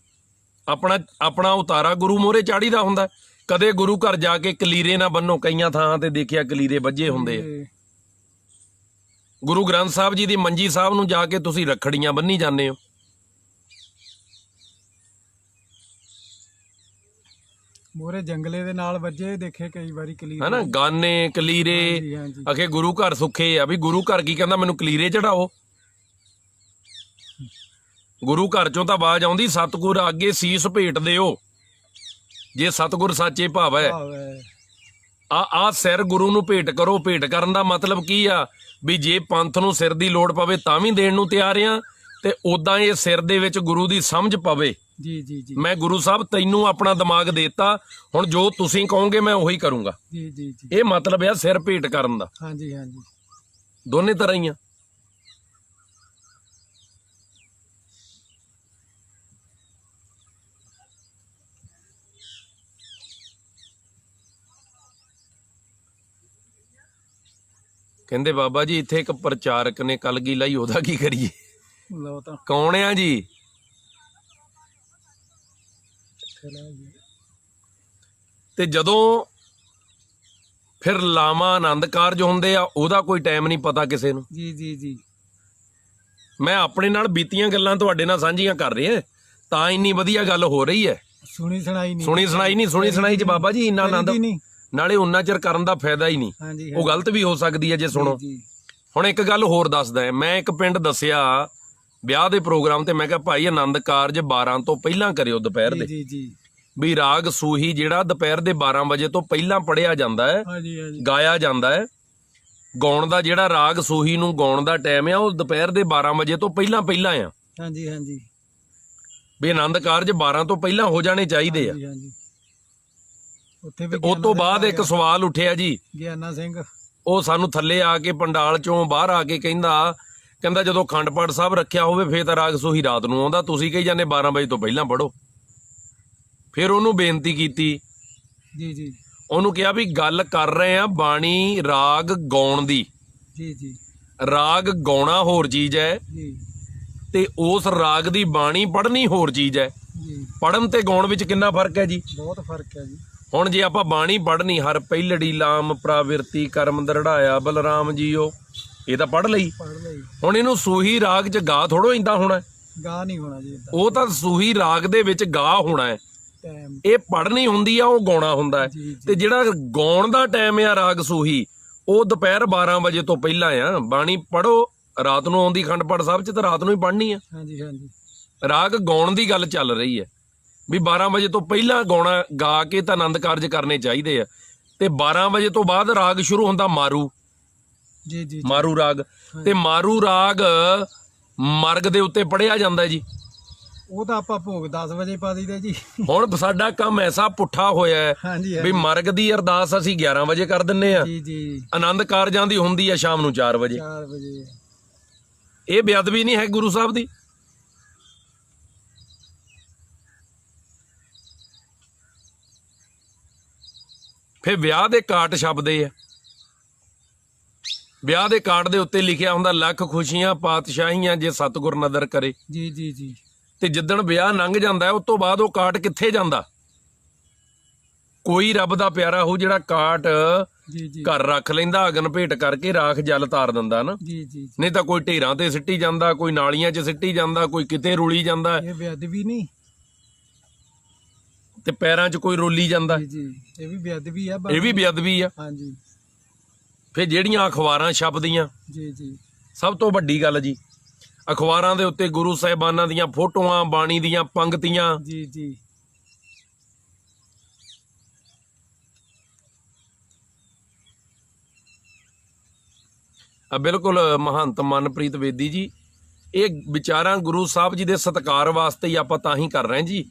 ਆਪਣਾ ਉਤਾਰਾ ਗੁਰੂ ਮੂਹਰੇ ਚਾੜੀਦਾ ਹੁੰਦਾ। ਕਦੇ ਗੁਰੂ ਘਰ ਜਾ ਕੇ ਕਲੀਰੇ ਨਾ ਬੰਨੋ, ਕਈਆਂ ਥਾਂ ਤੇ ਦੇਖਿਆ ਕਲੀਰੇ ਵੱਜੇ ਹੁੰਦੇ ਆ। ਗੁਰੂ ਗ੍ਰੰਥ ਸਾਹਿਬ ਜੀ ਦੀ ਮੰਜੀ ਸਾਹਿਬ ਨੂੰ ਜਾ ਕੇ ਤੁਸੀਂ ਰੱਖੜੀਆਂ ਬੰਨੀ ਜਾਂਦੇ ਹੋ। ਮੋਰੇ ਜੰਗਲੇ ਦੇ ਨਾਲ ਵੱਜੇ ਦੇਖੇ ਕਈ ਵਾਰੀ ਕਲੀਰੇ, ਹਨਾ, ਗਾਨੇ ਕਲੀਰੇ। ਅਖੇ ਗੁਰੂ ਘਰ ਸੁੱਖੇ ਆ, ਵੀ ਗੁਰੂ ਘਰ ਕੀ ਕਹਿੰਦਾ, ਮੈਨੂੰ ਕਲੀਰੇ ਚੜਾਓ। ਗੁਰੂ ਘਰ ਚੋਂ ਤਾਂ ਆਵਾਜ਼ ਆਉਂਦੀ, ਸਤਿਗੁਰ ਅੱਗੇ ਸੀਸ ਭੇਟ ਦਿਓ, ਜੇ ਸਤਿਗੁਰ ਸਾਚੇ ਭਾਵ ਹੈ। ਆ ਸਿਰ ਗੁਰੂ ਨੂੰ ਭੇਟ ਕਰੋ। ਭੇਟ ਕਰਨ ਦਾ ਮਤਲਬ ਕੀ ਆ? ਵੀ ਜੇ ਪੰਥ ਨੂੰ ਸਿਰ ਦੀ ਲੋੜ ਪਵੇ ਤਾਂ ਵੀ ਦੇਣ ਨੂੰ ਤਿਆਰ ਆ, ਤੇ ਉਦਾਂ ਇਹ ਸਿਰ ਦੇ ਵਿੱਚ ਗੁਰੂ ਦੀ ਸਮਝ ਪਵੇ। ਜੀ ਮੈਂ ਗੁਰੂ ਸਾਹਿਬ ਤੈਨੂੰ ਆਪਣਾ ਦਿਮਾਗ ਦੇਤਾ, ਹੁਣ ਜੋ ਤੁਸੀਂ ਕਹੋਗੇ ਮੈਂ ਉਹੀ ਕਰੂੰਗਾ। ਜੀ ਇਹ ਮਤਲਬ ਆ ਸਿਰ ਭੇਟ ਕਰਨ ਦਾ। ਹਾਂਜੀ ਦੋਨੇ ਤਰ੍ਹਾਂ ਹੀ ਆ। ਕਹਿੰਦੇ ਬਾਬਾ ਜੀ ਇੱਥੇ ਇੱਕ ਪ੍ਰਚਾਰਕ ਨੇ ਕਲਗੀ ਲਾਈ, ਉਹਦਾ ਕੀ ਕਰੀਏ? ਲਓ ਤਾਂ ਕੌਣ ਆ ਜੀ? ਤੇ ਜਦੋਂ ਫਿਰ ਲਾਵਾਂ ਆਨੰਦ ਕਾਰਜ ਹੁੰਦੇ ਆ, ਉਹਦਾ ਕੋਈ ਟਾਈਮ ਨਹੀਂ ਪਤਾ ਕਿਸੇ ਨੂੰ। ਜੀ ਮੈਂ ਆਪਣੇ ਨਾਲ ਬੀਤੀਆਂ ਗੱਲਾਂ ਤੁਹਾਡੇ ਨਾਲ ਸਾਂਝੀਆਂ ਕਰ ਰਿਹਾ, ਤਾਂ ਇੰਨੀ ਵਧੀਆ ਗੱਲ ਹੋ ਰਹੀ ਹੈ। ਸੁਣੀ ਸੁਣਾਈ ਚ ਬਾਬਾ ਜੀ ਇੰਨਾ ਆਨੰਦ, ਨਾਲੇ ਉਨਾ ਚਿਰ ਕਰਨ ਦਾ ਫਾਇਦਾ ਹੀ ਨਹੀਂ। ਉਹ ਗਲਤ ਵੀ ਹੋ ਸਕਦੀ ਹੈ ਜੇ ਸੁਣੋ। ਹੁਣ ਇੱਕ ਗੱਲ ਹੋਰ ਦੱਸਦਾ, ਮੈਂ ਇੱਕ ਪਿੰਡ ਦੱਸਿਆ ਵਿਆਹ ਦੇ ਪ੍ਰੋਗਰਾਮ ਤੇ ਮੈਂ ਕਿਹਾ ਭਾਈ ਆਨੰਦ ਕਾਰਜ 12 ਤੋਂ ਪਹਿਲਾਂ ਕਰਿਓ ਦੁਪਹਿਰ ਦੇ, ਜੀ ਜੀ ਵੀ ਰਾਗ ਸੂਹੀ ਜਿਹੜਾ ਦੁਪਹਿਰ ਦੇ 12 ਵਜੇ ਤੋਂ ਪਹਿਲਾਂ ਪੜਿਆ ਜਾਂਦਾ ਹੈ, ਹਾਂਜੀ ਹਾਂਜੀ ਗਾਇਆ ਜਾਂਦਾ ਹੈ। ਗਾਉਣ ਦਾ ਜਿਹੜਾ ਰਾਗ ਸੂਹੀ ਨੂੰ ਗਾਉਣ ਦਾ ਟਾਈਮ ਆ ਉਹ ਦੁਪਹਿਰ ਦੇ 12 ਵਜੇ ਤੋਂ ਪਹਿਲਾਂ ਆ, ਹਾਂਜੀ ਹਾਂਜੀ ਵੀ ਆਨੰਦ ਕਾਰਜ 12 ਤੋਂ ਪਹਿਲਾਂ ਹੋ ਜਾਣੇ ਚਾਹੀਦੇ ਆ। ਹਾਂਜੀ ਹਾਂਜੀ ਉੱਥੇ ਵੀ ਉਸ ਤੋਂ ਬਾਅਦ ਇੱਕ ਸਵਾਲ ਉੱਠਿਆ ਜੀ, ਗਿਆਨਾ ਸਿੰਘ ਉਹ ਸਾਨੂੰ ਥੱਲੇ ਆ ਕੇ ਪੰਡਾਲ ਚੋਂ ਬਾਹਰ ਆ ਕੇ ਕਹਿੰਦਾ ਜਦੋਂ ਅਖੰਡ ਪਾਠ ਸਾਹਿਬ ਰੱਖਿਆ ਹੋਵੇ ਫੇਰ ਤਾਂ ਰਾਗ ਸੂਹੀ ਰਾਤ ਨੂੰ ਆਉਂਦਾ, ਤੁਸੀਂ ਕਹੀ ਜਾਂਦੇ 12 ਵਜੇ ਤੋਂ ਪਹਿਲਾਂ ਪੜੋ। ਫਿਰ ਉਹਨੂੰ ਬੇਨਤੀ ਕੀਤੀ, ਜੀ ਜੀ ਉਹਨੂੰ ਕਿਹਾ ਵੀ ਗੱਲ ਕਰ ਰਹੇ ਆ ਬਾਣੀ ਰਾਗ ਗਾਉਣ ਦੀ, ਜੀ ਜੀ ਰਾਗ ਗਾਉਣਾ ਹੋਰ ਚੀਜ਼ ਹੈ ਜੀ ਤੇ ਉਸ ਰਾਗ ਦੀ ਬਾਣੀ ਪੜ੍ਹਨੀ ਹੋਰ ਚੀਜ਼ ਹੈ। ਜੀ ਪੜ੍ਹਨ ਤੇ ਗਾਉਣ ਵਿੱਚ ਕਿੰਨਾ ਫਰਕ ਹੈ ਜੀ। ਬਹੁਤ ਫਰਕ ਹੈ ਜੀ। ਹੁਣ ਜੇ ਆਪਾਂ ਬਾਣੀ ਪੜ੍ਹਨੀ, ਹਰ ਪਹਿਲੜੀ ਲਾਮ ਪ੍ਰਾਵਿਰਤੀ ਕਰਮ ਦਰੜਾਇਆ ਬਲਰਾਮ ਜੀਓ, ਇਹ ਤਾਂ ਪੜ੍ਹ ਲਈ। ਪੜ੍ਹ ਲਈ। ਹੁਣ ਇਹਨੂੰ ਸੂਹੀ ਰਾਗ 'ਚ ਗਾ ਥੋੜੋ ਇੰਦਾ ਹੋਣਾ, ਗਾ ਨਹੀਂ ਹੋਣਾ ਜੀ ਏਦਾਂ। ਉਹ ਤਾਂ ਸੂਹੀ ਰਾਗ ਦੇ ਵਿੱਚ ਗਾ ਹੋਣਾ ਹੈ। ਟਾਈਮ ਇਹ ਪੜ੍ਹਨੀ ਹੁੰਦੀ ਆ, ਉਹ ਗਾਉਣਾ ਹੁੰਦਾ ਹੈ। ਜੀ ਜੀ ਤੇ ਜਿਹੜਾ ਗਾਉਣ ਦਾ ਟਾਈਮ ਆ ਰਾਗ ਸੂਹੀ, ਉਹ ਦੁਪਹਿਰ 12 ਵਜੇ ਤੋਂ ਪਹਿਲਾਂ ਆ। ਬਾਣੀ ਪੜੋ, ਰਾਤ ਨੂੰ ਆਉਂਦੀ ਅਖੰਡ ਪਾਠ ਸਾਹਿਬ 'ਚ ਤਾਂ ਰਾਤ ਨੂੰ ਹੀ ਪੜ੍ਹਨੀ ਆ। ਹਾਂਜੀ ਹਾਂਜੀ ਰਾਗ ਗਾਉਣ ਦੀ ਗੱਲ ਚੱਲ ਰਹੀ ਹੈ ਵੀ 12 ਵਜੇ ਤੋਂ ਪਹਿਲਾਂ ਗਾਉਣਾ, ਗਾ ਕੇ ਤਾਂ ਆਨੰਦ ਕਾਰਜ ਕਰਨੇ ਚਾਹੀਦੇ ਆ। ਤੇ 12 ਵਜੇ ਤੋਂ ਬਾਅਦ ਰਾਗ ਸ਼ੁਰੂ ਹੁੰਦਾ ਮਾਰੂ, ਜੀ ਜੀ ਮਾਰੂ ਰਾਗ। ਤੇ ਮਾਰੂ ਰਾਗ ਮਰਗ ਦੇ ਉੱਤੇ ਪੜਿਆ ਜਾਂਦਾ ਜੀ। ਉਹ ਤਾਂ ਆਪਾਂ ਭੋਗ 10 ਵਜੇ ਪਾ ਦਈਦੇ ਜੀ। ਹੁਣ ਸਾਡਾ ਕੰਮ ਐਸਾ ਪੁੱਠਾ ਹੋਇਆ ਹੈ ਹਾਂਜੀ ਵੀ ਮਰਗ ਦੀ ਅਰਦਾਸ ਅਸੀਂ 11 ਵਜੇ ਕਰ ਦਿੰਨੇ ਆ, ਜੀ ਜੀ ਆਨੰਦ ਕਾਰਜਾਂ ਦੀ ਹੁੰਦੀ ਆ ਸ਼ਾਮ ਨੂੰ 4 ਵਜੇ। 4 ਵਜੇ ਇਹ ਬੇਅਦਬੀ ਨਹੀਂ ਹੈ ਗੁਰੂ ਸਾਹਿਬ ਦੀ। ਫਿਰ ਵਿਆਹ ਦੇ ਕਾਟ ਛਪਦੇ ਆ, ਵਿਆਹ ਦੇ ਕਾਰਡ ਦੇ ਉੱਤੇ ਲਿਖਿਆ ਹੁੰਦਾ ਲੱਖ ਖੁਸ਼ੀਆਂ ਪਾਤਸ਼ਾਹੀਆਂ ਜੇ ਸਤਿਗੁਰ ਨਦਰ ਕਰੇ। ਜੀ ਜੀ ਜੀ ਤੇ ਜਿੱਦਣ ਵਿਆਹ ਲੰਘ ਜਾਂਦਾ ਉਸ ਤੋਂ ਬਾਅਦ ਉਹ ਕਾਟ ਕਿੱਥੇ ਜਾਂਦਾ? ਕੋਈ ਰੱਬ ਦਾ ਪਿਆਰਾ ਹੋ ਜਿਹੜਾ ਕਾਟ ਜੀ ਜੀ ਘਰ ਰੱਖ ਲੈਂਦਾ, ਅਗਨ ਭੇਟ ਕਰਕੇ ਰਾਖ ਜਲ ਤਾਰ ਦਿੰਦਾ ਨਾ। ਜੀ ਜੀ ਨਹੀਂ ਤਾਂ ਕੋਈ ਢੇਰਾਂ ਤੇ ਸਿੱਟੀ ਜਾਂਦਾ, ਕੋਈ ਨਾਲੀਆਂ 'ਚ ਸਿੱਟੀ ਜਾਂਦਾ, ਕੋਈ ਕਿਤੇ ਰੁਲੀ ਜਾਂਦਾ, ਇਹ ਬੇਅਦਬੀ ਨਹੀਂ। ਤੇ ਪੈਰਾਂ 'ਚ ਕੋਈ ਰੋਲੀ ਜਾਂਦਾ। ਜੀ ਜੀ ਇਹ ਵੀ ਬੇਅਦਬੀ ਆ। ਇਹ ਵੀ ਬੇਅਦਬੀ ਆ। ਹਾਂਜੀ ਫਿਰ ਜਿਹੜੀਆਂ ਅਖਬਾਰਾਂ ਛਪਦੀਆਂ, ਜੀ ਜੀ ਸਭ ਤੋਂ ਵੱਡੀ ਗੱਲ ਜੀ, ਅਖਬਾਰਾਂ ਦੇ ਉੱਤੇ ਗੁਰੂ ਸਾਹਿਬਾਨਾਂ ਦੀਆਂ ਫੋਟੋਆਂ, ਬਾਣੀ ਦੀਆਂ ਪੰਕਤੀਆਂ, ਜੀ ਜੀ ਬਿਲਕੁਲ ਮਹੰਤ ਮਨਪ੍ਰੀਤ ਵੇਦੀ ਜੀ, ਇਹ ਵਿਚਾਰਾਂ ਗੁਰੂ ਸਾਹਿਬ ਜੀ ਦੇ ਸਤਿਕਾਰ ਵਾਸਤੇ ਹੀ ਆਪਾਂ ਤਾਂ ਹੀ ਕਰ ਰਹੇ ਜੀ।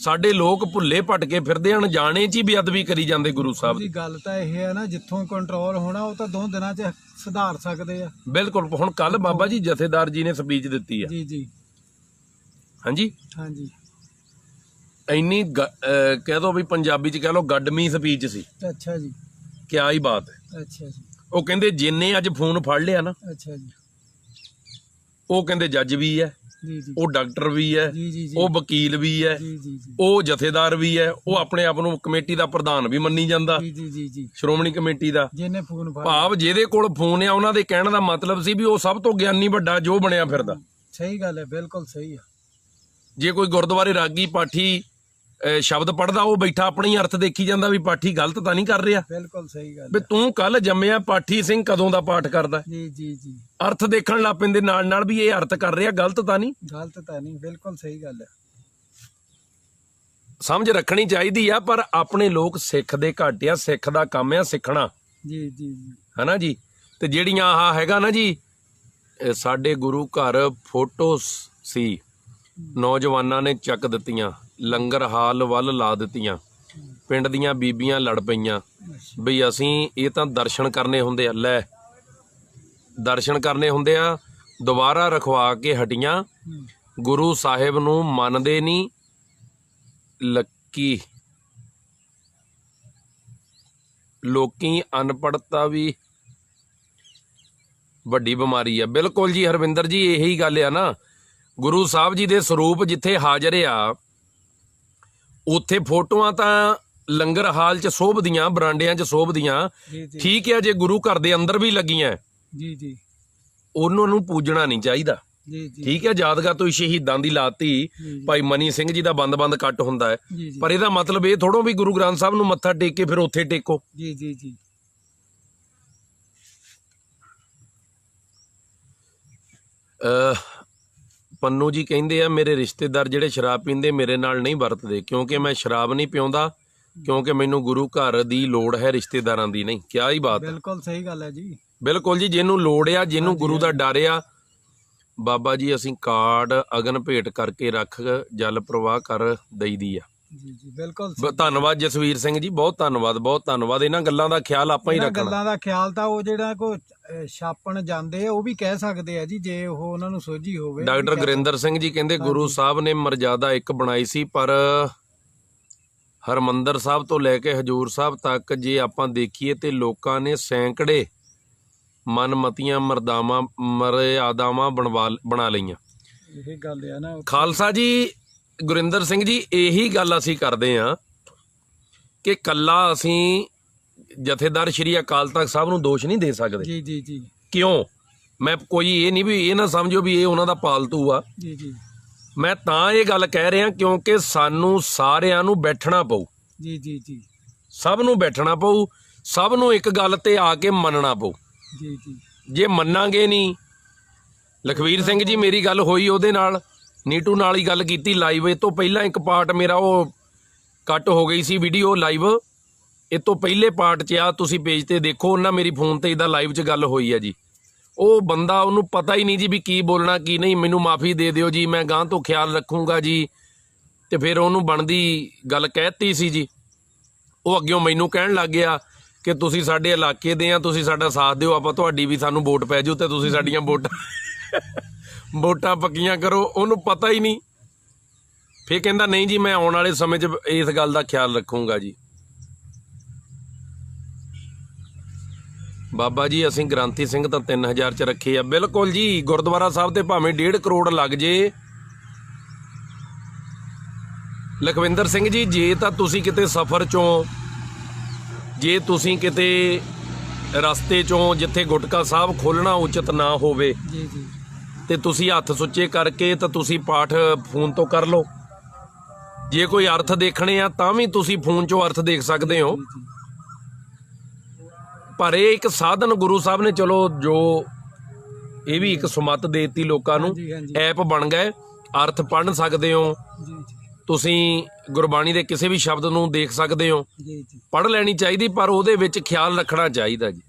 ਸਾਡੇ ਲੋਕ ਭੁੱਲੇ ਭਟਕੇ ਫਿਰਦੇ ਹਨ, ਜਾਣੇ 'ਚ ਹੀ ਬੇਅਦਬੀ ਕਰੀ ਜਾਂਦੇ ਗੁਰੂ ਸਾਹਿਬ ਜੀ। ਦੀ। ਗੱਲ ਤਾਂ ਇਹ ਹੈ ਨਾ, ਜਿੱਥੋਂ ਕੰਟਰੋਲ ਹੋਣਾ ਉਹ ਤਾਂ 2 ਦਿਨਾਂ 'ਚ ਸੁਧਾਰ ਸਕਦੇ ਆ। ਬਿਲਕੁਲ। ਹੁਣ ਕੱਲ ਬਾਬਾ ਜੀ ਜਥੇਦਾਰ ਜੀ ਨੇ ਸਪੀਚ ਦਿੱਤੀ ਆ। ਜੀ ਜੀ ਹਾਂਜੀ, ਹਾਂਜੀ ਇੰਨੀ ਕਹਿ ਦੋ ਵੀ ਪੰਜਾਬੀ 'ਚ ਕਹਿ ਲਓ ਗੱਡਮੀ ਸਪੀਚ ਸੀ। ਅੱਛਾ ਜੀ ਕਿਆ ਹੀ ਬਾਤ ਹੈ। ਅੱਛਾ ਜੀ ਉਹ ਕਹਿੰਦੇ ਜਿੰਨੇ ਅੱਜ ਫੋਨ ਫੜ ਲਿਆ ਨਾ, ਅੱਛਾ ਜੀ ਉਹ ਕਹਿੰਦੇ ਜੱਜ ਵੀ ਹੈ, ਜੀ ਜੀ ਉਹ ਡਾਕਟਰ ਵੀ ਹੈ, ਜੀ ਜੀ ਜੀ ਉਹ ਵਕੀਲ ਵੀ ਹੈ, ਜੀ ਜੀ ਜੀ ਉਹ ਜਥੇਦਾਰ ਵੀ ਹੈ, ਉਹ ਆਪਣੇ ਆਪ ਨੂੰ ਕਮੇਟੀ ਦਾ ਪ੍ਰਧਾਨ ਵੀ ਮੰਨੀ ਜਾਂਦਾ, ਜੀ ਜੀ ਜੀ ਜੀ ਸ਼੍ਰੋਮਣੀ ਕਮੇਟੀ ਦਾ। ਜਿਹਨੇ ਫੋਨ ਫੜ ਭਾਵ ਜਿਹਦੇ ਕੋਲ ਫੋਨ ਆ, ਉਹਨਾਂ ਦੇ ਕਹਿਣ ਦਾ ਮਤਲਬ ਸੀ ਵੀ ਉਹ ਸਭ ਤੋਂ ਗਿਆਨੀ ਵੱਡਾ ਜੋ ਬਣਿਆ ਫਿਰਦਾ। ਸਹੀ ਗੱਲ ਹੈ, ਬਿਲਕੁਲ ਸਹੀ ਆ। ਜੇ ਕੋਈ ਗੁਰਦੁਆਰੇ ਰਾਗੀ ਪਾਠੀ ਸ਼ਬਦ ਪੜਦਾ, ਉਹ ਬੈਠਾ ਆਪਣੀ ਅਰਥ ਦੇਖੀ ਜਾਂਦਾ ਵੀ ਪਾਠੀ ਗਲਤ ਤਾਂ ਨਹੀਂ ਕਰ ਰਿਹਾ। ਬਿਲਕੁਲ ਸਹੀ ਗੱਲ ਵੀ ਤੂੰ ਕੱਲ ਜੰਮਿਆ ਪਾਠੀ ਸਿੰਘ ਕਦੋਂ ਦਾ ਪਾਠ ਕਰਦਾ, ਜੀ ਜੀ ਜੀ ਅਰਥ ਦੇਖਣ ਲੱਗ ਪੈਂਦੇ ਨਾਲ ਨਾਲ ਵੀ ਇਹ ਅਰਥ ਕਰ ਰਿਹਾ, ਗਲਤ ਤਾਂ ਨਹੀਂ। ਗਲਤ ਤਾਂ ਨਹੀਂ, ਬਿਲਕੁਲ ਸਹੀ ਗੱਲ ਹੈ। ਸਮਝ ਰੱਖਣੀ ਚਾਹੀਦੀ ਆ। ਪਰ ਆਪਣੇ ਲੋਕ ਸਿੱਖ ਦੇ ਘੱਟ ਆ, ਸਿੱਖ ਦਾ ਕੰਮ ਆ ਸਿੱਖਣਾ, ਜੀ ਜੀ ਜੀ ਹਨਾ ਜੀ। ਤੇ ਜਿਹੜੀਆਂ ਆਹ ਹੈਗਾ ਨਾ ਜੀ, ਸਾਡੇ ਗੁਰੂ ਘਰ ਫੋਟੋ ਸੀ, ਨੌਜਵਾਨਾਂ ਨੇ ਚੱਕ ਦਿੱਤੀਆਂ, ਲੰਗਰ ਹਾਲ ਵੱਲ ਲਾ ਦਿੱਤੀਆਂ, ਪਿੰਡ ਦੀਆਂ ਬੀਬੀਆਂ ਲੜ ਪਈਆਂ ਬਈ ਅਸੀਂ ਇਹ ਤਾਂ ਦਰਸ਼ਨ ਕਰਨੇ ਹੁੰਦੇ ਆ। ਲੈ ਦਰਸ਼ਨ ਕਰਨੇ ਹੁੰਦੇ ਆ, ਦੁਬਾਰਾ ਰਖਵਾ ਕੇ ਹਟੀਆਂ। ਗੁਰੂ ਸਾਹਿਬ ਨੂੰ ਮੰਨਦੇ ਨਹੀਂ। ਲੱਕੀ ਲੋਕੀ ਅਨਪੜ੍ਹਤਾ ਵੀ ਵੱਡੀ ਬਿਮਾਰੀ ਆ। ਬਿਲਕੁਲ ਜੀ ਹਰਵਿੰਦਰ ਜੀ, ਇਹੀ ਗੱਲ ਆ ਨਾ। ਗੁਰੂ ਸਾਹਿਬ ਜੀ ਦੇ ਸਰੂਪ ਜਿੱਥੇ ਹਾਜ਼ਰ ਆ, ਉੱਥੇ ਫੋਟੋਆਂ ਤਾਂ ਲੰਗਰ ਹਾਲ 'ਚ ਸੋਭਦੀਆਂ, ਬਰਾਂਡਿਆਂ 'ਚ ਸੋਭਦੀਆਂ, ਜੀ ਜੀ ਠੀਕ ਹੈ। ਜੇ ਗੁਰੂ ਘਰ ਦੇ ਅੰਦਰ ਵੀ ਲੱਗੀਆਂ, ਜੀ ਜੀ ਉਹਨਾਂ ਨੂੰ ਪੂਜਣਾ ਨਹੀਂ ਚਾਹੀਦਾ, ਜੀ ਜੀ ਠੀਕ ਹੈ। ਯਾਦਗਾਰ ਤੋਂ ਸ਼ਹੀਦਾਂ ਦੀ ਲਾਤੀ, ਭਾਈ ਮਨੀ ਸਿੰਘ ਜੀ ਦਾ ਬੰਦ ਕੱਟ ਹੁੰਦਾ ਹੈ, ਜੀ ਜੀ ਪਰ ਇਹਦਾ ਮਤਲਬ ਇਹ ਥੋੜੋ ਵੀ ਗੁਰੂ ਗ੍ਰੰਥ ਸਾਹਿਬ ਨੂੰ ਮੱਥਾ ਟੇਕ ਕੇ ਫਿਰ ਉੱਥੇ ਟੇਕੋ। ਜੀ ਜੀ ਜੀ ਪੰਨੂ ਜੀ ਕਹਿੰਦੇ ਆ ਮੇਰੇ ਰਿਸ਼ਤੇਦਾਰ ਜਿਹੜੇ ਸ਼ਰਾਬ ਪੀਂਦੇ ਮੇਰੇ ਨਾਲ ਨਹੀਂ ਵਰਤਦੇ ਕਿਉਂਕਿ ਮੈਂ ਸ਼ਰਾਬ ਨਹੀਂ ਪਿਉਂਦਾ, ਕਿਉਂਕਿ ਮੈਨੂੰ ਗੁਰੂ ਘਰ ਦੀ ਲੋੜ ਹੈ, ਰਿਸ਼ਤੇਦਾਰਾਂ ਦੀ ਨਹੀਂ। ਕਿਆ ਹੀ ਬਾਤ ਹੈ, ਬਿਲਕੁਲ ਸਹੀ ਗੱਲ ਹੈ ਜੀ। ਬਿਲਕੁਲ ਜੀ, ਜਿਹਨੂੰ ਲੋੜ ਆ, ਜਿਹਨੂੰ ਗੁਰੂ ਦਾ ਡਰ ਆ। ਬਾਬਾ ਜੀ ਅਸੀਂ ਕਾਰਡ ਅਗਨ ਭੇਟ ਕਰਕੇ ਰੱਖ ਜਲ ਪ੍ਰਵਾਹ ਕਰ ਦਈਦੀ ਆ। ਜੀ ਜੀ ਬਿਲਕੁਲ ਧੰਨਵਾਦ ਜਸਵੀਰ ਸਿੰਘ ਜੀ, ਬਹੁਤ ਧੰਨਵਾਦ, ਬਹੁਤ ਧੰਨਵਾਦ। ਇਹਨਾਂ ਗੱਲਾਂ ਦਾ ਖਿਆਲ ਆਪਾਂ ਹੀ ਰੱਖਣਾ। ਗੱਲਾਂ ਦਾ ਖਿਆਲ ਤਾਂ ਉਹ ਜਿਹੜਾ ਕੋ ਛਾਪਣ ਜਾਂਦੇ ਆ ਉਹ ਵੀ ਕਹਿ ਸਕਦੇ ਆ ਜੀ, ਜੇ ਉਹ ਉਹਨਾਂ ਨੂੰ ਸੋਝੀ ਹੋਵੇ। ਡਾਕਟਰ ਗੁਰਿੰਦਰ ਸਿੰਘ ਜੀ ਕਹਿੰਦੇ ਗੁਰੂ ਸਾਹਿਬ ਨੇ ਮਰਜ਼ਾਦਾ ਇੱਕ ਬਣਾਈ ਸੀ, ਪਰ ਹਰਮੰਦਰ ਸਾਹਿਬ ਤੋਂ ਲੈ ਕੇ ਹਜੂਰ ਸਾਹਿਬ ਤੱਕ ਜੇ ਆਪਾਂ ਦੇਖੀਏ ਤੇ ਲੋਕਾਂ ਨੇ ਸੈਂਕੜੇ ਮਨਮਤੀਆਂ ਮਰਿਆਦਾਵਾਂ ਬਣਾ ਲਈਆਂ। ਇਹ ਗੱਲ ਆ ਨਾ ਖਾਲਸਾ ਜੀ, ਗੁਰਿੰਦਰ ਸਿੰਘ ਜੀ, ਇਹੀ ਗੱਲ ਅਸੀਂ ਕਰਦੇ ਹਾਂ ਕਿ ਕੱਲਾ ਅਸੀਂ ਜਥੇਦਾਰ ਸ਼੍ਰੀ ਅਕਾਲ ਤਖਤ ਸਾਹਿਬ ਨੂੰ ਦੋਸ਼ ਨਹੀਂ ਦੇ ਸਕਦੇ। ਜੀ ਜੀ ਜੀ ਕਿਉਂ? ਮੈਂ ਕੋਈ ਇਹ ਨਹੀਂ ਵੀ ਇਹ ਨਾ ਸਮਝੋ ਵੀ ਇਹ ਉਹਨਾਂ ਦਾ ਪਾਲਤੂ ਆ। ਜੀ ਜੀ ਮੈਂ ਤਾਂ ਇਹ ਗੱਲ ਕਹਿ ਰਿਹਾ ਕਿਉਂਕਿ ਸਾਨੂੰ ਸਾਰਿਆਂ ਨੂੰ ਬੈਠਣਾ ਪਊ। ਜੀ ਜੀ ਜੀ ਸਭ ਨੂੰ ਬੈਠਣਾ ਪਊ, ਸਭ ਨੂੰ ਇੱਕ ਗੱਲ ਤੇ ਆ ਕੇ ਮੰਨਣਾ ਪਊ। ਜੀ ਜੀ ਜੇ ਮੰਨਾਂਗੇ ਨਹੀਂ, ਲਖਵੀਰ ਸਿੰਘ ਜੀ ਮੇਰੀ ਗੱਲ ਹੋਈ ਉਹਦੇ ਨਾਲ, ਨੀਟੂ ਨਾਲ ਹੀ ਗੱਲ ਕੀਤੀ ਲਾਈਵ। ਇਹ ਤੋਂ ਪਹਿਲਾਂ ਇੱਕ ਪਾਰਟ ਮੇਰਾ ਉਹ ਕੱਟ ਹੋ ਗਈ ਸੀ ਵੀਡੀਓ ਲਾਈਵ, ਇਹ ਤੋਂ ਪਹਿਲੇ ਪਾਰਟ 'ਚ ਆ, ਤੁਸੀਂ ਪੇਜ ਤੇ ਦੇਖੋ, ਉਹਨਾਂ ਮੇਰੀ ਫੋਨ ਤੇ ਇਹਦਾ ਲਾਈਵ 'ਚ ਗੱਲ ਹੋਈ ਆ ਜੀ। ਉਹ ਬੰਦਾ, ਉਹਨੂੰ ਪਤਾ ਹੀ ਨਹੀਂ ਜੀ ਵੀ ਕੀ ਬੋਲਣਾ ਕੀ ਨਹੀਂ। ਮੈਨੂੰ ਮਾਫੀ ਦੇ ਦਿਓ ਜੀ, ਮੈਂ ਗਾਂ ਤੋਂ ਖਿਆਲ ਰੱਖੂੰਗਾ ਜੀ। ਤੇ ਫਿਰ ਉਹਨੂੰ ਬਣਦੀ ਗੱਲ ਕਹਿਤੀ ਸੀ ਜੀ। ਉਹ ਅੱਗਿਓਂ ਮੈਨੂੰ ਕਹਿਣ ਲੱਗ ਗਿਆ ਕਿ ਤੁਸੀਂ ਸਾਡੇ ਇਲਾਕੇ ਦੇ ਆ, ਤੁਸੀਂ ਸਾਡਾ ਸਾਥ ਦਿਓ, ਆਪਾਂ ਤੁਹਾਡੀ ਵੀ ਸਾਨੂੰ ਵੋਟ ਪੈ ਜਾਊ ਤੇ ਤੁਸੀਂ ਸਾਡੀਆਂ ਵੋਟਾਂ ਪੱਕੀਆਂ ਕਰੋ। ਉਹਨੂੰ ਪਤਾ ਹੀ ਨਹੀਂ। ਫਿਰ ਕਹਿੰਦਾ ਨਹੀਂ ਜੀ ਮੈਂ ਆਉਣ ਵਾਲੇ ਸਮੇਂ 'ਚ ਇਸ ਗੱਲ ਦਾ ਖਿਆਲ ਰੱਖੂੰਗਾ ਜੀ। ਬਾਬਾ ਜੀ ਅਸੀਂ ਗ੍ਰਾਂਥੀ ਸਿੰਘ ਤਾਂ 3000 'ਚ ਰੱਖੇ ਆ। ਬਿਲਕੁਲ ਜੀ, ਗੁਰਦੁਆਰਾ ਸਾਹਿਬ ਤੇ ਭਾਵੇਂ 1.5 ਕਰੋੜ ਲੱਗ ਜੇ। ਲਖਵਿੰਦਰ ਸਿੰਘ ਜੀ, ਜੇ ਤਾਂ ਤੁਸੀਂ ਕਿਤੇ ਸਫ਼ਰ 'ਚੋਂ, ਜੇ ਤੁਸੀਂ ਕਿਤੇ ਰਸਤੇ 'ਚੋਂ ਜਿੱਥੇ ਗੁਟਕਾ ਸਾਹਿਬ ਖੋਲ੍ਹਣਾ ਉਚਿਤ ਨਾ ਹੋਵੇ ਜੀ ਜੀ ਤੇ ਤੁਸੀਂ ਹੱਥ ਸੁੱਚੇ ਕਰਕੇ ਤਾਂ ਤੁਸੀਂ ਪਾਠ ਫੋਨ ਤੋਂ ਕਰ ਲਓ। ਜੇ ਕੋਈ ਅਰਥ ਦੇਖਣੇ ਆ ਤਾਂ ਵੀ ਤੁਸੀਂ ਫੋਨ 'ਚੋਂ ਅਰਥ ਦੇਖ ਸਕਦੇ ਹੋ। ਪਰ ਇਹ ਇੱਕ ਸਾਧਨ ਗੁਰੂ ਸਾਹਿਬ ਨੇ, ਚਲੋ ਜੋ ਇਹ ਵੀ ਇੱਕ ਸੁਮਤ ਦੇ ਦਿੱਤੀ ਲੋਕਾਂ ਨੂੰ, ਐਪ ਬਣ ਗਏ, ਅਰਥ ਪੜ੍ਹ ਸਕਦੇ ਹੋ ਤੁਸੀਂ, ਗੁਰਬਾਣੀ ਦੇ ਕਿਸੇ ਵੀ ਸ਼ਬਦ ਨੂੰ ਦੇਖ ਸਕਦੇ ਹੋ। ਪੜ੍ਹ ਲੈਣੀ ਚਾਹੀਦੀ, ਪਰ ਉਹਦੇ ਵਿੱਚ ਖਿਆਲ ਰੱਖਣਾ ਚਾਹੀਦਾ ਜੀ।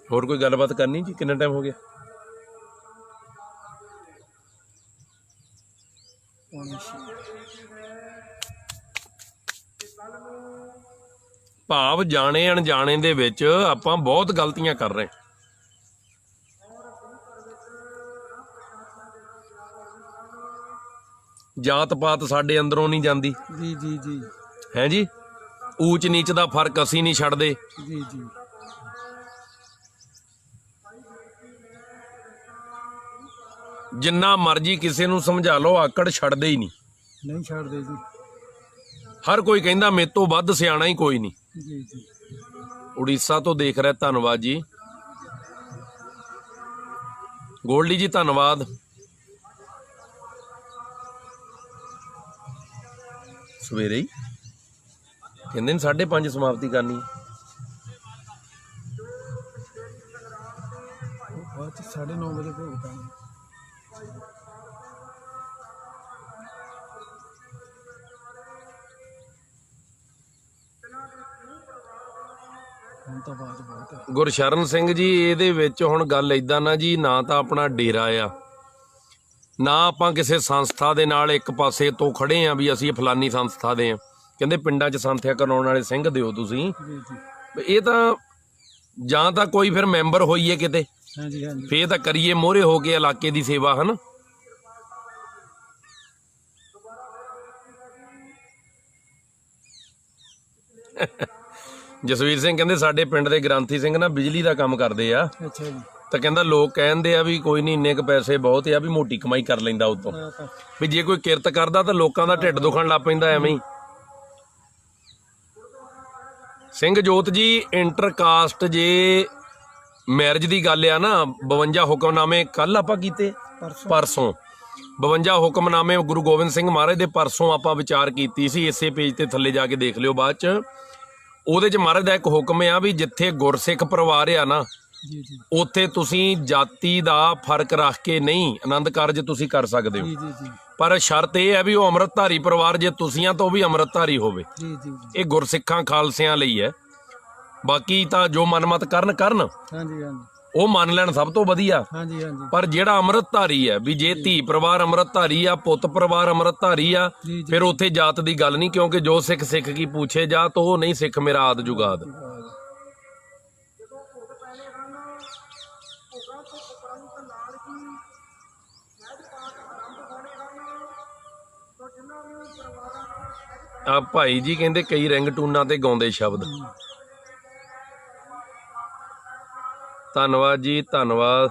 ਹੋਰ ਕੋਈ ਗੱਲਬਾਤ ਕਰਨੀ ਜੀ? ਕਿੰਨਾ ਟਾਈਮ ਹੋ ਗਿਆ? ਭਾਵ ਜਾਣੇ ਅਣਜਾਣੇ ਦੇ ਵਿੱਚ ਆਪਾਂ ਬਹੁਤ ਗਲਤੀਆਂ ਕਰ ਰਹੇ। ਜਾਤ ਪਾਤ ਸਾਡੇ ਅੰਦਰੋਂ ਨਹੀਂ ਜਾਂਦੀ। ਜੀ ਜੀ ਜੀ ਹੈ ਜੀ। ਊਚ ਨੀਚ ਦਾ ਫਰਕ ਅਸੀਂ ਨਹੀਂ ਛੱਡਦੇ। ਜੀ ਜੀ ਜਿੰਨਾ ਮਰਜ਼ੀ ਕਿਸੇ ਨੂੰ ਸਮਝਾ ਲਓ, ਆਕੜ ਛੱਡਦੇ ਹੀ ਨਹੀਂ ਛੱਡਦੇ ਜੀ। ਹਰ ਕੋਈ ਕਹਿੰਦਾ ਮੇਰੇ ਤੋਂ ਵੱਧ ਸਿਆਣਾ ਹੀ ਕੋਈ ਨਹੀਂ। ਜੀ ਜੀ ਉੜੀਸਾ ਤੋਂ ਦੇਖ ਰਿਹਾ, ਧੰਨਵਾਦ ਜੀ। ਗੋਲਡੀ ਜੀ ਧੰਨਵਾਦ। ਸਵੇਰੇ ਹੀ ਕਹਿੰਦੇ ਨੇ 5:30 ਸਮਾਪਤੀ ਕਰਨੀ। ਬਾਅਦ 9:30 ਵਜੇ ਭੋਗ ਪੈਣਾ। ਗੁਰਸ਼ਰਨ ਸਿੰਘ ਜੀ, ਇਹਦੇ ਵਿੱਚ ਹੁਣ ਗੱਲ ਏਦਾਂ ਨਾ ਜੀ, ਨਾ ਤਾਂ ਆਪਣਾ ਡੇਰਾ ਆ, ਨਾ ਆਪਾਂ ਕਿਸੇ ਸੰਸਥਾ ਦੇ ਨਾਲ ਇੱਕ ਪਾਸੇ ਤੋਂ ਖੜੇ ਆ ਵੀ ਅਸੀਂ ਫਲਾਨੀ ਸੰਸਥਾ ਦੇ ਆ। ਕਹਿੰਦੇ ਪਿੰਡਾਂ 'ਚ ਸੰਥਿਆ ਕਰਾਉਣ ਵਾਲੇ ਸਿੰਘ ਦਿਓ ਤੁਸੀਂ। ਇਹ ਤਾਂ ਜਾਂ ਤਾਂ ਕੋਈ ਫਿਰ ਮੈਂਬਰ ਹੋਈਏ ਕਿਤੇ, ਫੇਰ ਤਾਂ ਕਰੀਏ ਮੋਹਰੇ ਹੋ ਕੇ ਇਲਾਕੇ ਦੀ ਸੇਵਾ, ਹਨ। ਜਸਵੀਰ ਸਿੰਘ ਕਹਿੰਦੇ ਸਾਡੇ ਪਿੰਡ ਦੇ ਗ੍ਰਾਂਥੀ ਸਿੰਘ ਨਾ ਬਿਜਲੀ ਦਾ ਕੰਮ ਕਰਦੇ ਆ। ਅੱਛਾ ਜੀ। ਤਾਂ ਕਹਿੰਦਾ ਲੋਕ ਕਹਿੰਦੇ ਆ ਵੀ ਕੋਈ ਨਹੀਂ, ਇੰਨੇ ਕੁ ਪੈਸੇ ਬਹੁਤ ਆ ਵੀ ਮੋਟੀ ਕਮਾਈ ਕਰ ਲੈਂਦਾ ਉਤੋਂ, ਵੀ ਜੇ ਕੋਈ ਕਿਰਤ ਕਰਦਾ ਤਾਂ ਲੋਕਾਂ ਦਾ ਢਿੱਡ ਦੁਖਣ ਲੱਗ ਪੈਂਦਾ ਐਵੇਂ ਹੀ। ਸਿੰਘ ਜੋਤ ਜੀ, ਇੰਟਰਕਾਸਟ ਜੇ ਮੈਰਿਜ ਦੀ ਗੱਲ ਆ ਨਾ, 52 ਹੁਕਮਨਾਮੇ ਕੱਲ ਆਪਾਂ ਕੀਤੇ, ਪਰਸੋਂ 52 ਹੁਕਮਨਾਮੇ ਗੁਰੂ ਗੋਬਿੰਦ ਸਿੰਘ ਮਹਾਰਾਜ ਦੇ ਪਰਸੋਂ ਆਪਾਂ ਵਿਚਾਰ ਕੀਤੀ ਸੀ, ਇਸੇ ਪੇਜ ਤੇ ਥੱਲੇ ਜਾ ਕੇ ਦੇਖ ਲਿਓ ਬਾਅਦ ਚ। ਉਹਦੇ ਚ ਮਹਾਰਾਜ ਦਾ ਇੱਕ ਹੁਕਮ ਆ ਵੀ ਜਿੱਥੇ ਗੁਰਸਿੱਖ ਪਰਿਵਾਰ ਆ ਨਾ ਜੀ ਜੀ ਉੱਥੇ ਤੁਸੀਂ ਜਾਤੀ ਦਾ ਫਰਕ ਰੱਖ ਕੇ ਨਹੀਂ ਆਨੰਦ ਕਾਰਜ ਤੁਸੀਂ ਕਰ ਸਕਦੇ ਹੋ, ਜੀ ਜੀ ਜੀ ਪਰ ਸ਼ਰਤ ਇਹ ਹੈ ਵੀ ਉਹ ਅੰਮ੍ਰਿਤਧਾਰੀ ਪਰਿਵਾਰ ਜੇ ਤੁਸੀਂ ਆ ਤਾਂ ਉਹ ਵੀ ਅੰਮ੍ਰਿਤਧਾਰੀ ਹੋਵੇ। ਜੀ ਜੀ ਇਹ ਗੁਰਸਿੱਖਾਂ ਖਾਲਸਿਆਂ ਲਈ ਹੈ, ਬਾਕੀ ਤਾਂ ਜੋ ਮਨਮਤ ਕਰਨ ਹਾਂਜੀ ਹਾਂਜੀ ਉਹ ਮੰਨ ਲੈਣ ਸਭ ਤੋਂ ਵਧੀਆ। ਹਾਂਜੀ ਹਾਂਜੀ ਪਰ ਜਿਹੜਾ ਅੰਮ੍ਰਿਤਧਾਰੀ ਹੈ ਵੀ ਜੇ ਧੀ ਪਰਿਵਾਰ ਅੰਮ੍ਰਿਤਧਾਰੀ ਆ, ਪੁੱਤ ਪਰਿਵਾਰ ਅੰਮ੍ਰਿਤਧਾਰੀ ਆ, ਜੀ ਜੀ ਫਿਰ ਉੱਥੇ ਜਾਤ ਦੀ ਗੱਲ ਨਹੀਂ, ਕਿਉਂਕਿ ਜੋ ਸਿੱਖ ਸਿੱਖ ਕੀ ਪੁੱਛੇ ਜਾ ਤਾਂ ਉਹ ਨਹੀਂ ਸਿੱਖ ਮੇਰਾ ਆਦ ਜੁਗਾਦ। ਆ ਭਾਈ ਜੀ ਕਹਿੰਦੇ ਕਈ ਰਿੰਗਟੂਨਾਂ ਤੇ ਗਾਉਂਦੇ ਸ਼ਬਦ। ਧੰਨਵਾਦ ਜੀ, ਧੰਨਵਾਦ।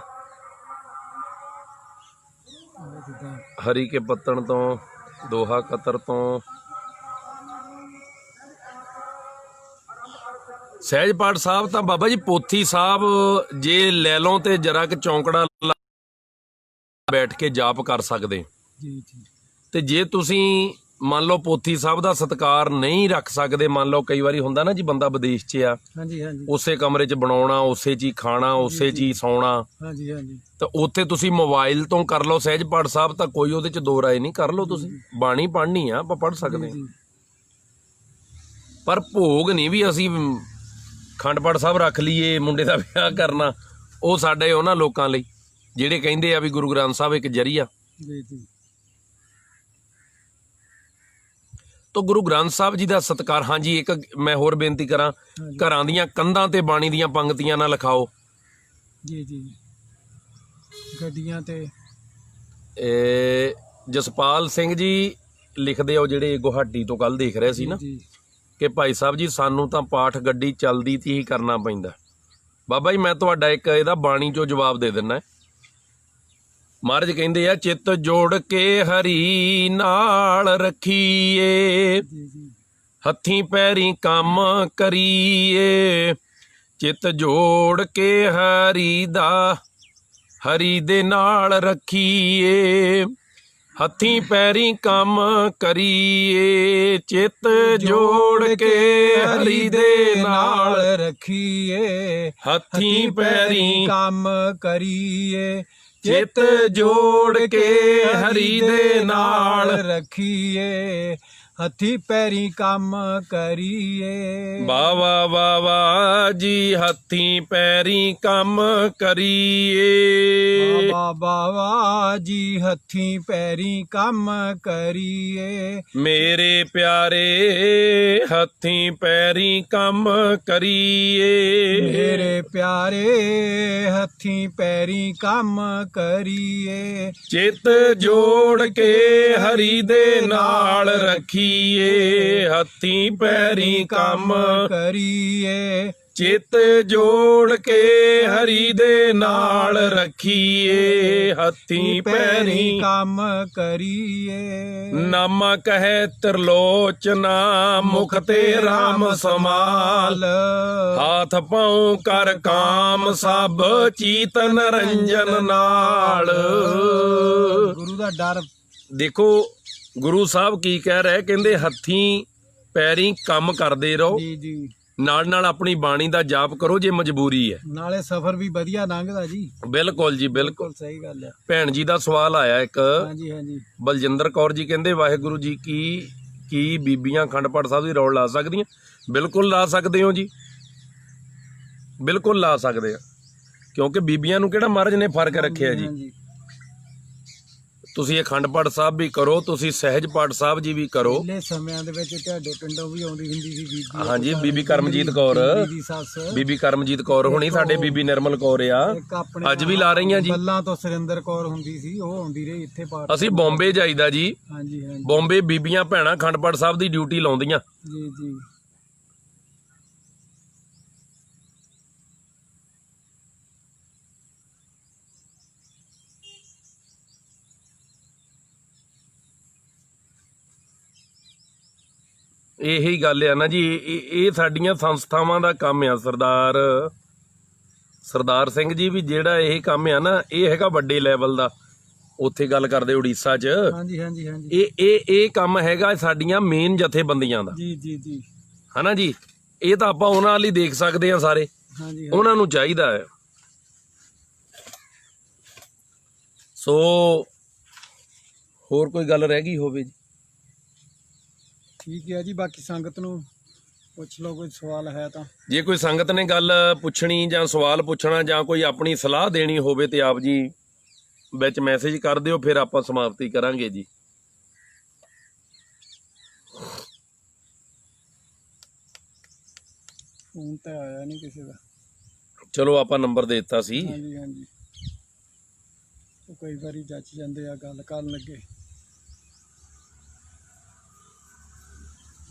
ਹਰੀ ਕੇ ਪੱਤਣ ਤੋਂ, ਦੋਹਾ ਕਤਰ ਤੋਂ, ਸਹਿਜ ਪਾਠ ਸਾਹਿਬ ਤਾਂ ਬਾਬਾ ਜੀ ਪੋਥੀ ਸਾਹਿਬ ਜੇ ਲੈ ਲਓ ਤੇ ਜਰਾ ਕਿ ਚੌਂਕੜਾ ਬੈਠ ਕੇ ਜਾਪ ਕਰ ਸਕਦੇ। ਜੀ ਜੀ ਤੇ ਜੇ ਤੁਸੀਂ ਮੰਨ ਲਓ ਪੋਥੀ ਸਾਹਿਬ ਦਾ ਸਤਿਕਾਰ ਨਹੀਂ ਰੱਖ ਸਕਦੇ, ਮੰਨ ਲਓ ਕਈ ਵਾਰੀ ਹੁੰਦਾ ਨਾ ਜੀ ਬੰਦਾ ਵਿਦੇਸ਼ 'ਚ ਆ, ਹਾਂਜੀ ਹਾਂਜੀ ਉਸੇ ਕਮਰੇ 'ਚ ਬਣਾਉਣਾ, ਉਸੇ 'ਚ ਹੀ ਖਾਣਾ, ਉਸੇ 'ਚ ਹੀ ਸੌਣਾ, ਹਾਂਜੀ ਹਾਂਜੀ ਤਾਂ ਉੱਥੇ ਤੁਸੀਂ ਮੋਬਾਈਲ ਤੋਂ ਕਰ ਲਓ ਸਹਿਜ ਪਾਠ ਸਾਹਿਬ, ਤਾਂ ਕੋਈ ਉਹਦੇ 'ਚ ਦੋ ਰਾਏ ਨਹੀਂ, ਕਰ ਲਓ ਤੁਸੀਂ। ਬਾਣੀ ਪੜ੍ਹਨੀ ਆ, ਆਪਾਂ ਪੜ੍ਹ ਸਕਦੇ ਹਾਂ, ਪਰ ਭੋਗ ਨਹੀਂ ਵੀ ਅਸੀਂ ਅਖੰਡ ਪਾਠ ਸਾਹਿਬ ਰੱਖ ਲਈਏ ਮੁੰਡੇ ਦਾ ਵਿਆਹ ਕਰਨਾ। ਉਹ ਸਾਡੇ ਉਹਨਾਂ ਲੋਕਾਂ ਲਈ ਜਿਹੜੇ ਕਹਿੰਦੇ ਆ ਵੀ ਗੁਰੂ ਗ੍ਰੰਥ ਸਾਹਿਬ ਇੱਕ ਜਰੀਆ। ਜੀ ਜੀ ਤਾਂ ਗੁਰੂ ਗ੍ਰੰਥ ਸਾਹਿਬ ਜੀ ਦਾ ਸਤਿਕਾਰ। ਹਾਂਜੀ, ਇੱਕ ਮੈਂ ਹੋਰ ਬੇਨਤੀ ਕਰਾਂ, ਘਰਾਂ ਦੀਆਂ ਕੰਧਾਂ ਤੇ ਬਾਣੀ ਦੀਆਂ ਪੰਕਤੀਆਂ ਨਾ ਲਿਖਾਓ। ਜੀ ਜੀ ਗੱਡੀਆਂ ਤੇ ਜਸਪਾਲ ਸਿੰਘ ਜੀ ਲਿਖਦੇ ਆ, ਉਹ ਜਿਹੜੇ ਗੁਹਾਟੀ ਤੋਂ ਕੱਲ ਦੇਖ ਰਹੇ ਸੀ ਨਾ, ਜੀ ਕਿ ਭਾਈ ਸਾਹਿਬ ਜੀ ਸਾਨੂੰ ਤਾਂ ਪਾਠ ਗੱਡੀ ਚੱਲਦੀ ਤੇ ਹੀ ਕਰਨਾ ਪੈਂਦਾ। ਬਾਬਾ ਜੀ ਮੈਂ ਤੁਹਾਡਾ ਇੱਕ ਇਹਦਾ ਬਾਣੀ ਚੋਂ ਜਵਾਬ ਦੇ ਦਿੰਦਾ। ਮਹਾਰਾਜ ਕਹਿੰਦੇ ਆ, ਚਿੱਤ ਜੋੜ ਕੇ ਹਰੀ ਨਾਲ ਰੱਖੀਏ, ਜੀ ਜੀ ਹੱਥੀਂ ਪੈਰੀਂ ਕੰਮ ਕਰੀਏ। ਚਿੱਤ ਜੋੜ ਕੇ ਹਰੀ ਦੇ ਨਾਲ ਰੱਖੀਏ, ਹੱਥੀਂ ਪੈਰੀਂ ਕੰਮ ਕਰੀਏ। ਚਿੱਤ ਜੋੜ ਕੇ ਹਰੀ ਦੇ ਨਾਲ ਰੱਖੀਏ, ਹੱਥੀਂ ਪੈਰੀਂ ਕੰਮ ਕਰੀਏ। ਚਿੱਤ ਜੋੜ ਕੇ ਹਰੀ ਦੇ ਨਾਲ ਰੱਖੀਏ, ਹੱਥੀਂ ਪੈਰੀਂ ਕੰਮ ਕਰੀਏ। ਵਾਵਾ ਵਾਵਾ ਜੀ, ਹੱਥੀਂ ਪੈਰੀਂ ਕੰਮ ਕਰੀਏ। ਬਾਬਾ ਬਾਬਾ ਜੀ, ਹੱਥੀਂ ਪੈਰੀਂ ਕੰਮ ਕਰੀਏ। ਮੇਰੇ ਪਿਆਰੇ ਹੱਥੀਂ ਪੈਰੀਂ ਕੰਮ ਕਰੀਏ। ਮੇਰੇ ਪਿਆਰੇ ਹੱਥੀਂ ਪੈਰੀਂ ਕੰਮ ਕਰੀਏ। ਚਿੱਤ ਜੋੜ ਕੇ ਹਰੀ ਦੇ ਨਾਲ ਰੱਖੀਏ, ਹੱਥੀਂ ਪੈਰੀਂ ਕੰਮ ਕਰੀਏ। ਚਿੱਤ ਜੋੜ ਕੇ ਹਰੀ ਦੇ ਨਾਲ ਰੱਖੀਏ, ਹੱਥੀਂ ਪੈਰੀਂ ਕੰਮ ਕਰੀਏ। ਨਾਮਾ ਕਹੈ ਤ੍ਰਿਲੋਚਨਾ, ਮੁਖ ਤੇ ਰਾਮ ਸਮਾਲ। ਹਾਥ ਪਾਉ ਕਰ ਕਾਮ ਸਭ, ਚੀਤ ਨਰੰਜਨ ਨਾਲ। ਗੁਰੂ ਦਾ ਡਰ ਦੇਖੋ ਗੁਰੂ ਸਾਹਿਬ ਕੀ ਕਹਿ ਰਹੇ, ਕਹਿੰਦੇ ਹੱਥੀਂ ਪੈਰੀਂ ਕੰਮ ਕਰਦੇ ਰਹੋ, ਜੀ ਜੀ ਨਾਲ ਨਾਲ ਆਪਣੀ ਬਾਣੀ ਦਾ ਜਾਪ ਕਰੋ ਜੇ ਮਜਬੂਰੀ ਹੈ। ਨਾਲੇ ਸਫ਼ਰ ਵੀ ਵਧੀਆ ਲੰਘਦਾ ਜੀ। ਬਿਲਕੁਲ ਜੀ, ਬਿਲਕੁਲ ਸਹੀ ਗੱਲ ਹੈ। ਭੈਣ ਜੀ ਦਾ ਸਵਾਲ ਆਇਆ ਇੱਕ, ਹਾਂਜੀ ਹਾਂਜੀ ਬਲਜਿੰਦਰ ਕੌਰ ਜੀ ਕਹਿੰਦੇ ਵਾਹਿਗੁਰੂ ਜੀ ਕੀ ਬੀਬੀਆਂ ਅਖੰਡ ਪਾਠ ਸਾਹਿਬ ਦੀ ਰੌਲ ਲਾ ਸਕਦੀਆਂ? ਬਿਲਕੁਲ ਲਾ ਸਕਦੇ ਹੋ ਜੀ, ਬਿਲਕੁਲ ਲਾ ਸਕਦੇ ਆ, ਕਿਉਂਕਿ ਬੀਬੀਆਂ ਨੂੰ ਕਿਹੜਾ ਮਹਾਰਾਜ ਨੇ ਫਰਕ ਰੱਖਿਆ ਜੀ। ਹਾਂਜੀ ਤੁਸੀਂ ਅਖੰਡ ਪਾਠ ਸਾਹਿਬ ਵੀ ਕਰੋ, ਤੁਸੀਂ ਸਹਿਜ ਪਾਠ ਸਾਹਿਬ ਜੀ ਵੀ ਕਰੋ। ਪਹਿਲੇ ਸਮਿਆਂ ਦੇ ਵਿੱਚ ਤੁਹਾਡੇ ਪਿੰਡੋਂ ਵੀ ਆਉਂਦੀ ਹੁੰਦੀ ਸੀ ਬੀਬੀ। ਹਾਂਜੀ, ਬੀਬੀ ਕਰਮਜੀਤ ਕੌਰ, ਦੀ ਸੱਸ ਬੀਬੀ ਕਰਮਜੀਤ ਕੌਰ ਹੋਣੀ, ਸਾਡੇ ਬੀਬੀ ਨਿਰਮਲ ਕੌਰ ਆ, ਇੱਕ ਆਪਣੇ ਅੱਜ ਵੀ ਲਾ ਰਹੀਆਂ ਜੀ। ਬੱਲਾਂ ਤੋਂ ਸੁਰਿੰਦਰ ਕੌਰ ਹੁੰਦੀ ਸੀ, ਉਹ ਆਉਂਦੀ ਰਹੀ ਇੱਥੇ ਪਾਠ। ਅਸੀਂ ਬੰਬੇ ਜਾਈਦਾ ਜੀ, ਹਾਂਜੀ ਹਾਂਜੀ ਬੰਬੇ ਬੀਬੀਆਂ ਭੈਣਾਂ ਅਖੰਡ ਪਾਠ ਸਾਹਿਬ ਦੀ ਡਿਊਟੀ ਲਾਉਂਦੀਆਂ। ਜੀ ਜੀ ਇਹੀ ਗੱਲ ਆ ਨਾ ਜੀ, ਇਹ ਸਾਡੀਆਂ ਸੰਸਥਾਵਾਂ ਦਾ ਕੰਮ ਆ। ਸਰਦਾਰ ਸਿੰਘ ਜੀ ਵੀ ਜਿਹੜਾ ਇਹ ਕੰਮ ਆ ਨਾ, ਇਹ ਹੈਗਾ ਵੱਡੇ ਲੈਵਲ ਦਾ। ਉੱਥੇ ਗੱਲ ਕਰਦੇ ਉੜੀਸਾ 'ਚ। ਹਾਂਜੀ ਹਾਂਜੀ ਹਾਂਜੀ ਇਹ ਕੰਮ ਹੈਗਾ ਸਾਡੀਆਂ ਮੇਨ ਜਥੇਬੰਦੀਆਂ ਦਾ, ਜੀ ਜੀ ਜੀ ਹਨਾ ਜੀ। ਇਹ ਤਾਂ ਆਪਾਂ ਉਹਨਾਂ ਵਾਲੀ ਦੇਖ ਸਕਦੇ ਆ ਸਾਰੇ, ਹਾਂਜੀ ਉਹਨਾਂ ਨੂੰ ਚਾਹੀਦਾ ਹੈ। ਸੋ ਹੋਰ ਕੋਈ ਗੱਲ ਰਹਿ ਗਈ ਹੋਵੇ ਜੀ? ਠੀਕ ਹੈ ਜੀ, ਬਾਕੀ ਸੰਗਤ ਨੂੰ ਪੁੱਛ ਲਓ, ਕੋਈ ਸਵਾਲ ਹੈ ਤਾਂ। ਜੇ ਕੋਈ ਸੰਗਤ ਨੇ ਗੱਲ ਪੁੱਛਣੀ ਜਾਂ ਸਵਾਲ ਪੁੱਛਣਾ ਜਾਂ ਕੋਈ ਆਪਣੀ ਸਲਾਹ ਦੇਣੀ ਹੋਵੇ ਤੇ ਆਪ ਜੀ ਵਿੱਚ ਮੈਸੇਜ ਕਰ ਦਿਓ, ਫਿਰ ਆਪਾਂ ਸਮਾਪਤੀ ਕਰਾਂਗੇ ਜੀ। ਫੋਨ ਤਾਂ ਆਇਆ ਨਹੀਂ ਕਿਸੇ ਦਾ। ਚਲੋ ਆਪਾਂ ਨੰਬਰ ਦੇ ਦਿੱਤਾ ਸੀ। ਹਾਂਜੀ ਹਾਂਜੀ, ਉਹ ਕਈ ਵਾਰੀ ਜੱਜ ਜਾਂਦੇ ਆ ਗੱਲ ਕਰਨ ਲੱਗੇ।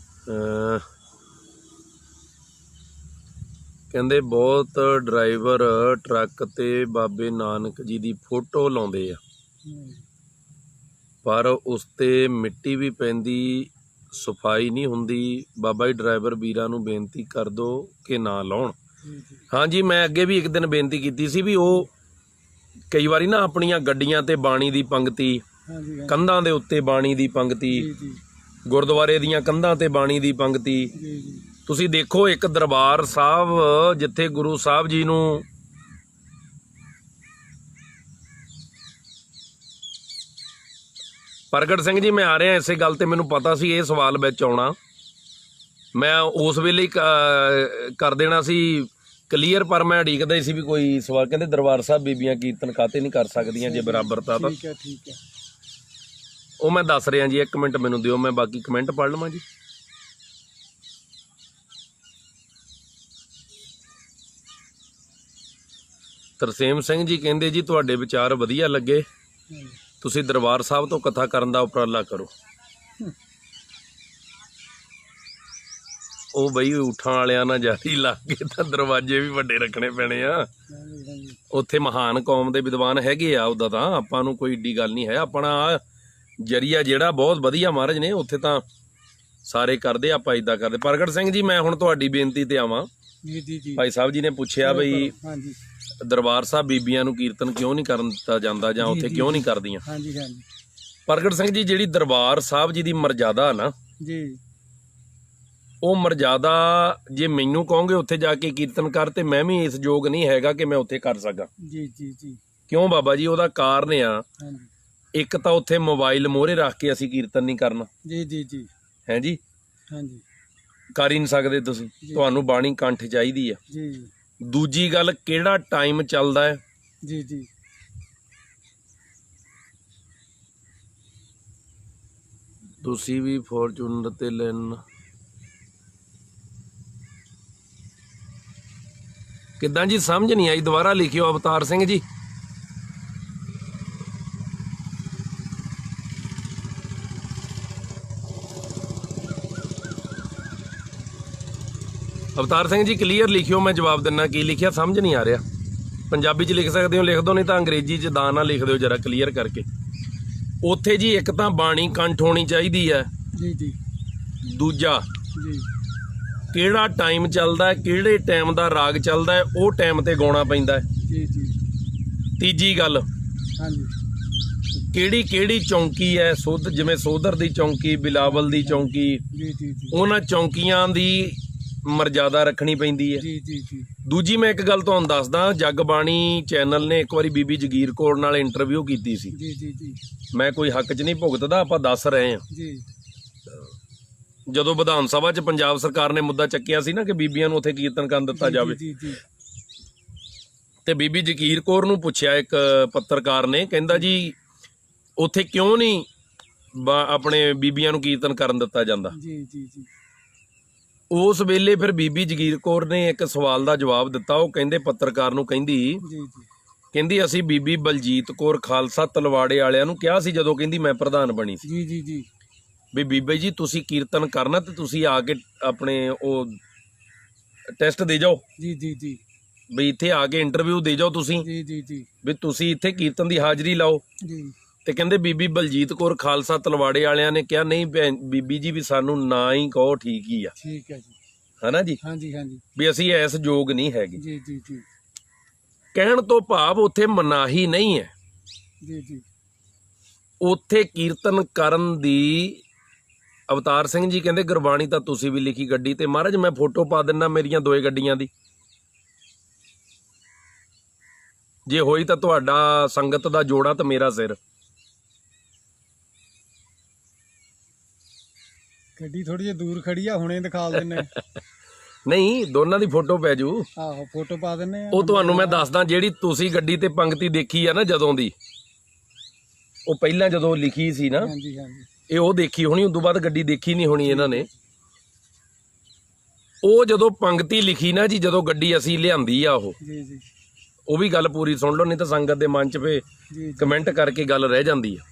ਕਹਿੰਦੇ ਬਹੁਤ ਡਰਾਈਵਰ ਟਰੱਕ ਤੇ ਬਾਬੇ ਨਾਨਕ ਜੀ ਦੀ ਫੋਟੋ ਲਾਉਂਦੇ ਆ, ਪਰ ਉਸ ਤੇ ਮਿੱਟੀ ਵੀ ਪੈਂਦੀ, ਸਫਾਈ ਨਹੀਂ ਹੁੰਦੀ। ਬਾਬਾ ਜੀ ਡਰਾਈਵਰ ਵੀਰਾਂ ਨੂੰ ਬੇਨਤੀ ਕਰ ਦਿਓ ਕਿ ਨਾ ਲਾਉਣ। ਹਾਂਜੀ, ਮੈਂ ਅੱਗੇ ਵੀ ਇੱਕ ਦਿਨ ਬੇਨਤੀ ਕੀਤੀ ਸੀ ਵੀ ਉਹ ਕਈ ਵਾਰੀ ਨਾ ਆਪਣੀਆਂ ਗੱਡੀਆਂ ਤੇ ਬਾਣੀ ਦੀ ਪੰਗਤੀ, ਕੰਧਾਂ ਦੇ ਉੱਤੇ ਬਾਣੀ ਦੀ ਪੰਗਤੀ, ਗੁਰਦੁਆਰੇ ਦੀਆਂ ਕੰਧਾਂ ਤੇ ਬਾਣੀ ਦੀ ਪੰਗਤੀ। ਤੁਸੀਂ ਦੇਖੋ ਇੱਕ ਦਰਬਾਰ ਸਾਹਿਬ ਜਿੱਥੇ ਗੁਰੂ ਸਾਹਿਬ ਜੀ ਨੂੰ ਪ੍ਰਗਟ ਸਿੰਘ ਜੀ, ਮੈਂ ਆ ਰਿਹਾ ਇਸੇ ਗੱਲ ਤੇ, ਮੈਨੂੰ ਪਤਾ ਸੀ ਇਹ ਸਵਾਲ ਵਿੱਚ ਆਉਣਾ, ਮੈਂ ਉਸ ਵੇਲੇ ਹੀ ਕਰ ਦੇਣਾ ਸੀ ਕਲੀਅਰ, ਪਰ ਮੈਂ ਉਡੀਕਦਾ ਹੀ ਸੀ ਵੀ ਕੋਈ ਸਵਾਲ। ਕਹਿੰਦੇ ਦਰਬਾਰ ਸਾਹਿਬ ਬੀਬੀਆਂ ਕੀਰਤਨ ਕਾਤੇ ਨਹੀਂ ਕਰ ਸਕਦੀਆਂ ਜੇ ਬਰਾਬਰਤਾ ਤਾਂ। ਠੀਕ ਹੈ ਠੀਕ ਹੈ, ਉਹ ਮੈਂ ਦੱਸ ਰਿਹਾ ਜੀ, 1 ਮਿੰਟ ਮੈਨੂੰ ਦਿਓ, ਮੈਂ ਬਾਕੀ ਕਮੈਂਟ ਪੜ੍ਹ ਲਵਾਂ ਜੀ। ਤਰਸੇਮ ਸਿੰਘ ਜੀ ਕਹਿੰਦੇ ਜੀ ਤੁਹਾਡੇ ਵਿਚਾਰ ਵਧੀਆ ਲੱਗੇ, ਤੁਸੀਂ ਦਰਬਾਰ ਸਾਹਿਬ ਤੋਂ ਕਥਾ ਕਰਨ ਦਾ ਉਪਰਾਲਾ ਕਰੋ। ਉਹ ਬਈ ਊਠਾਂ ਵਾਲਿਆਂ ਨਾਲ ਜਾਰੀ ਲਾ ਕੇ ਤਾਂ ਦਰਵਾਜ਼ੇ ਵੀ ਵੱਡੇ ਰੱਖਣੇ ਪੈਣੇ ਆ। ਉੱਥੇ ਮਹਾਨ ਕੌਮ ਦੇ ਵਿਦਵਾਨ ਹੈਗੇ ਆ, ਉਹਦਾ ਤਾਂ ਆਪਾਂ ਨੂੰ ਕੋਈ ਏਡੀ ਗੱਲ ਨਹੀਂ ਹੈ। ਆਪਣਾ ਜਰੀਆ ਜਿਹੜਾ ਬਹੁਤ ਵਧੀਆ ਮਹਾਰਾਜ ਨੇ, ਉੱਥੇ ਤਾਂ ਸਾਰੇ ਕਰਦੇ, ਆਪਾਂ ਇਦਾਂ ਕਰਦੇ। ਪ੍ਰਗਟ ਸਿੰਘ ਜੀ, ਮੈਂ ਹੁਣ ਤੁਹਾਡੀ ਬੇਨਤੀ ਤੇ ਆਵਾਂ। ਭਾਈ ਸਾਹਿਬ ਜੀ ਨੇ ਪੁੱਛਿਆ ਬਈ ਦਰਬਾਰ ਸਾਹਿਬ ਬੀਬੀਆਂ ਨੂੰ ਕੀਰਤਨ ਕਿਉਂ ਨਹੀਂ ਕਰਨ ਦਿੱਤਾ ਜਾਂਦਾ ਜਾਂ ਉੱਥੇ ਕਿਉਂ ਨਹੀਂ ਕਰਦੀਆਂ। ਪ੍ਰਗਟ ਸਿੰਘ ਜੀ, ਜਿਹੜੀ ਦਰਬਾਰ ਸਾਹਿਬ ਜੀ ਦੀ ਮਰਜ਼ਾਦਾ ਨਾ ਜੀ, ਉਹ ਮਰਜ਼ਾਦਾ ਜੇ ਮੈਨੂੰ ਕਹੋਗੇ ਉੱਥੇ ਜਾ ਕੇ ਕੀਰਤਨ ਕਰ, ਤੇ ਮੈਂ ਵੀ ਇਸ ਯੋਗ ਨਹੀਂ ਹੈਗਾ ਕਿ ਮੈਂ ਉੱਥੇ ਕਰ ਸਕਾਂ। ਜੀ ਜੀ ਜੀ, ਕਿਉਂ ਬਾਬਾ ਜੀ? ਉਹਦਾ ਕਾਰਨ ਆ, ਇੱਕ ਤਾਂ ਉੱਥੇ ਮੋਬਾਈਲ ਮੋਹਰੇ ਰੱਖ ਕੇ ਅਸੀਂ ਕੀਰਤਨ ਨਹੀਂ ਕਰਨਾ। ਜੀ ਜੀ ਜੀ, ਹੈ ਜੀ, ਹਾਂਜੀ, ਕਰ ਹੀ ਨਹੀਂ ਸਕਦੇ ਤੁਸੀਂ, ਤੁਹਾਨੂੰ ਬਾਣੀ ਕੰਠ ਚਾਹੀਦੀ ਆ। ਜੀ, ਦੂਜੀ ਗੱਲ, ਕਿਹੜਾ ਟਾਈਮ ਚੱਲਦਾ ਹੈ। ਜੀ ਜੀ, ਤੁਸੀਂ ਵੀ ਫੋਰਚੂਨਰ ਤੇ ਲੈਣ ਕਿੱਦਾਂ ਜੀ? ਸਮਝ ਨਹੀਂ ਆਈ, ਦੁਬਾਰਾ ਲਿਖਿਓ ਅਵਤਾਰ ਸਿੰਘ ਜੀ। ਅਵਤਾਰ ਸਿੰਘ ਜੀ ਕਲੀਅਰ ਲਿਖਿਓ, ਮੈਂ ਜਵਾਬ ਦਿੰਦਾ। ਕੀ ਲਿਖਿਆ ਸਮਝ ਨਹੀਂ ਆ ਰਿਹਾ। ਪੰਜਾਬੀ 'ਚ ਲਿਖ ਸਕਦੇ ਹੋ ਲਿਖ ਦਿਓ, ਨਹੀਂ ਤਾਂ ਅੰਗਰੇਜ਼ੀ 'ਚ ਦਾਂ ਨਾਲ ਲਿਖ ਦਿਓ ਜਰਾ ਕਲੀਅਰ ਕਰਕੇ। ਉੱਥੇ ਜੀ ਇੱਕ ਤਾਂ ਬਾਣੀ ਕੰਠ ਹੋਣੀ ਚਾਹੀਦੀ ਹੈ। ਜੀ ਜੀ, ਦੂਜਾ ਜੀ, ਕਿਹੜਾ ਟਾਈਮ ਚੱਲਦਾ, ਕਿਹੜੇ ਟਾਈਮ ਦਾ ਰਾਗ ਚੱਲਦਾ ਹੈ, ਉਹ ਟਾਈਮ ਤੇ ਗਾਉਣਾ ਪੈਂਦਾ ਹੈ। ਜੀ ਜੀ, ਤੀਜੀ ਗੱਲ, ਹਾਂਜੀ, ਕਿਹੜੀ ਕਿਹੜੀ ਚੌਂਕੀ ਹੈ, ਜਿਵੇਂ ਸੋਧਰ ਦੀ ਚੌਂਕੀ, ਬਿਲਾਵਲ ਦੀ ਚੌਂਕੀ, ਉਹਨਾਂ ਚੌਂਕੀਆਂ ਦੀ ਮਰਜ਼ਾਦਾ ਰੱਖਣੀ ਪੈਂਦੀ ਹੈ। ਜੀ ਜੀ ਜੀ, ਦੂਜੀ ਮੈਂ ਇੱਕ ਗੱਲ ਤੁਹਾਨੂੰ ਦੱਸਦਾ, ਜਗਬਾਣੀ ਚੈਨਲ ਨੇ ਇੱਕ ਵਾਰੀ ਬੀਬੀ ਜਗੀਰ ਕੌਰ ਨਾਲ ਇੰਟਰਵਿਊ ਕੀਤੀ ਸੀ। ਜੀ ਜੀ ਜੀ, ਮੈਂ ਕੋਈ ਹੱਕ 'ਚ ਨਹੀਂ ਭੁਗਤਦਾ, ਆਪਾਂ ਦੱਸ ਰਹੇ ਹਾਂ। ਜੀ, ਜਦੋਂ ਵਿਧਾਨ ਸਭਾ 'ਚ ਪੰਜਾਬ ਸਰਕਾਰ ਨੇ ਮੁੱਦਾ ਚੱਕਿਆ ਸੀ ਨਾ ਕਿ ਬੀਬੀਆਂ ਨੂੰ ਉੱਥੇ ਕੀਰਤਨ ਕਰਨ ਦਿੱਤਾ ਜਾਵੇ, ਤੇ ਬੀਬੀ ਜਗੀਰ ਕੌਰ ਨੂੰ ਪੁੱਛਿਆ ਇੱਕ ਪੱਤਰਕਾਰ ਨੇ, ਕਹਿੰਦਾ ਜੀ ਉੱਥੇ ਕਿਉਂ ਨਹੀਂ ਆਪਣੇ ਬੀਬੀਆਂ ਨੂੰ ਕੀਰਤਨ ਕਰਨ ਦਿੱਤਾ ਜਾਂਦਾ। ਜੀ ਜੀ ਜੀ, ਉਸ ਵੇਲੇ ਫਿਰ ਬੀਬੀ ਜਗੀਰ ਕੌਰ ਨੇ ਇੱਕ ਸਵਾਲ ਦਾ ਜਵਾਬ ਦਿੱਤਾ। ਉਹ ਕਹਿੰਦੇ ਪੱਤਰਕਾਰ ਨੂੰ, ਕਹਿੰਦੀ ਅਸੀਂ ਬੀਬੀ ਬਲਜੀਤ ਕੌਰ ਖਾਲਸਾ ਤਲਵਾੜੇ ਵਾਲਿਆਂ ਨੂੰ ਕਿਹਾ ਸੀ ਜਦੋਂ ਕਹਿੰਦੀ ਮੈਂ ਪ੍ਰਧਾਨ ਬਣੀ ਸੀ। ਜੀ ਜੀ ਜੀ, ਵੀ ਬੀਬੀ ਜੀ ਤੁਸੀਂ ਕੀਰਤਨ ਕਰਨਾ ਤੇ ਤੁਸੀਂ ਆ ਕੇ ਆਪਣੇ ਉਹ ਟੈਸਟ ਦੇ ਜਾਓ। ਜੀ ਜੀ ਜੀ, ਵੀ ਇੱਥੇ ਆ ਕੇ ਇੰਟਰਵਿਊ ਦੇ ਜਾਓ ਤੁਸੀਂ। ਜੀ ਜੀ ਜੀ, ਵੀ ਤੁਸੀਂ ਇੱਥੇ ਕੀਰਤਨ ਦੀ ਹਾਜ਼ਰੀ ਲਾਓ। ਜੀ, ਤੇ ਕਹਿੰਦੇ ਬੀਬੀ ਬਲਜੀਤ ਕੌਰ ਖਾਲਸਾ ਤਲਵਾੜੇ ਵਾਲਿਆਂ ਨੇ ਕਿਹਾ ਨਹੀਂ ਬੀਬੀ ਜੀ, ਵੀ ਸਾਨੂੰ ਨਾ ਹੀ ਕਹੋ, ਠੀਕ ਹੀ ਆ। ਠੀਕ ਹੈ ਜੀ, ਹਨਾ ਜੀ। ਹਾਂਜੀ ਹਾਂਜੀ, ਵੀ ਅਸੀਂ ਇਸ ਯੋਗ ਨਹੀਂ ਹੈਗੇ। ਜੀ ਜੀ ਜੀ, ਕਹਿਣ ਤੋਂ ਭਾਵ ਉੱਥੇ ਮਨਾਹੀ ਨਹੀਂ ਹੈ। ਜੀ ਜੀ, ਉੱਥੇ ਕੀਰਤਨ ਕਰਨ ਦੀ ਅਵਤਾਰ ਸਿੰਘ ਜੀ ਕਹਿੰਦੇ ਗੁਰਬਾਣੀ ਤਾਂ ਤੁਸੀਂ ਵੀ ਲਿਖੀ ਗੱਡੀ ਤੇ। ਮਹਾਰਾਜ ਮੈਂ ਫੋਟੋ ਪਾ ਦਿੰਦਾ ਮੇਰੀਆਂ 2 ਗੱਡੀਆਂ ਦੀ, ਜੇ ਹੋਈ ਤਾਂ ਤੁਹਾਡਾ ਸੰਗਤ ਦਾ ਜੋੜਾ ਤੇ ਮੇਰਾ ਸਿਰ। ਗੱਡੀ ਥੋੜੀ ਜਿਹੀ ਦੂਰ ਖੜੀ ਆ, ਹੁਣੇ ਦਿਖਾ ਦਿੰਨੇ। ਨਹੀਂ, ਦੋਨਾਂ ਦੀ ਫੋਟੋ ਪੈ ਜੂ। ਆਹੋ ਫੋਟੋ ਪਾ ਦਿੰਨੇ ਆ। ਉਹ ਤੁਹਾਨੂੰ ਮੈਂ ਦੱਸਦਾ, ਜਿਹੜੀ ਤੁਸੀਂ ਗੱਡੀ ਤੇ ਪੰਕਤੀ ਦੇਖੀ ਆ ਨਾ ਜਦੋਂ ਦੀ, ਉਹ ਪਹਿਲਾਂ ਜਦੋਂ ਲਿਖੀ ਸੀ ਨਾ, ਹਾਂਜੀ ਹਾਂਜੀ ਇਹ ਉਹ ਦੇਖੀ ਹੋਣੀ, ਉਦੋਂ ਬਾਅਦ ਗੱਡੀ ਦੇਖੀ ਨਹੀਂ ਹੋਣੀ ਇਹਨਾਂ ਨੇ। ਉਹ ਜਦੋਂ ਪੰਕਤੀ ਲਿਖੀ ਨਾ ਜੀ, ਜਦੋਂ ਗੱਡੀ ਅਸੀਂ ਲਿਆਂਦੀ ਆ, ਜੀ ਜੀ ਉਹ ਵੀ ਗੱਲ ਪੂਰੀ ਸੁਣ ਲਓ, ਨਹੀਂ ਤਾਂ ਸੰਗਤ ਦੇ ਮਨ 'ਚ ਫੇ ਜੀ ਕਮੈਂਟ ਕਰਕੇ ਗੱਲ ਰਹਿ ਜਾਂਦੀ ਆ।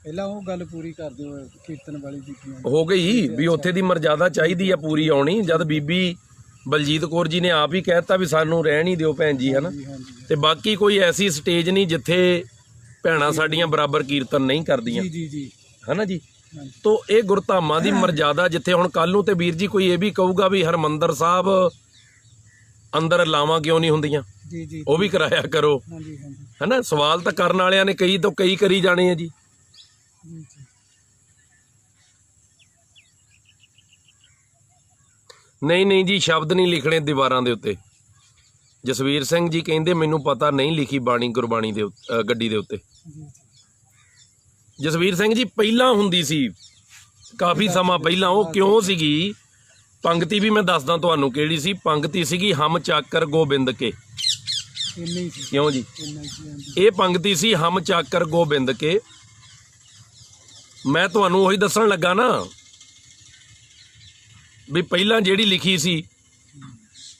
ਪਹਿਲਾਂ ਉਹ ਗੱਲ ਪੂਰੀ ਕਰ ਦਿਓ, ਕੀਰਤਨ ਵਾਲੀ ਬੀਬੀਆਂ ਹੋ ਗਈ ਵੀ ਉੱਥੇ ਦੀ ਮਰਜ਼ਾਦਾ ਚਾਹੀਦੀ ਆ ਪੂਰੀ ਆਉਣੀ। ਜਦ ਬੀਬੀ ਬਲਜੀਤ ਕੌਰ ਜੀ ਨੇ ਆਪ ਹੀ ਕਹਿਤਾ ਵੀ ਸਾਨੂੰ ਰਹਿਣ ਹੀ ਦਿਓ ਭੈਣ ਜੀ, ਹਨਾ। ਜੀ ਹਾਂਜੀ ਤੇ ਬਾਕੀ ਕੋਈ ਐਸੀ ਸਟੇਜ ਨਹੀਂ ਜਿੱਥੇ ਭੈਣਾਂ ਸਾਡੀਆਂ ਬਰਾਬਰ ਕੀਰਤਨ ਨਹੀਂ ਕਰਦੀਆਂ, ਜੀ ਜੀ ਜੀ ਹਨਾ ਜੀ। ਹਾਂਜੀ ਤੋ ਇਹ ਗੁਰਧਾਮਾਂ ਦੀ ਮਰਜ਼ਾਦਾ ਜਿੱਥੇ ਹੁਣ ਕੱਲ ਨੂੰ ਤੇ ਵੀਰ ਜੀ ਕੋਈ ਇਹ ਵੀ ਕਹੂਗਾ ਵੀ ਹਰਮੰਦਰ ਸਾਹਿਬ ਅੰਦਰ ਲਾਵਾਂ ਕਿਉਂ ਨਹੀਂ ਹੁੰਦੀਆਂ, ਜੀ ਜੀ ਉਹ ਵੀ ਕਰਾਇਆ ਕਰੋ, ਹਾਂਜੀ ਹਾਂਜੀ ਹਨਾ। ਸਵਾਲ ਤਾਂ ਕਰਨ ਵਾਲਿਆਂ ਨੇ ਕਈ ਤੋਂ ਕਈ ਕਰੀ ਜਾਣੇ ਆ ਜੀ। ਜੀ ਜੀ ਨਹੀਂ ਨਹੀਂ ਜੀ, ਸ਼ਬਦ ਨਹੀਂ ਲਿਖਣੇ ਦੀਵਾਰਾਂ ਦੇ ਉੱਤੇ। ਜਸਵੀਰ ਸਿੰਘ ਜੀ ਕਹਿੰਦੇ ਮੈਨੂੰ ਪਤਾ ਨਹੀਂ ਲਿਖੀ ਬਾਣੀ ਗੁਰਬਾਣੀ ਦੇ ਗੱਡੀ ਦੇ ਉੱਤੇ। ਜੀ ਜਸਵੀਰ ਸਿੰਘ ਜੀ ਪਹਿਲਾਂ ਹੁੰਦੀ ਸੀ, ਕਾਫੀ ਸਮਾਂ ਪਹਿਲਾਂ। ਉਹ ਕਿਉਂ ਸੀਗੀ ਪੰਕਤੀ ਵੀ ਮੈਂ ਦੱਸਦਾ ਤੁਹਾਨੂੰ ਕਿਹੜੀ ਸੀ। ਪੰਕਤੀ ਸੀਗੀ ਹਮ ਚਾਕਰ ਗੋਬਿੰਦ ਕੇ। ਇੰਨਾ ਹੀ ਸੀ, ਕਿਉਂ ਜੀ? ਇੰਨਾ ਹੀ ਸੀ, ਹਾਂਜੀ ਇਹ ਪੰਕਤੀ ਸੀ ਹਮ ਚਾਕਰ ਗੋਬਿੰਦ ਕੇ। ਮੈਂ ਤੁਹਾਨੂੰ ਉਹੀ ਦੱਸਣ ਲੱਗਾ ਨਾ ਵੀ ਪਹਿਲਾਂ ਜਿਹੜੀ ਲਿਖੀ ਸੀ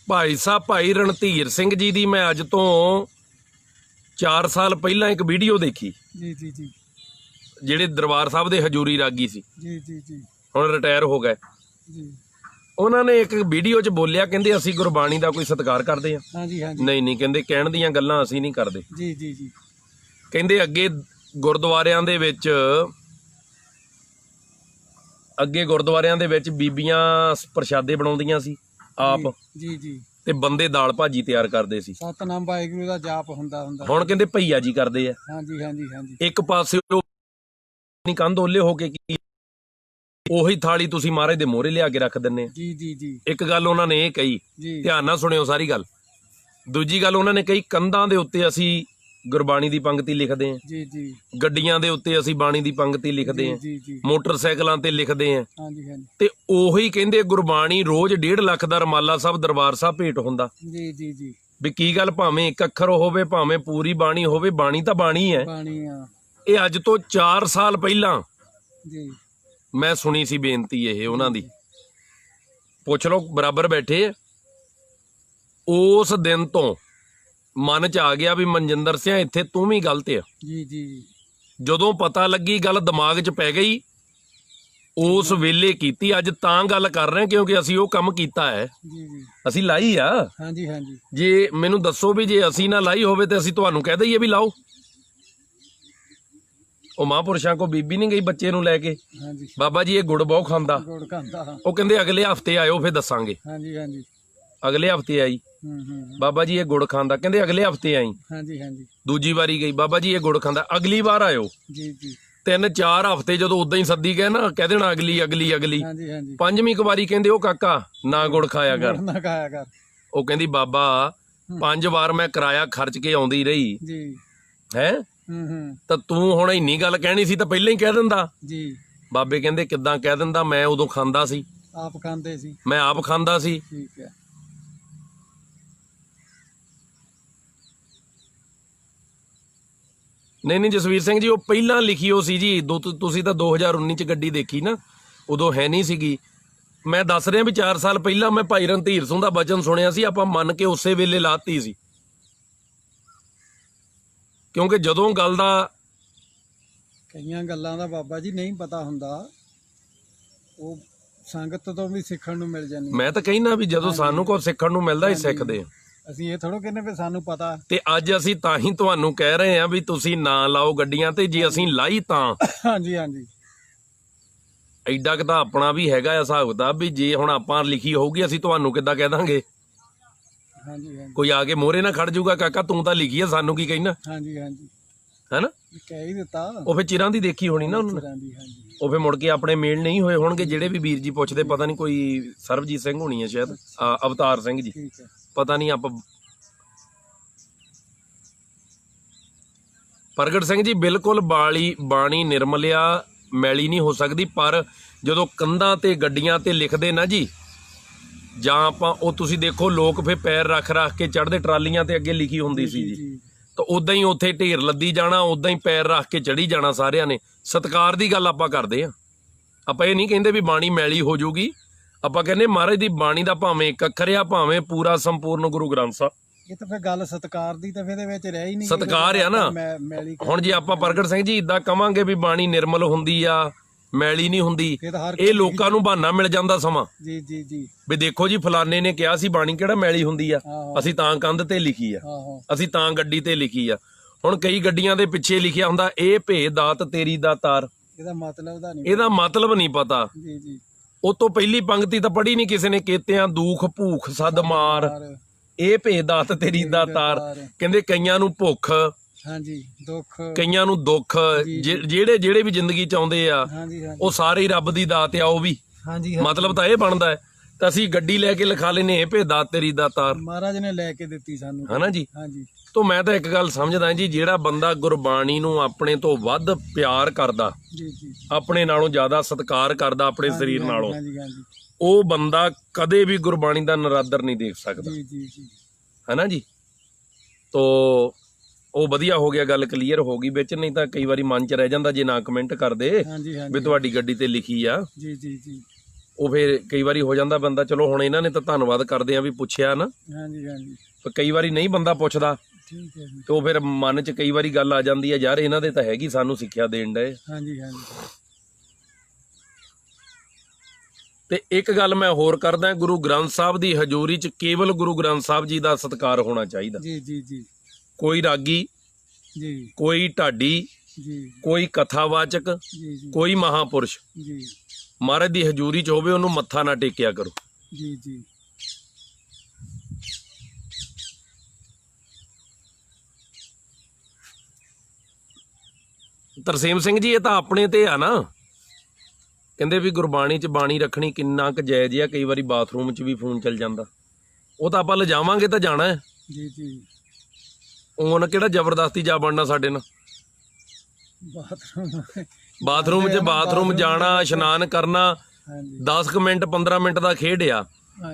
ਭਾਈ ਸਾਹਿਬ ਭਾਈ ਰਣਧੀਰ ਸਿੰਘ ਜੀ ਦੀ, ਮੈਂ ਅੱਜ ਤੋਂ 4 ਸਾਲ ਪਹਿਲਾਂ ਇੱਕ ਵੀਡੀਓ ਦੇਖੀ, ਜੀ ਜੀ ਜੀ ਜਿਹੜੇ ਦਰਬਾਰ ਸਾਹਿਬ ਦੇ ਹਜੂਰੀ ਰਾਗੀ ਸੀ, ਜੀ ਜੀ ਜੀ ਹੁਣ ਰਿਟਾਇਰ ਹੋ ਗਏ। ਜੀ ਉਹਨਾਂ ਨੇ ਇੱਕ ਵੀਡੀਓ 'ਚ ਬੋਲਿਆ, ਕਹਿੰਦੇ ਅਸੀਂ ਗੁਰਬਾਣੀ ਦਾ ਕੋਈ ਸਤਿਕਾਰ ਕਰਦੇ ਹਾਂ? ਹਾਂਜੀ ਹਾਂਜੀ ਨਹੀਂ ਨਹੀਂ, ਕਹਿੰਦੇ ਕਹਿਣ ਦੀਆਂ ਗੱਲਾਂ ਅਸੀਂ ਨਹੀਂ ਕਰਦੇ। ਜੀ ਜੀ ਜੀ ਕਹਿੰਦੇ ਅੱਗੇ ਗੁਰਦੁਆਰਿਆਂ ਦੇ ਵਿੱਚ ਬੀਬੀਆਂ ਪ੍ਰਸ਼ਾਦੇ ਬਣਾਉਂਦੀਆਂ ਸੀ ਆਪ, ਜੀ ਜੀ ਤੇ ਬੰਦੇ ਦਾਲ ਭਾਜੀ ਤਿਆਰ ਕਰਦੇ ਸੀ। ਸਤਨਾਮ ਵਾਹਿਗੁਰੂ ਦਾ ਜਾਪ ਹੁੰਦਾ ਹੁਣ ਕਹਿੰਦੇ ਭਈਆ ਜੀ ਕਰਦੇ ਆ। ਹਾਂਜੀ ਹਾਂਜੀ ਹਾਂਜੀ ਇੱਕ ਪਾਸੇ ਉਹ ਨਹੀਂ ਕੰਧ ਓਲੇ ਹੋ ਕੇ ਕੀ ਉਹੀ ਥਾਲੀ ਤੁਸੀਂ ਮਹਾਰਾਜ ਦੇ ਮੋਹਰੇ ਲਿਆ ਕੇ ਰੱਖ ਦਿੰਨੇ ਆ। ਜੀ ਜੀ ਜੀ ਇੱਕ ਗੱਲ ਉਹਨਾਂ ਨੇ ਇਹ ਕਹੀ, ਜੀ ਧਿਆਨ ਨਾਲ ਸੁਣਿਓ ਸਾਰੀ ਗੱਲ। ਦੂਜੀ ਗੱਲ ਉਹਨਾਂ ਨੇ ਕਹੀ, ਕੰਧਾਂ ਦੇ ਉੱਤੇ ਅਸੀਂ ਗੁਰਬਾਣੀ ਦੀ ਪੰਕਤੀ ਲਿਖਦੇ ਆਂ, ਜੀ ਜੀ ਗੱਡੀਆਂ ਦੇ ਉੱਤੇ ਅਸੀਂ ਬਾਣੀ ਦੀ ਪੰਕਤੀ ਲਿਖਦੇ ਆਂ, ਜੀ ਜੀ ਮੋਟਰਸਾਈਕਲਾਂ ਤੇ ਲਿਖਦੇ ਆਂ। ਹਾਂਜੀ ਹਾਂਜੀ ਤੇ ਉਹੀ ਕਹਿੰਦੇ ਗੁਰਬਾਣੀ ਰੋਜ਼ 1.5 ਲੱਖ ਦਾ ਰਮਾਲਾ ਸਾਹਿਬ ਦਰਬਾਰ ਸਾਹਿਬ ਭੇਟ ਹੁੰਦਾ। ਜੀ ਜੀ ਜੀ ਵੀ ਕੀ ਗੱਲ, ਭਾਵੇਂ ਇੱਕ ਅੱਖਰ ਹੋਵੇ ਭਾਵੇਂ ਪੂਰੀ ਬਾਣੀ ਹੋਵੇ, ਬਾਣੀ ਤਾਂ ਬਾਣੀ ਹੈ। ਬਾਣੀ ਆ ਇਹ ਅੱਜ ਤੋਂ 4 ਸਾਲ ਪਹਿਲਾਂ ਜੀ ਮੈਂ ਸੁਣੀ ਸੀ ਬੇਨਤੀ ਇਹ ਉਹਨਾਂ ਦੀ, ਪੁੱਛ ਲਓ ਬਰਾਬਰ ਬੈਠੇ ਆ। ਉਸ ਦਿਨ ਤੋਂ ਮਨ 'ਚ ਆ ਗਿਆ ਵੀ ਮਨਜਿੰਦਰ ਸਿੰਘ ਇੱਥੇ ਤੂੰ ਵੀ ਗਲਤ ਆ। ਜੀ ਜੀ ਜਦੋਂ ਪਤਾ ਲੱਗੀ ਗੱਲ ਦਿਮਾਗ 'ਚ ਪੈ ਗਈ, ਉਸ ਵੇਲੇ ਕੀਤੀ। ਅੱਜ ਤਾਂ ਗੱਲ ਕਰ ਰਹੇ ਕਿਉਂਕਿ ਅਸੀਂ ਉਹ ਕੰਮ ਕੀਤਾ ਹੈ, ਜੀ ਜੀ ਅਸੀਂ ਲਾਈ ਆ। ਹਾਂਜੀ ਹਾਂਜੀ ਜੇ ਮੈਨੂੰ ਦੱਸੋ ਵੀ ਜੇ ਅਸੀਂ ਨਾ ਲਾਈ ਹੋਵੇ ਤੇ ਅਸੀਂ ਤੁਹਾਨੂੰ ਕਹਿ ਦਈਏ ਵੀ ਲਾਓ। ਉਹ ਮਹਾਂਪੁਰਸ਼ਾਂ ਕੋ ਬੀਬੀ ਨਹੀਂ ਗਈ ਬੱਚੇ ਨੂੰ ਲੈ ਕੇ, ਹਾਂਜੀ ਬਾਬਾ ਜੀ ਇਹ ਗੁੜ ਬਹੁਤ ਖਾਂਦਾ, ਗੁੜ ਖਾਂਦਾ, ਉਹ ਕਹਿੰਦੇ ਅਗਲੇ ਹਫਤੇ ਆਇਓ ਫਿਰ ਦੱਸਾਂਗੇ। ਹਾਂਜੀ ਹਾਂਜੀ ਅਗਲੇ ਹਫਤੇ ਆਈ, ਬਾਬਾ ਜੀ ਇਹ ਗੁੜ ਖਾਂਦਾ, ਕਹਿੰਦੇ ਅਗਲੇ ਹਫਤੇ ਆਈ। ਹਾਂਜੀ ਹਾਂਜੀ ਦੂਜੀ ਵਾਰੀ ਗਈ, ਬਾਬਾ ਜੀ ਇਹ ਗੁੜ ਖਾਂਦਾ, ਅਗਲੀ ਵਾਰ ਆਇਓ। ਜੀ ਜੀ 3-4 ਹਫਤੇ ਜਦੋਂ ਉਦਾਂ ਹੀ ਸੱਦੀ ਗਏ ਨਾ, ਕਹਿ ਦੇਣਾ ਅਗਲੀ ਅਗਲੀ ਅਗਲੀ। ਹਾਂਜੀ ਹਾਂਜੀ 5ਵੀਂ ਵਾਰੀ ਕਹਿੰਦੇ ਉਹ ਕਾਕਾ ਨਾ ਗੁੜ ਖਾਇਆ ਕਰ। ਨਾ ਖਾਇਆ ਕਰ। ਉਹ ਕਹਿੰਦੀ ਬਾਬਾ 5 ਵਾਰ ਮੈਂ ਕਿਰਾਇਆ ਖਰਚ ਕੇ ਆਉਂਦੀ ਰਹੀ ਜੀ ਹੈ, ਤਾਂ ਤੂੰ ਹੁਣ ਇੰਨੀ ਗੱਲ ਕਹਿਣੀ ਸੀ ਤਾਂ ਪਹਿਲਾਂ ਹੀ ਕਹਿ ਦਿੰਦਾ। ਜੀ ਬਾਬੇ ਕਹਿੰਦੇ ਕਿੱਦਾਂ ਕਹਿ ਦਿੰਦਾ, ਮੈਂ ਉਦੋਂ ਖਾਂਦਾ ਸੀ, ਆਪ ਖਾਂਦੇ ਸੀ। ਮੈਂ ਆਪ ਖਾਂਦਾ ਸੀ। ਠੀਕ ਹੈ। ਨਹੀਂ ਜਸਵੀਰ ਸਿੰਘ ਜੀ, ਉਹ ਪਹਿਲਾਂ ਲਿਖੀ ਹੋ ਸੀ ਜੀ। ਤੁਸੀਂ ਤਾਂ 2019 ਚ ਗੱਡੀ ਦੇਖੀ ਨਾ, ਉਦੋਂ ਹੈ ਨਹੀਂ ਸੀਗੀ। ਮੈਂ ਦੱਸ ਰਿਹਾ ਵੀ 4 ਸਾਲ ਪਹਿਲਾਂ ਮੈਂ ਭਾਈ ਰਣਧੀਰ ਸਿੰਘ ਦਾ ਬਚਨ ਸੁਣਿਆ ਸੀ, ਆਪਾਂ ਮੰਨ ਕੇ ਉਸੇ ਵੇਲੇ ਲਾਤੀ ਸੀ। ਕਿਉਂਕਿ ਜਦੋਂ ਗੱਲ ਦਾ ਕਈਆਂ ਗੱਲਾਂ ਦਾ ਬਾਬਾ ਜੀ ਨਹੀਂ ਪਤਾ ਹੁੰਦਾ, ਉਹ ਸੰਗਤ ਤੋਂ ਵੀ ਸਿੱਖਣ ਨੂੰ ਮਿਲ ਜਾਂਦੀ। ਮੈਂ ਤਾਂ ਕਹਿਣਾ ਵੀ ਜਦੋਂ ਸਾਨੂੰ ਕੁਝ ਸਿੱਖਣ ਨੂੰ ਮਿਲਦਾ ਹੀ ਸਿੱਖਦੇ ਆ। ਅਸੀਂ ਇਹ ਥੋੜ੍ਹਾ ਕਹਿੰਦੇ ਵੀ ਸਾਨੂੰ ਪਤਾ। ਤੇ ਅੱਜ ਅਸੀਂ ਤਾਂ ਹੀ ਤੁਹਾਨੂੰ ਕਹਿ ਰਹੇ ਆ ਵੀ ਤੁਸੀਂ ਨਾ ਲਾਓ ਗੱਡੀਆਂ ਤੇ, ਜੇ ਅਸੀਂ ਲਾਈ ਤਾਂ ਹਾਂਜੀ ਹਾਂਜੀ ਐਡਾ ਕਿ ਤਾਂ ਆਪਣਾ ਵੀ ਹੈਗਾ ਆ ਹਿਸਾਬ ਦਾ ਵੀ ਜੇ ਹੁਣ ਆਪਾਂ ਲਿਖੀ ਹੋਊਗੀ ਅਸੀਂ ਤੁਹਾਨੂੰ ਕਿੱਦਾਂ ਕਹਿ ਦਾਂਗੇ। ਹਾਂਜੀ ਹਾਂਜੀ ਕੋਈ ਆ ਕੇ ਮੋਹਰੇ ਨਾ ਖੜ ਜਾਊਗਾ, ਕਾਕਾ ਤੂੰ ਤਾਂ ਲਿਖੀ ਆ ਸਾਨੂੰ ਕੀ ਕਹਿਣਾ, ਹਾਂਜੀ ਹਾਂਜੀ ਹੈਨਾ। ਕਹਿ ਹੀ ਦਿੱਤਾ ਉਹ ਫਿਰ ਚਿਰਾਂ ਦੀ ਦੇਖੀ ਹੋਣੀ ਨਾ ਉਹਨਾਂ ਨੇ, ਚਿਰਾਂ ਦੀ, ਹਾਂਜੀ। ਉਹ ਫਿਰ ਮੁੜ ਕੇ ਆਪਣੇ ਮੇਲ ਨਹੀਂ ਹੋਏ ਹੋਣਗੇ। ਜਿਹੜੇ ਵੀ ਵੀਰ ਜੀ ਪੁੱਛਦੇ, ਪਤਾ ਨਹੀਂ ਕੋਈ ਸਰਬਜੀਤ ਸਿੰਘ ਹੋਣੀ ਹੈ ਸ਼ਾਇਦ, ਅਵਤਾਰ ਸਿੰਘ ਜੀ, ਠੀਕ ਹੈ। ਪਤਾ ਨਹੀਂ ਆਪਾਂ। ਪ੍ਰਗਟ ਸਿੰਘ ਜੀ ਬਿਲਕੁਲ ਬਾਣੀ ਨਿਰਮਲਿਆ ਮੈਲੀ ਨਹੀਂ ਹੋ ਸਕਦੀ, ਪਰ ਜਦੋਂ ਕੰਧਾਂ ਤੇ ਗੱਡੀਆਂ ਤੇ ਲਿਖਦੇ ਨਾ ਜੀ, ਜਾਂ ਆਪਾਂ ਉਹ ਤੁਸੀਂ ਦੇਖੋ ਲੋਕ ਫਿਰ ਪੈਰ ਰੱਖ ਕੇ ਚੜ੍ਹਦੇ, ਟਰਾਲੀਆਂ ਤੇ ਅੱਗੇ ਲਿਖੀ ਹੁੰਦੀ ਸੀ ਜੀ, ਤਾਂ ਉਦਾਂ ਹੀ ਉੱਥੇ ਢੇਰ ਲੱਦੀ ਜਾਣਾ, ਉਦਾਂ ਹੀ ਪੈਰ ਰੱਖ ਕੇ ਚੜੀ ਜਾਣਾ ਸਾਰਿਆਂ ਨੇ। ਸਤਿਕਾਰ ਦੀ ਗੱਲ ਆਪਾਂ ਕਰਦੇ ਆ, ਆਪਾਂ ਇਹ ਨਹੀਂ ਕਹਿੰਦੇ ਵੀ ਬਾਣੀ ਮੈਲੀ ਹੋ ਜਾਊਗੀ। ਆਪਾਂ ਕਹਿੰਦੇ ਮਹਾਰਾਜ ਦੀ ਬਾਣੀ ਦਾ ਭਾਵੇਂ ਇੱਕ ਅੱਖਰ ਆ, ਭਾਵੇਂ ਪੂਰਾ ਸੰਪੂਰਨ ਗੁਰੂ ਗ੍ਰੰਥ ਸਾਹਿਬ। ਇਹ ਤਾਂ ਫਿਰ ਗੱਲ ਸਤਿਕਾਰ ਦੀ ਤਾਂ ਫਿਰ ਇਹਦੇ ਵਿੱਚ ਰਹਿ ਹੀ ਨਹੀਂ। ਸਤਿਕਾਰ ਆ ਨਾ। ਹੁਣ ਜੇ ਆਪਾਂ ਪ੍ਰਗਟ ਸਿੰਘ ਜੀ ਇਦਾਂ ਕਵਾਂਗੇ ਵੀ ਬਾਣੀ ਨਿਰਮਲ ਹੁੰਦੀ ਆ, ਮੈਲੀ ਨਹੀਂ ਹੁੰਦੀ, ਇਹ ਲੋਕਾਂ ਨੂੰ ਬਹਾਨਾ ਮਿਲ ਜਾਂਦਾ ਸਮਾਂ। ਜੀ ਜੀ ਜੀ, ਵੀ ਦੇਖੋ ਜੀ ਫਲਾਣੇ ਨੇ ਕਿਹਾ ਸੀ ਬਾਣੀ ਕਿਹੜਾ ਮੈਲੀ ਹੁੰਦੀ ਆ, ਅਸੀਂ ਤਾਂ ਕੰਧ ਤੇ ਲਿਖੀ ਆ, ਅਸੀਂ ਤਾਂ ਗੱਡੀ ਤੇ ਲਿਖੀ ਆ। ਹੁਣ ਕਈ ਗੱਡੀਆਂ ਦੇ ਪਿੱਛੇ ਲਿਖਿਆ ਹੁੰਦਾ ਇਹ ਭੇਦ ਦਾਤ ਤੇਰੀ ਦਾ ਤਾਰ, ਇਹਦਾ ਮਤਲਬ ਨਹੀਂ ਪਤਾ। ਜੀ ਜੀ, ਉਹ ਤੋਂ ਪਹਿਲੀ ਪੰਕਤੀ ਤਾਂ ਪੜ੍ਹੀ ਨਹੀਂ ਕਿਸੇ ਨੇ, ਕੇਤਿਆਂ ਦੁੱਖ ਭੂਖ ਸਦ ਮਾਰ, ਇਹ ਭੇਦ ਦਾਤ ਤੇਰੀ ਦਾ ਤਾਰ। ਕਹਿੰਦੇ ਕਈਆਂ ਨੂੰ ਭੁੱਖ, ਹਾਂਜੀ, ਦੁੱਖ, ਕਈਆਂ ਨੂੰ ਦੁੱਖ, ਜਿਹੜੇ ਵੀ ਜ਼ਿੰਦਗੀ ਚ ਆਉਂਦੇ ਆ ਉਹ ਸਾਰੇ ਹੀ ਰੱਬ ਦੀ ਦਾਤ ਆ। ਉਹ ਵੀ ਮਤਲਬ ਤਾਂ ਇਹ ਬਣਦਾ ਹੈ। ਤਾਂ ਅਸੀਂ ਗੱਡੀ ਲੈ ਕੇ ਲਿਖਾ ਲੈਨੇ ਇਹ ਭੇਦ ਦਾਤ ਤੇਰੀ ਦਾ ਤਾਰ, ਮਹਾਰਾਜ ਨੇ ਲੈ ਕੇ ਦਿੱਤੀ ਸਾਨੂੰ, ਹਨਾ ਜੀ। ਹਾਂਜੀ, ਤੋਂ ਮੈਂ ਤਾਂ ਇੱਕ ਗੱਲ ਸਮਝਦਾ ਜੀ, ਜਿਹੜਾ ਬੰਦਾ ਗੁਰਬਾਣੀ ਨੂੰ ਆਪਣੇ ਤੋਂ ਵੱਧ ਪਿਆਰ ਕਰਦਾ, ਆਪਣੇ ਨਾਲੋਂ ਜ਼ਿਆਦਾ ਸਤਿਕਾਰ ਕਰਦਾ ਆਪਣੇ ਸਰੀਰ ਨਾਲੋਂ, ਉਹ ਬੰਦਾ ਕਦੇ ਵੀ ਗੁਰਬਾਣੀ ਦਾ ਨਰਾਦਰ ਨਹੀਂ ਦੇਖ ਸਕਦਾ, ਹਨਾ ਜੀ। ਤੋ ਉਹ ਵਧੀਆ ਹੋ ਗਿਆ, ਗੱਲ ਕਲੀਅਰ ਹੋ ਗਈ ਵਿੱਚ। ਨਹੀਂ ਤਾਂ ਕਈ ਵਾਰੀ ਮਨ ਚ ਰਹਿ ਜਾਂਦਾ ਜੇ ਨਾ ਕਮੈਂਟ ਕਰਦੇ ਵੀ ਤੁਹਾਡੀ ਗੱਡੀ ਤੇ ਲਿਖੀ ਆ। ਜੀ ਜੀ ਜੀ, ਉਹ ਫਿਰ ਕਈ ਵਾਰੀ ਹੋ ਜਾਂਦਾ ਬੰਦਾ, ਚਲੋ ਹੁਣ ਇਹਨਾਂ ਨੇ ਤਾਂ ਧੰਨਵਾਦ ਕਰਦੇ ਆ ਵੀ ਪੁੱਛਿਆ ਨਾ। ਹਾਂਜੀ ਹਾਂਜੀ, ਪਰ ਕਈ ਵਾਰੀ ਨਹੀਂ ਬੰਦਾ ਪੁੱਛਦਾ, ਠੀਕ ਹੈ ਜੀ, ਤੇ ਉਹ ਫਿਰ ਮਨ ਚ ਕਈ ਵਾਰੀ ਗੱਲ ਆ ਜਾਂਦੀ ਹੈ, ਯਾਰ ਇਹਨਾਂ ਦੇ ਤਾਂ ਹੈਗੀ ਸਾਨੂੰ ਸਿੱਖਿਆ ਦੇਣ ਡਏ। ਹਾਂਜੀ ਹਾਂਜੀ, ਤੇ ਇੱਕ ਗੱਲ ਮੈਂ ਹੋਰ ਕਰਦਾ, ਗੁਰੂ ਗ੍ਰੰਥ ਸਾਹਿਬ ਦੀ ਹਜ਼ੂਰੀ ਚ ਕੇਵਲ ਗੁਰੂ ਗ੍ਰੰਥ ਸਾਹਿਬ ਜੀ ਦਾ ਸਤਿਕਾਰ ਹੋਣਾ ਚਾਹੀਦਾ। ਜੀ ਜੀ ਜੀ, ਕੋਈ ਰਾਗੀ ਜੀ, ਕੋਈ ਢਾਡੀ ਜੀ, ਕੋਈ ਕਥਾਵਾਚਕ ਜੀ, ਕੋਈ ਮਹਾਪੁਰਸ਼ ਜੀ, ਮਹਾਰਾਜ ਦੀ ਹਜ਼ੂਰੀ ਚ ਹੋਵੇ ਉਹਨੂੰ ਮੱਥਾ ਨਾ ਟੇਕਿਆ ਕਰੋ। ਜੀ ਜੀ, ਤਰਸੇਮ ਸਿੰਘ ਜੀ ਇਹ ਤਾਂ ਆਪਣੇ ਤੇ ਆ ਨਾ, ਕਹਿੰਦੇ ਵੀ ਗੁਰਬਾਣੀ ਚ ਬਾਣੀ ਰੱਖਣੀ ਕਿੰਨਾ ਕੁ ਜਾਇਜ਼ ਆ। ਕਈ ਵਾਰੀ ਬਾਥਰੂਮ ਚ ਵੀ ਫੋਨ ਚੱਲ ਜਾਂਦਾ, ਉਹ ਤਾਂ ਆਪਾਂ ਲਿਜਾਵਾਂਗੇ ਤਾਂ ਜਾਣਾ ਹੈ। ਜੀ ਜੀ, ਉਹਨ ਕਿਹੜਾ ਜ਼ਬਰਦਸਤੀ ਜਾ ਬਣਨਾ ਸਾਡੇ ਨਾਲ। ਬਾਥਰੂਮ ਜਾਣਾ, ਇਸ਼ਨਾਨ ਕਰਨਾ 10 ਮਿੰਟ 15 ਮਿੰਟ ਦਾ ਖੇਡ ਆ।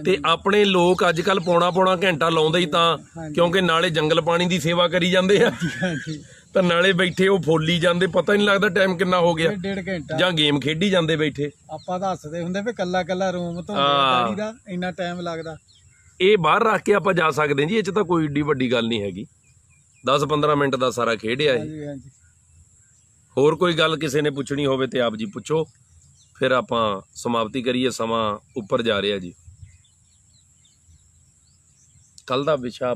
ਤੇ ਆਪਣੇ ਲੋਕ ਅੱਜ ਕੱਲ ਪੌਣਾ ਘੰਟਾ ਲਾਉਂਦੇ ਹੀ ਤਾਂ, ਕਿਉਂਕਿ ਨਾਲੇ ਜੰਗਲ ਪਾਣੀ ਦੀ ਸੇਵਾ ਕਰੀ ਜਾਂਦੇ ਆ, ਤਾਂ ਨਾਲੇ ਬੈਠੇ ਉਹ ਫੋਲੀ ਜਾਂਦੇ, ਪਤਾ ਨਹੀਂ ਲੱਗਦਾ ਟਾਈਮ ਕਿੰਨਾ ਹੋ ਗਿਆ, 1.5 ਘੰਟਾ, ਜਾਂ ਗੇਮ ਖੇਡੀ ਜਾਂਦੇ ਬੈਠੇ। ਆਪਾਂ ਤਾਂ ਹੱਸਦੇ ਹੁੰਦੇ ਵੀ ਕੱਲਾ ਰੂਮ ਤੋਂ ਦਾ ਇੰਨਾ ਟਾਈਮ ਲੱਗਦਾ। ਇਹ ਬਾਹਰ ਰੱਖ ਕੇ ਆਪਾਂ ਜਾ ਸਕਦੇ ਜੀ, ਇਹ ਚ ਤਾਂ ਕੋਈ ਏਡੀ ਵੱਡੀ ਗੱਲ ਨਹੀਂ ਹੈਗੀ। 10-15 ਮਿੰਟ ਦਾ ਸਾਰਾ ਖੇਡਿਆ ਇਹ। ਹੋਰ ਕੋਈ ਗੱਲ ਕਿਸੇ ਨੇ ਪੁੱਛਣੀ ਹੋਵੇ ਤੇ ਆਪ ਜੀ ਪੁੱਛੋ, ਫਿਰ ਆਪਾਂ ਸਮਾਪਤੀ ਕਰੀਏ, ਸਮਾਂ ਉੱਪਰ ਜਾ ਰਿਹਾ ਜੀ। ਕੱਲ ਦਾ ਵਿਸ਼ਾ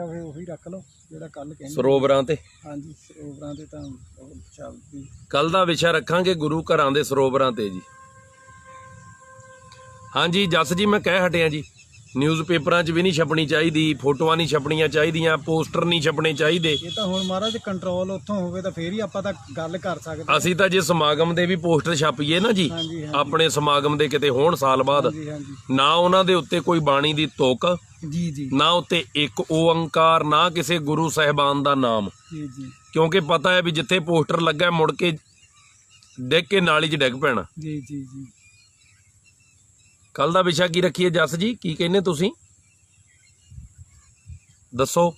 ਫਿਰ ਉਹੀ ਰੱਖ ਲਓ ਜਿਹੜਾ ਕੱਲ ਕਹਿੰਦੇ, ਸਰੋਵਰਾਂ ਤੇ। ਹਾਂਜੀ, ਸਰੋਵਰਾਂ ਤੇ ਤਾਂ ਕੱਲ ਦਾ ਵਿਸ਼ਾ ਰੱਖਾਂਗੇ ਗੁਰੂ ਘਰਾਂ ਦੇ ਸਰੋਵਰਾਂ ਤੇ ਜੀ। ਹਾਂਜੀ ਜੱਸ ਜੀ, ਮੈਂ ਕਹਿ ਹਟਿਆ ਜੀ, ਨਿਊਜ਼ ਪੇਪਰਾਂ 'ਚ ਵੀ ਨਹੀਂ ਛਪਣੀ ਚਾਹੀਦੀ, ਫੋਟੋਆਂ ਨਹੀਂ ਛਪਣੀਆਂ ਚਾਹੀਦੀਆਂ, ਪੋਸਟਰ ਨਹੀਂ ਛਪਣੇ ਚਾਹੀਦੇ। ਇਹ ਤਾਂ ਹੁਣ ਮਹਾਰਾਜ ਕੰਟਰੋਲ ਉੱਥੋਂ ਹੋਵੇ ਤਾਂ ਫੇਰ ਹੀ ਆਪਾਂ ਤਾਂ ਗੱਲ ਕਰ ਸਕਦੇ। ਅਸੀਂ ਤਾਂ ਜੇ ਸਮਾਗਮ ਦੇ ਵੀ ਪੋਸਟਰ ਛਾਪੀਏ ਨਾ ਜੀ, ਆਪਣੇ ਸਮਾਗਮ ਦੇ ਕਿਤੇ ਹੋਣ ਸਾਲ ਬਾਅਦ, ਨਾ ਉਹਨਾਂ ਦੇ ਉੱਤੇ ਕੋਈ ਬਾਣੀ ਦੀ ਤੁਕ, ਨਾ ਉੱਤੇ ਇੱਕ ਓੰਕਾਰ, ਨਾ ਕਿਸੇ ਗੁਰੂ ਸਾਹਿਬਾਨ ਦਾ ਨਾਮ, ਕਿਉਂਕਿ ਪਤਾ ਹੈ ਵੀ ਜਿੱਥੇ ਪੋਸਟਰ ਲੱਗਾ ਮੁੜ ਕੇ ਡਿੱਗ ਕੇ ਨਾਲੀ 'ਚ ਡਿੱਗ ਪੈਣਾ। ਜੀ ਜੀ ਜੀ, ਕੱਲ ਦਾ ਵਿਸ਼ਾ ਕੀ ਰੱਖੀਏ ਜੱਸ ਜੀ, ਕੀ ਕਹਿੰਦੇ ਤੁਸੀਂ ਦੱਸੋ,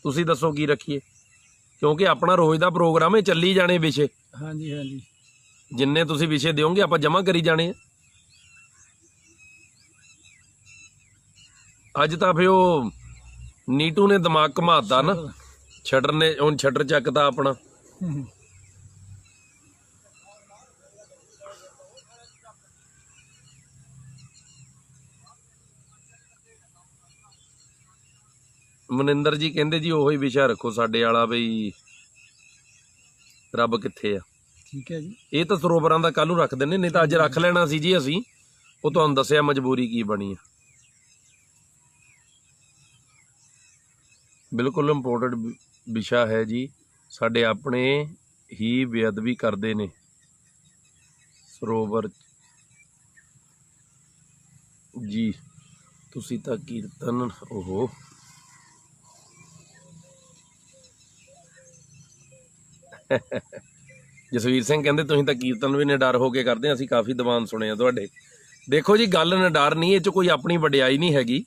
ਤੁਸੀਂ ਦੱਸੋ ਕੀ ਰੱਖੀਏ, ਕਿਉਂਕਿ ਆਪਣਾ ਰੋਜ਼ ਦਾ ਪ੍ਰੋਗਰਾਮ ਹੈ, ਚੱਲੀ ਜਾਣੇ ਵਿਸ਼ੇ। ਹਾਂਜੀ ਹਾਂਜੀ, ਜਿੰਨੇ ਤੁਸੀਂ ਵਿਸ਼ੇ ਦਿਓਗੇ ਆਪਾਂ ਜਮ੍ਹਾਂ ਕਰੀ ਜਾਣੇ ਆ। ਅੱਜ ਤਾਂ ਫਿਰ ਉਹ ਨੀਟੂ ਨੇ ਦਿਮਾਗ ਘੁਮਾਤਾ ਨਾ, ਛੱਡਰ ਨੇ ਹੁਣ ਛੱਡਰ ਚੱਕਤਾ ਆਪਣਾ। ਮਨਿੰਦਰ ਜੀ ਕਹਿੰਦੇ ਜੀ ਉਹੀ ਵਿਸ਼ਾ ਰੱਖੋ ਸਾਡੇ ਵਾਲਾ, ਬਈ ਰੱਬ ਕਿੱਥੇ ਆ। ਠੀਕ ਹੈ ਜੀ, ਇਹ ਤਾਂ ਸਰੋਵਰਾਂ ਦਾ ਕੱਲ ਨੂੰ ਰੱਖ ਦਿੰਦੇ, ਨਹੀਂ ਤਾਂ ਅੱਜ ਰੱਖ ਲੈਣਾ ਸੀ ਜੀ ਅਸੀਂ, ਉਹ ਤੁਹਾਨੂੰ ਦੱਸਿਆ ਮਜਬੂਰੀ ਕੀ ਬਣੀ ਆ। ਬਿਲਕੁਲ ਇੰਪੋਰਟੈਂਟ ਵਿਸ਼ਾ ਹੈ ਜੀ। ਸਾਡੇ ਆਪਣੇ ਹੀ ਬੇਅਦਬੀ ਕਰਦੇ ਨੇ ਸਰੋਵਰ ਜੀ। ਤੁਸੀਂ ਤਾਂ ਕੀਰਤਨ ਉਹ ਜਸਵੀਰ ਸਿੰਘ ਕਹਿੰਦੇ ਤੁਸੀਂ ਤਾਂ ਕੀਰਤਨ ਵੀ ਨਿਡਰ ਹੋ ਕੇ ਕਰਦੇ, ਅਸੀਂ ਕਾਫੀ ਦੀਵਾਨ ਸੁਣੇ ਆ ਤੁਹਾਡੇ। ਦੇਖੋ ਜੀ, ਗੱਲ ਨਿਡਰ ਨਹੀਂ, ਇਹ 'ਚ ਕੋਈ ਆਪਣੀ ਵਡਿਆਈ ਨਹੀਂ ਹੈਗੀ।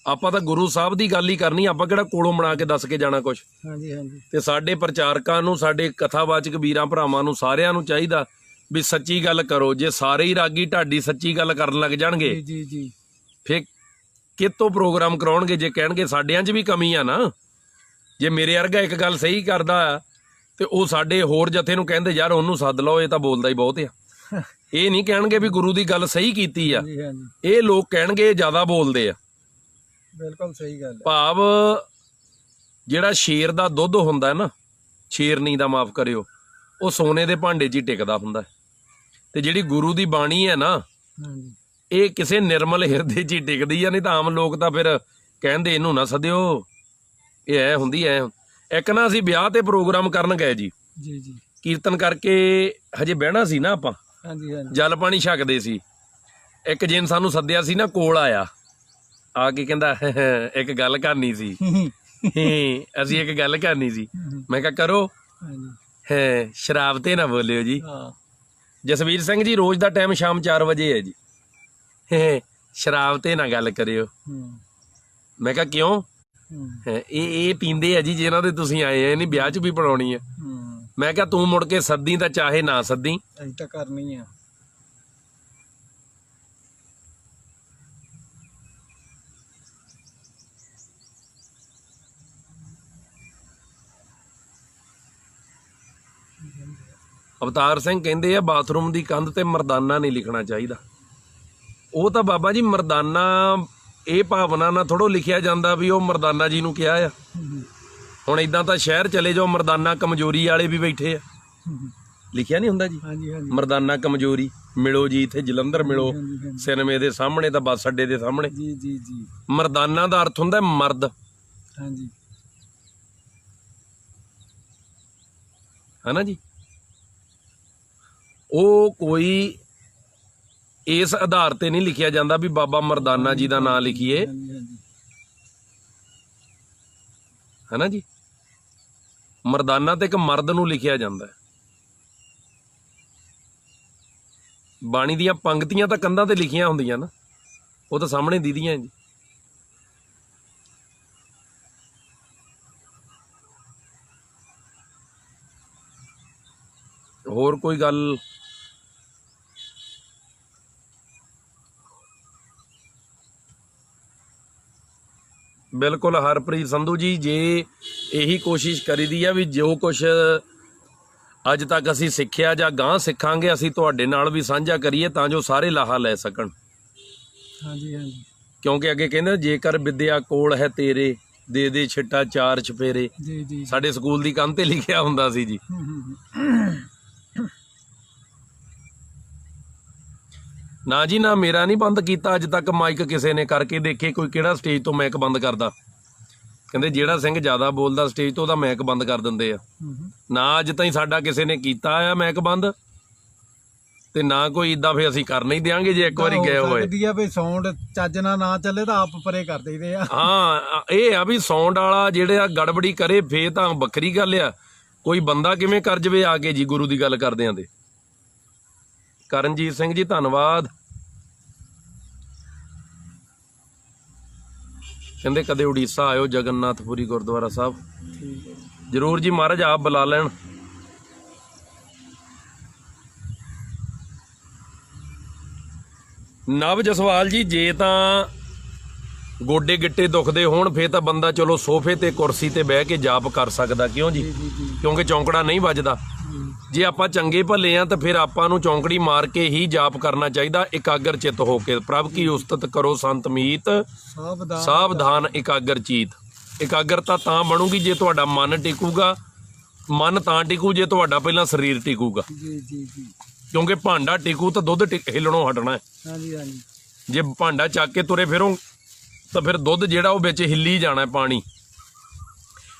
ਆਪਾਂ ਤਾਂ ਗੁਰੂ ਸਾਹਿਬ ਦੀ ਗੱਲ ਹੀ ਕਰਨੀ, ਆਪਾਂ ਕਿਹੜਾ ਕੋਲੋਂ ਬਣਾ ਕੇ ਦੱਸ ਕੇ ਜਾਣਾ ਕੁਛ। ਹਾਂਜੀ ਹਾਂਜੀ। ਤੇ ਸਾਡੇ ਪ੍ਰਚਾਰਕਾਂ ਨੂੰ, ਸਾਡੇ ਕਥਾਵਾਚਕ ਵੀਰਾਂ ਭਰਾਵਾਂ ਨੂੰ, ਸਾਰਿਆਂ ਨੂੰ ਚਾਹੀਦਾ ਵੀ ਸੱਚੀ ਗੱਲ ਕਰੋ। ਜੇ ਸਾਰੇ ਹੀ ਰਾਗੀ ਢਾਡੀ ਸੱਚੀ ਗੱਲ ਕਰਨ ਲੱਗ ਜਾਣਗੇ, ਜੀ ਜੀ ਜੀ, ਫਿਰ ਕਿਤੋਂ ਪ੍ਰੋਗਰਾਮ ਕਰਾਉਣਗੇ? ਜੇ ਕਹਿਣਗੇ ਸਾਡਿਆਂ 'ਚ ਵੀ ਕਮੀ ਆ ਨਾ, ਜੇ ਮੇਰੇ ਵਰਗਾ ਇੱਕ ਗੱਲ ਸਹੀ ਕਰਦਾ ਆ ਤੇ ਉਹ ਸਾਡੇ ਹੋਰ ਜਥੇ ਨੂੰ ਕਹਿੰਦੇ ਯਾਰ ਉਹਨੂੰ ਸੱਦ ਲਓ, ਇਹ ਤਾਂ ਬੋਲਦਾ ਹੀ ਬਹੁਤ ਆ। ਇਹ ਨਹੀਂ ਕਹਿਣਗੇ ਵੀ ਗੁਰੂ ਦੀ ਗੱਲ ਸਹੀ ਕੀਤੀ ਆ, ਹਾਂਜੀ ਹਾਂਜੀ, ਇਹ ਲੋਕ ਕਹਿਣਗੇ ਇਹ ਜ਼ਿਆਦਾ ਬੋਲਦੇ ਆ। ਬਿਲਕੁਲ ਸਹੀ ਗੱਲ ਹੈ। ਭਾਵ ਜਿਹੜਾ ਸ਼ੇਰ ਦਾ ਦੁੱਧ ਹੁੰਦਾ ਨਾ, ਸ਼ੇਰਨੀ ਦਾ, ਮਾਫ ਕਰਿਓ, ਉਹ ਸੋਨੇ ਦੇ ਭਾਂਡੇ 'ਚ ਹੀ ਟਿਕਦਾ ਹੁੰਦਾ। ਤੇ ਜਿਹੜੀ ਗੁਰੂ ਦੀ ਬਾਣੀ ਹੈ ਨਾ, ਹਾਂਜੀ, ਇਹ ਕਿਸੇ ਨਿਰਮਲ ਹਿਰਦੇ 'ਚ ਹੀ ਟਿਕਦੀ ਆ। ਨਹੀਂ ਤਾਂ ਆਮ ਲੋਕ ਤਾਂ ਫਿਰ ਕਹਿੰਦੇ ਇਹਨੂੰ ਨਾ ਸੱਦਿਓ, ਇਹ ਐ ਹੁੰਦੀ ਐ। ਇੱਕ ਨਾ ਅਸੀਂ ਵਿਆਹ ਤੇ ਪ੍ਰੋਗਰਾਮ ਕਰਨ ਗਏ ਜੀ, ਜੀ ਜੀ, ਕੀਰਤਨ ਕਰਕੇ ਹਜੇ ਬਹਿਣਾ ਸੀ ਨਾ, ਆਪਾਂ ਹਾਂਜੀ ਹਾਂਜੀ, ਜਲ ਪਾਣੀ ਛਕਦੇ ਸੀ। ਇੱਕ ਜਿਨ ਸਾਨੂੰ ਸੱਦਿਆ ਸੀ ਨਾ, ਕੋਲ ਆਇਆ, ਆ ਕੇ ਕਹਿੰਦਾ ਇੱਕ ਗੱਲ ਕਰਨੀ ਸੀ। ਅਸੀਂ ਇੱਕ ਗੱਲ ਕਰਨੀ ਸੀ। ਮੈਂ ਕਿਹਾ ਕਰੋ। ਹਾਂਜੀ, ਸ਼ਰਾਬ ਤੇ ਨਾ ਬੋਲਿਓ ਜੀ। ਹਾਂ, ਜਸਵੀਰ ਸਿੰਘ ਜੀ, ਰੋਜ਼ ਦਾ ਟਾਈਮ ਸ਼ਾਮ 4 ਵਜੇ ਹੈ ਜੀ। ਸ਼ਰਾਬ ਤੇ ਨਾ ਗੱਲ ਕਰਿਓ। ਮੈਂ ਕਿਹਾ ਕਿਉਂ? ਇਹ ਪੀਂਦੇ ਆ ਜੀ ਜਿਹਨਾਂ ਦੇ ਤੁਸੀਂ ਆਏ ਆ, ਨਹੀਂ ਵਿਆਹ 'ਚ ਵੀ ਬਣਾਉਣੀ ਆ। ਮੈਂ ਕਿਹਾ ਤੂੰ ਮੁੜ ਕੇ ਸੱਦੀ ਤਾਂ ਚਾਹੇ ਨਾ ਸੱਦੀ, ਅਸੀਂ ਤਾਂ ਕਰਨੀ ਆ। ਅਵਤਾਰ ਸਿੰਘ ਕਹਿੰਦੇ ਆ ਬਾਥਰੂਮ ਦੀ ਕੰਧ ਤੇ ਮਰਦਾਨਾ ਨਹੀਂ ਲਿਖਣਾ ਚਾਹੀਦਾ। ਉਹ ਤਾਂ ਬਾਬਾ ਜੀ ਮਰਦਾਨਾ ਇਹ ਭਾਵਨਾ ਨਾਲ ਥੋੜ੍ਹਾ ਲਿਖਿਆ ਜਾਂਦਾ ਵੀ ਉਹ ਮਰਦਾਨਾ ਜੀ ਨੂੰ ਕਿਹਾ ਆ। ਹੁਣ ਇਦਾਂ ਤਾਂ ਸ਼ਹਿਰ ਚਲੇ ਜਾਓ, ਮਰਦਾਨਾ ਕਮਜ਼ੋਰੀ ਵਾਲੇ ਵੀ ਬੈਠੇ ਆ, ਲਿਖਿਆ ਨਹੀਂ ਹੁੰਦਾ ਜੀ। ਹਾਂਜੀ ਹਾਂਜੀ, ਮਰਦਾਨਾ ਕਮਜ਼ੋਰੀ, ਮਿਲੋ ਜੀ ਇੱਥੇ ਜਲੰਧਰ ਮਿਲੋ, ਸਿਨੇਮੇ ਦੇ ਸਾਹਮਣੇ ਤਾਂ ਬੱਸ ਅੱਡੇ ਦੇ ਸਾਹਮਣੇ। ਜੀ ਜੀ ਜੀ, ਮਰਦਾਨਾ ਦਾ ਅਰਥ ਹੁੰਦਾ ਮਰਦ, ਹਾਂਜੀ, ਹੈ ਨਾ ਜੀ। ਉਹ ਕੋਈ ਇਸ ਆਧਾਰ ਤੇ ਨਹੀਂ ਲਿਖਿਆ ਜਾਂਦਾ ਵੀ ਬਾਬਾ ਮਰਦਾਨਾ ਜੀ ਦਾ ਨਾਂ ਲਿਖੀਏ, ਹਾਂਜੀ ਹਾਂਜੀ, ਹੈ ਨਾ ਜੀ। ਮਰਦਾਨਾ ਤੇ ਇੱਕ ਮਰਦ ਨੂੰ ਲਿਖਿਆ ਜਾਂਦਾ ਹੈ। ਬਾਣੀ ਦੀਆਂ ਪੰਕਤੀਆਂ ਤਾਂ ਕੰਧਾਂ ਤੇ ਲਿਖੀਆਂ ਹੁੰਦੀਆਂ ਨਾ, ਉਹ ਤਾਂ ਸਾਹਮਣੇ ਦੀਦੀਆਂ ਜੀ। ਹੋਰ ਕੋਈ ਗੱਲ? ਬਿਲਕੁਲ ਹਰਪ੍ਰੀਤ ਸੰਧੂ ਜੀ, ਜੇ ਇਹੀ ਕੋਸ਼ਿਸ਼ ਕਰੀਦੀ ਆ ਵੀ ਜੋ ਕੁਛ ਅੱਜ ਤੱਕ ਅਸੀਂ ਸਿੱਖਿਆ ਜਾਂ ਗਾਂਹ ਸਿੱਖਾਂਗੇ, ਅਸੀਂ ਤੁਹਾਡੇ ਨਾਲ ਵੀ ਸਾਂਝਾ ਕਰੀਏ ਤਾਂ ਜੋ ਸਾਰੇ ਲਾਹਾ ਲੈ ਸਕਣ। ਹਾਂਜੀ ਹਾਂਜੀ, ਕਿਉਂਕਿ ਅੱਗੇ ਕਹਿੰਦੇ ਜੇਕਰ ਵਿਦਿਆ ਕੋਲ ਹੈ ਤੇਰੇ, ਦੇ ਦੇ ਛਿੱਟਾ 4 ਚੁਫੇਰੇ। ਜੀ ਜੀ, ਸਾਡੇ ਸਕੂਲ ਦੀ ਕੰਧ ਤੇ ਲਿਖਿਆ ਹੁੰਦਾ ਸੀ ਜੀ। ਨਾ ਜੀ ਨਾ, ਮੇਰਾ ਨਹੀਂ ਬੰਦ ਕੀਤਾ ਅੱਜ ਤੱਕ ਮਾਈਕ ਕਿਸੇ ਨੇ। ਕਰਕੇ ਦੇਖੇ ਕੋਈ ਕਿਹੜਾ ਸਟੇਜ ਤੋਂ ਮਾਈਕ ਬੰਦ ਕਰਦਾ। ਕਹਿੰਦੇ ਜਿਹੜਾ ਸਿੰਘ ਜ਼ਿਆਦਾ ਬੋਲਦਾ ਸਟੇਜ ਤੋਂ ਉਹਦਾ ਮਾਈਕ ਬੰਦ ਕਰ ਦਿੰਦੇ ਆ। ਨਾ ਅੱਜ ਤਾਈਂ ਸਾਡਾ ਕਿਸੇ ਨੇ ਕੀਤਾ ਆ ਮਾਈਕ ਬੰਦ, ਤੇ ਨਾ ਕੋਈ ਇਦਾਂ ਫੇ ਅਸੀਂ ਕਰ ਨਹੀਂ ਦਿਆਂਗੇ ਜੇ ਇੱਕ ਵਾਰੀ ਗਏ ਹੋਏ। ਸਕਦੀ ਆ ਵੀ ਸਾਊਂਡ ਚੱਜ ਨਾਲ ਨਾ ਚੱਲੇ ਤਾਂ ਆਪ ਪਰੇ ਕਰ ਦਈਦੇ ਆ। ਹਾਂ, ਇਹ ਆ ਵੀ ਸਾਊਂਡ ਵਾਲਾ ਜਿਹੜਾ ਗੜਬੜੀ ਕਰੇ ਫੇ ਤਾਂ ਵੱਖਰੀ ਗੱਲ ਆ। ਕੋਈ ਬੰਦਾ ਕਿਵੇਂ ਕਰ ਜਵੇ ਆ ਕੇ ਜੀ ਗੁਰੂ ਦੀ ਗੱਲ ਕਰਦਿਆਂ ਦੇ। ਕਰਨਜੀਤ ਸਿੰਘ ਜੀ ਧੰਨਵਾਦ। ਕਹਿੰਦੇ ਕਦੇ ਉੜੀਸਾ ਆਇਓ ਜਗਨਨਾਥਪੁਰੀ ਗੁਰਦੁਆਰਾ ਸਾਹਿਬ। ਠੀਕ ਹੈ, ਜ਼ਰੂਰ ਜੀ, ਮਹਾਰਾਜ ਆਪ ਬੁਲਾ ਲੈਣ। ਨਵ ਜਸਵਾਲ ਜੀ, ਜੇ ਤਾਂ ਗੋਡੇ ਗਿੱਟੇ ਦੁਖਦੇ ਹੋਣ ਫੇਰ ਤਾਂ ਬੰਦਾ ਚਲੋ ਸੋਫੇ ਤੇ ਕੁਰਸੀ ਤੇ ਬਹਿ ਕੇ ਜਾਪ ਕਰ ਸਕਦਾ, ਕਿਉਂ ਜੀ? ਕਿਉਂਕਿ ਚੌਂਕੜਾ ਨਹੀਂ ਵੱਜਦਾ। ਜੇ ਆਪਾਂ ਚੰਗੇ ਭਲੇ ਆ ਤਾਂ ਫਿਰ ਆਪਾਂ ਨੂੰ ਚੌਂਕੜੀ ਮਾਰ ਕੇ ਹੀ ਜਾਪ ਕਰਨਾ ਚਾਹੀਦਾ, ਇਕਾਗਰ ਚਿੱਤ ਹੋ ਕੇ। ਪ੍ਰਭ ਕੀ ਉਸਤਤ ਕਰੋ ਸੰਤ ਮੀਤ, ਸਾਵਧਾਨ ਇਕਾਗਰ ਚੀਤ। ਇਕਾਗਰਤਾ ਤਾਂ ਬਣੂਗੀ ਜੇ ਤੁਹਾਡਾ ਮਨ ਟਿਕੂਗਾ। ਮਨ ਤਾਂ ਟਿਕੂ ਜੇ ਤੁਹਾਡਾ ਪਹਿਲਾਂ ਸਰੀਰ ਟਿਕੂਗਾ। ਜੀ ਜੀ ਜੀ, ਕਿਉਂਕਿ ਭਾਂਡਾ ਟਿਕੂ ਤਾਂ ਦੁੱਧ ਹਿੱਲਣੋਂ ਹਟਣਾ ਹੈ। ਹਾਂਜੀ ਹਾਂਜੀ, ਜੇ ਭਾਂਡਾ ਚੱਕ ਕੇ ਤੁਰੇ ਫਿਰੋ ਤਾਂ ਫਿਰ ਦੁੱਧ ਜਿਹੜਾ ਉਹ ਵਿੱਚ ਹਿੱਲੀ ਜਾਣਾ ਪਾਣੀ।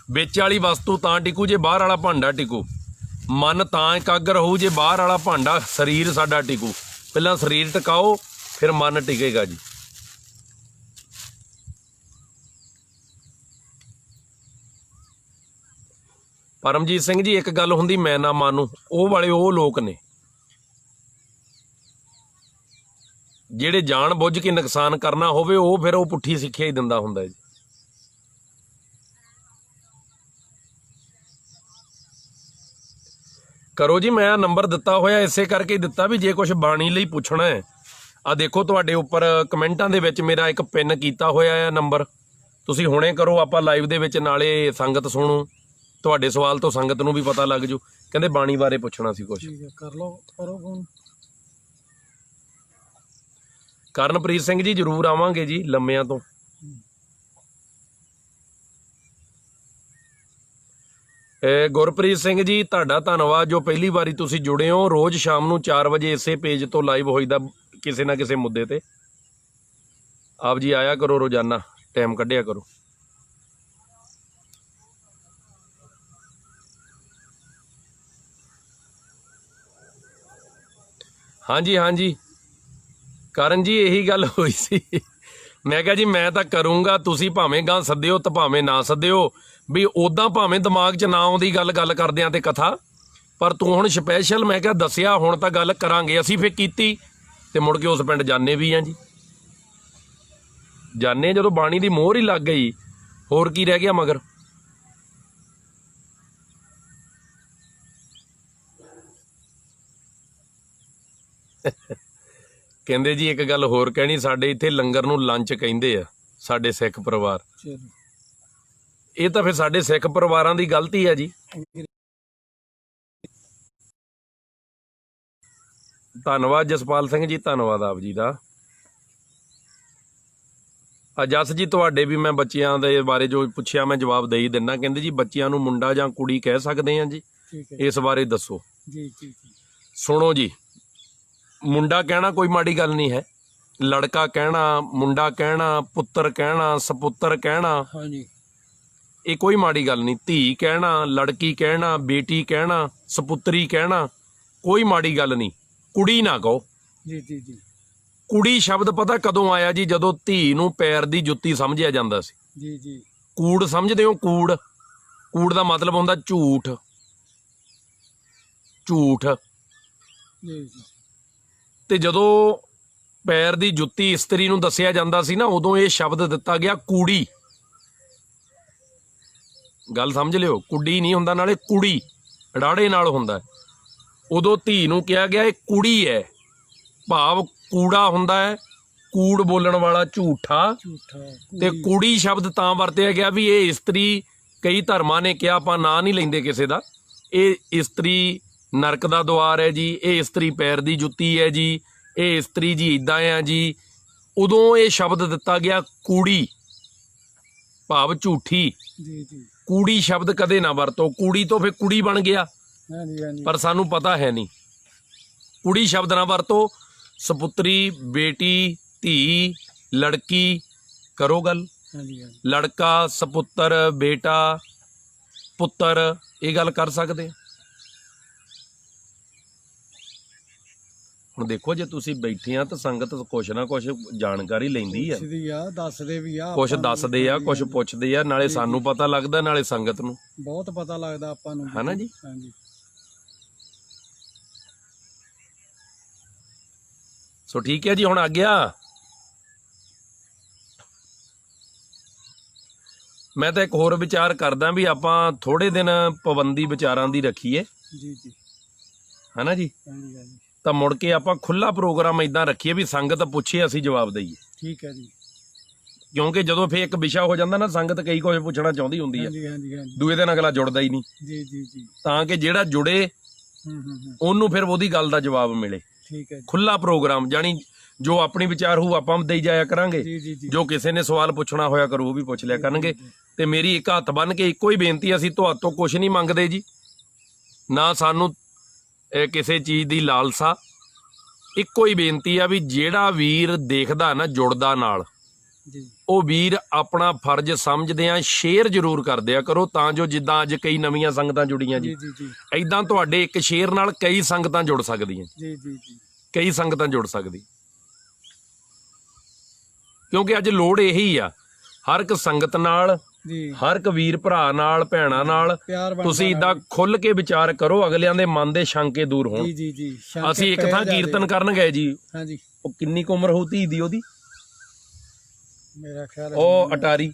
ਵਿੱਚ ਵਾਲੀ ਵਸਤੂ ਤਾਂ ਟਿਕੂ ਜੇ ਬਾਹਰ ਵਾਲਾ ਭਾਂਡਾ ਟਿਕੂ। ਮਨ ਤਾਂ ਇਕਾਗਰ ਹੋਊ ਜੇ ਬਾਹਰ ਵਾਲਾ ਭਾਂਡਾ ਸਰੀਰ ਸਾਡਾ ਟਿਕੂ। ਪਹਿਲਾਂ ਸਰੀਰ ਟਿਕਾਓ ਫਿਰ ਮਨ ਟਿਕੇਗਾ ਜੀ। ਪਰਮਜੀਤ ਸਿੰਘ ਜੀ, ਇੱਕ ਗੱਲ ਹੁੰਦੀ ਮੈਂ ਨਾ ਮਾਨੂੰ, ਉਹ ਵਾਲੇ ਉਹ ਲੋਕ ਨੇ ਜਿਹੜੇ ਜਾਣ ਬੁੱਝ ਕੇ ਨੁਕਸਾਨ ਕਰਨਾ ਹੋਵੇ, ਉਹ ਫਿਰ ਉਹ ਪੁੱਠੀ ਸਿੱਖਿਆ ਹੀ ਦਿੰਦਾ ਹੁੰਦਾ ਜੀ। ਕਰੋ ਜੀ, ਮੈਂ ਨੰਬਰ ਦਿੱਤਾ ਹੋਇਆ ਇਸੇ ਕਰਕੇ ਦਿੱਤਾ ਵੀ ਜੇ ਕੁਝ ਬਾਣੀ ਲਈ ਪੁੱਛਣਾ ਹੈ। ਆ ਦੇਖੋ ਤੁਹਾਡੇ ਉੱਪਰ ਕਮੈਂਟਾਂ ਦੇ ਵਿੱਚ ਮੇਰਾ ਇੱਕ ਪਿੰਨ ਕੀਤਾ ਹੋਇਆ ਹੈ ਨੰਬਰ, ਤੁਸੀਂ ਹੁਣੇ ਕਰੋ। ਆਪਾਂ ਲਾਈਵ ਦੇ ਵਿੱਚ ਨਾਲੇ ਸੰਗਤ ਸੁਣੋ, ਤੁਹਾਡੇ ਸਵਾਲ ਤੋਂ ਸੰਗਤ ਨੂੰ ਵੀ ਪਤਾ ਲੱਗ ਜੂ। ਕਹਿੰਦੇ ਬਾਣੀ ਬਾਰੇ ਪੁੱਛਣਾ ਸੀ ਕੁਝ। ਠੀਕ ਹੈ, ਕਰ ਲਓ, ਕਰੋ ਫੋਨ। ਕਰਨਪ੍ਰੀਤ ਸਿੰਘ ਜੀ, ਜ਼ਰੂਰ ਆਵਾਂਗੇ ਜੀ ਲੰਮਿਆਂ ਤੋਂ। ਗੁਰਪ੍ਰੀਤ ਸਿੰਘ ਜੀ, ਤੁਹਾਡਾ ਧੰਨਵਾਦ ਜੋ ਪਹਿਲੀ ਵਾਰੀ ਤੁਸੀਂ ਜੁੜੇ ਹੋ। ਰੋਜ਼ ਸ਼ਾਮ ਨੂੰ 4 ਵਜੇ ਇਸੇ ਪੇਜ ਤੋਂ ਲਾਈਵ ਹੋਈਦਾ ਕਿਸੇ ਨਾ ਕਿਸੇ ਮੁੱਦੇ ਤੇ। ਆਪ ਜੀ ਆਇਆ ਕਰੋ, ਰੋਜ਼ਾਨਾ ਟਾਈਮ ਕੱਢਿਆ ਕਰੋ। ਹਾਂਜੀ ਹਾਂਜੀ ਕਰਨ ਜੀ, ਇਹੀ ਗੱਲ ਹੋਈ ਸੀ। ਮੈਂ ਕਿਹਾ ਜੀ ਮੈਂ ਤਾਂ ਕਰੂੰਗਾ, ਤੁਸੀਂ ਭਾਵੇਂ ਗਾਂ ਸੱਦਿਓ ਤੇ ਭਾਵੇਂ ਨਾ ਸੱਦਿਓ, ਵੀ ਉੱਦਾਂ ਭਾਵੇਂ ਦਿਮਾਗ 'ਚ ਨਾ ਆਉਂਦੀ ਗੱਲ ਕਰਦਿਆਂ ਤੇ ਕਥਾ, ਪਰ ਤੂੰ ਹੁਣ ਸਪੈਸ਼ਲ ਮੈਂ ਕਿਹਾ ਦੱਸਿਆ, ਹੁਣ ਤਾਂ ਗੱਲ ਕਰਾਂਗੇ। ਅਸੀਂ ਫਿਰ ਕੀਤੀ ਤੇ ਮੁੜ ਕੇ ਉਸ ਪਿੰਡ ਜਾਣੇ ਵੀ ਆ ਜੀ। ਜਾਣੇ ਜਦੋਂ ਬਾਣੀ ਦੀ ਮੋਹਰ ਹੀ ਲੱਗ ਗਈ, ਹੋਰ ਕੀ ਰਹਿ ਗਿਆ ਮਗਰ। ਕਹਿੰਦੇ ਜੀ ਇੱਕ ਗੱਲ ਹੋਰ ਕਹਿਣੀ, ਸਾਡੇ ਇੱਥੇ ਲੰਗਰ ਨੂੰ ਲੰਚ ਕਹਿੰਦੇ ਆ ਸਾਡੇ ਸਿੱਖ ਪਰਿਵਾਰ। ਇਹ ਤਾਂ ਫਿਰ ਸਾਡੇ ਸਿੱਖ ਪਰਿਵਾਰਾਂ ਦੀ ਗਲਤੀ ਹੈ ਜੀ। ਧੰਨਵਾਦ ਜਸਪਾਲ ਸਿੰਘ ਜੀ, ਧੰਨਵਾਦ ਆਪ ਜੀ ਦਾ। ਜਸ ਜੀ, ਤੁਹਾਡੇ ਵੀ ਮੈਂ ਬੱਚਿਆਂ ਦੇ ਬਾਰੇ ਜੋ ਪੁੱਛਿਆ ਮੈਂ ਜਵਾਬ ਦੇ ਹੀ ਦਿੰਦਾ। ਕਹਿੰਦੇ ਜੀ ਬੱਚਿਆਂ ਨੂੰ ਮੁੰਡਾ ਜਾਂ ਕੁੜੀ ਕਹਿ ਸਕਦੇ ਆ ਜੀ, ਇਸ ਬਾਰੇ ਦੱਸੋ। ਜੀ ਜੀ ਸੁਣੋ ਜੀ, ਮੁੰਡਾ ਕਹਿਣਾ ਕੋਈ ਮਾੜੀ ਗੱਲ ਨਹੀਂ ਹੈ। ਲੜਕਾ ਕਹਿਣਾ, ਮੁੰਡਾ ਕਹਿਣਾ, ਪੁੱਤਰ ਕਹਿਣਾ, ਸਪੁੱਤਰ ਕਹਿਣਾ, ਹਾਂਜੀ, ਇਹ ਕੋਈ ਮਾੜੀ ਗੱਲ ਨਹੀਂ। ਧੀ ਕਹਿਣਾ, ਲੜਕੀ ਕਹਿਣਾ, ਬੇਟੀ ਕਹਿਣਾ, ਸਪੁੱਤਰੀ ਕਹਿਣਾ, ਕੋਈ ਮਾੜੀ ਗੱਲ ਨਹੀਂ। ਕੁੜੀ ਨਾ ਕਹੋ। ਜੀ ਜੀ ਜੀ ਕੁੜੀ ਸ਼ਬਦ ਪਤਾ ਕਦੋਂ ਆਇਆ ਜੀ? ਜਦੋਂ ਧੀ ਨੂੰ ਪੈਰ ਦੀ ਜੁੱਤੀ ਸਮਝਿਆ ਜਾਂਦਾ ਸੀ। ਜੀ ਜੀ ਕੂੜ ਸਮਝਦੇ ਹੋ? ਕੂੜ, ਕੂੜ ਦਾ ਮਤਲਬ ਹੁੰਦਾ ਝੂਠ। ਝੂਠ। ਜੀ ਜੀ ਤੇ ਜਦੋਂ ਪੈਰ ਦੀ ਜੁੱਤੀ ਇਸਤਰੀ ਨੂੰ ਦੱਸਿਆ ਜਾਂਦਾ ਸੀ ਨਾ, ਉਦੋਂ ਇਹ ਸ਼ਬਦ ਦਿੱਤਾ ਗਿਆ ਕੂੜੀ। ਗੱਲ ਸਮਝ ਲਿਓ, ਕੁੜੀ ਨਹੀਂ ਹੁੰਦਾ, ਨਾਲੇ ਕੁੜੀ ਰਾੜੇ ਨਾਲ ਹੁੰਦਾ। ਉਦੋਂ ਧੀ ਨੂੰ ਕਿਹਾ ਗਿਆ ਇਹ ਕੁੜੀ ਹੈ, ਭਾਵ ਕੂੜਾ ਹੁੰਦਾ ਹੈ, ਕੂੜ ਬੋਲਣ ਵਾਲਾ, ਝੂਠਾ। ਤੇ ਕੁੜੀ ਸ਼ਬਦ ਤਾਂ ਵਰਤਿਆ ਗਿਆ ਵੀ ਇਹ ਇਸਤਰੀ, ਕਈ ਧਰਮਾਂ ਨੇ ਕਿਹਾ, ਆਪਾਂ ਨਾਂ ਨਹੀਂ ਲੈਂਦੇ ਕਿਸੇ ਦਾ, ਇਹ ਇਸਤਰੀ ਨਰਕ ਦਾ ਦੁਆਰ ਹੈ ਜੀ, ਇਹ ਇਸਤਰੀ ਪੈਰ ਦੀ ਜੁੱਤੀ ਹੈ ਜੀ, ਇਹ ਇਸਤਰੀ ਜੀ ਇੱਦਾਂ ਆ ਜੀ। ਉਦੋਂ ਇਹ ਸ਼ਬਦ ਦਿੱਤਾ ਗਿਆ ਕੂੜੀ, ਭਾਵ ਝੂਠੀ। ਜੀ ਜੀ ਕੂੜੀ ਸ਼ਬਦ ਕਦੇ ਨਾ ਵਰਤੋ। ਕੂੜੀ ਤੋਂ ਫਿਰ ਕੁੜੀ ਬਣ ਗਿਆ, ਪਰ ਸਾਨੂੰ ਪਤਾ ਹੈ ਨਹੀਂ। ਕੁੜੀ ਸ਼ਬਦ ਨਾ ਵਰਤੋ। ਸਪੁੱਤਰੀ, ਬੇਟੀ, ਧੀ, ਲੜਕੀ ਕਰੋ ਗੱਲ। ਲੜਕਾ, ਸਪੁੱਤਰ, ਬੇਟਾ, ਪੁੱਤਰ, ਇਹ ਗੱਲ ਕਰ ਸਕਦੇ। ਹੁਣ ਦੇਖੋ, ਜੇ ਤੁਸੀਂ ਬੈਠੇ ਆ ਤਾਂ ਸੰਗਤ ਕੁਛ ਨਾ ਕੁਛ ਜਾਣਕਾਰੀ ਲੈਂਦੀ ਆ, ਦੱਸਦੇ ਵੀ ਆ, ਕੁਛ ਦੱਸਦੇ ਆ, ਕੁਛ ਪੁੱਛਦੇ ਆ, ਨਾਲੇ ਸਾਨੂੰ ਪਤਾ ਲੱਗਦਾ, ਨਾਲੇ ਸੰਗਤ ਨੂੰ ਬਹੁਤ ਪਤਾ ਲੱਗਦਾ ਆਪਾਂ ਨੂੰ, ਹਨਾ ਜੀ। ਹਾਂਜੀ। ਸੋ ਠੀਕ ਹੈ ਜੀ, ਹੁਣ ਆ ਗਿਆ। ਮੈਂ ਤਾਂ ਇੱਕ ਹੋਰ ਵਿਚਾਰ ਕਰਦਾ ਵੀ ਆਪਾਂ ਥੋੜੇ ਦਿਨ ਪਾਬੰਦੀ ਵਿਚਾਰਾਂ ਦੀ ਰੱਖੀਏ। ਜੀ ਜੀ ਹਨਾ ਜੀ। ਹਾਂਜੀ ਹਾਂਜੀ। ਤਾਂ ਮੁੜ ਕੇ ਆਪਾਂ ਖੁੱਲਾ ਪ੍ਰੋਗਰਾਮ ਇਦਾਂ ਰੱਖੀਏ ਵੀ ਸੰਗਤ ਪੁੱਛੇ, ਅਸੀਂ ਜਵਾਬ ਦਈਏ। ਠੀਕ ਹੈ ਜੀ। ਕਿਉਂਕਿ ਜਦੋਂ ਫੇਰ ਇੱਕ ਵਿਸ਼ਾ ਹੋ ਜਾਂਦਾ ਨਾ, ਸੰਗਤ ਕਈ ਕੁਝ ਪੁੱਛਣਾ ਚਾਹੁੰਦੀ ਹੁੰਦੀ ਹੈ, ਹਾਂਜੀ ਹਾਂਜੀ ਹਾਂਜੀ। ਦੂਏ ਦਿਨ ਅਗਲਾ ਜੁੜਦਾ ਹੀ ਨਹੀਂ। ਜੀ ਜੀ ਜੀ। ਤਾਂ ਕਿ ਜਿਹੜਾ ਜੁੜੇ ਉਹਨੂੰ ਫਿਰ ਉਹਦੀ ਗੱਲ ਦਾ ਜਵਾਬ ਮਿਲੇ। ਠੀਕ ਹੈ। ਖੁੱਲਾ ਪ੍ਰੋਗਰਾਮ, ਜਾਣੀ ਜੋ ਆਪਣੀ ਵਿਚਾਰ ਹੋਊ ਆਪਾਂ ਦੇਈ ਜਾਇਆ ਕਰਾਂਗੇ। ਜੀ ਜੀ ਜੀ। ਜੋ ਕਿਸੇ ਨੇ ਸਵਾਲ ਪੁੱਛਣਾ ਹੋਇਆ ਕਰੂ ਉਹ ਵੀ ਪੁੱਛ ਲਿਆ ਕਰਨਗੇ। ਤੇ ਮੇਰੀ ਇੱਕ ਹੱਥ ਬੰਨ ਕੇ ਇੱਕੋ ਹੀ ਬੇਨਤੀ, ਅਸੀਂ ਤੁਹਾਤੋਂ ਕੁਝ ਨਹੀਂ ਮੰਗਦੇ ਜੀ, ਨਾ ਸਾਨੂੰ ਕਿਸੇ ਚੀਜ਼ ਦੀ ਲਾਲਸਾ। ਇੱਕੋ ਹੀ ਬੇਨਤੀ ਆ ਵੀ ਜਿਹੜਾ ਵੀਰ ਦੇਖਦਾ ਨਾ, ਜੁੜਦਾ ਨਾਲ, ਜੀ ਉਹ ਵੀਰ ਆਪਣਾ ਫਰਜ਼ ਸਮਝਦੇ ਆ ਸ਼ੇਅਰ ਜ਼ਰੂਰ ਕਰਦਿਆ ਕਰੋ, ਤਾਂ ਜੋ ਜਿੱਦਾਂ ਅੱਜ ਕਈ ਨਵੀਆਂ ਸੰਗਤਾਂ ਜੁੜੀਆਂ ਜੀ, ਜੀ ਜੀ ਐਦਾਂ ਤੁਹਾਡੇ ਇੱਕ ਸ਼ੇਅਰ ਨਾਲ ਕਈ ਸੰਗਤਾਂ ਜੁੜ ਸਕਦੀਆਂ, ਜੀ ਜੀ ਜੀ ਕਈ ਸੰਗਤਾਂ ਜੁੜ ਸਕਦੀ, ਕਿਉਂਕਿ ਅੱਜ ਲੋੜ ਇਹੀ ਆ ਹਰ ਇੱਕ ਸੰਗਤ ਨਾਲ, ਜੀ ਹਰ ਇੱਕ ਵੀਰ ਭਰਾ ਨਾਲ, ਭੈਣਾਂ ਨਾਲ ਪਿਆਰ ਬਣਦਾ ਤੁਸੀਂ ਇਦਾਂ ਖੁੱਲ ਕੇ ਵਿਚਾਰ ਕਰੋ, ਅਗਲਿਆਂ ਦੇ ਮਨ ਦੇ ਸ਼ੰਕੇ ਦੂਰ ਹੋਣ। ਜੀ ਜੀ ਜੀ ਅਸੀਂ ਇੱਕ ਥਾਂ ਕੀਰਤਨ ਕਰਨ ਗਏ ਜੀ, ਹਾਂਜੀ ਉਹ ਕਿੰਨੀ ਕੁ ਉਮਰ ਹੋਊ ਧੀ ਦੀ ਉਹਦੀ, ਮੇਰਾ ਖਿਆਲ ਉਹ ਅਟਾਰੀ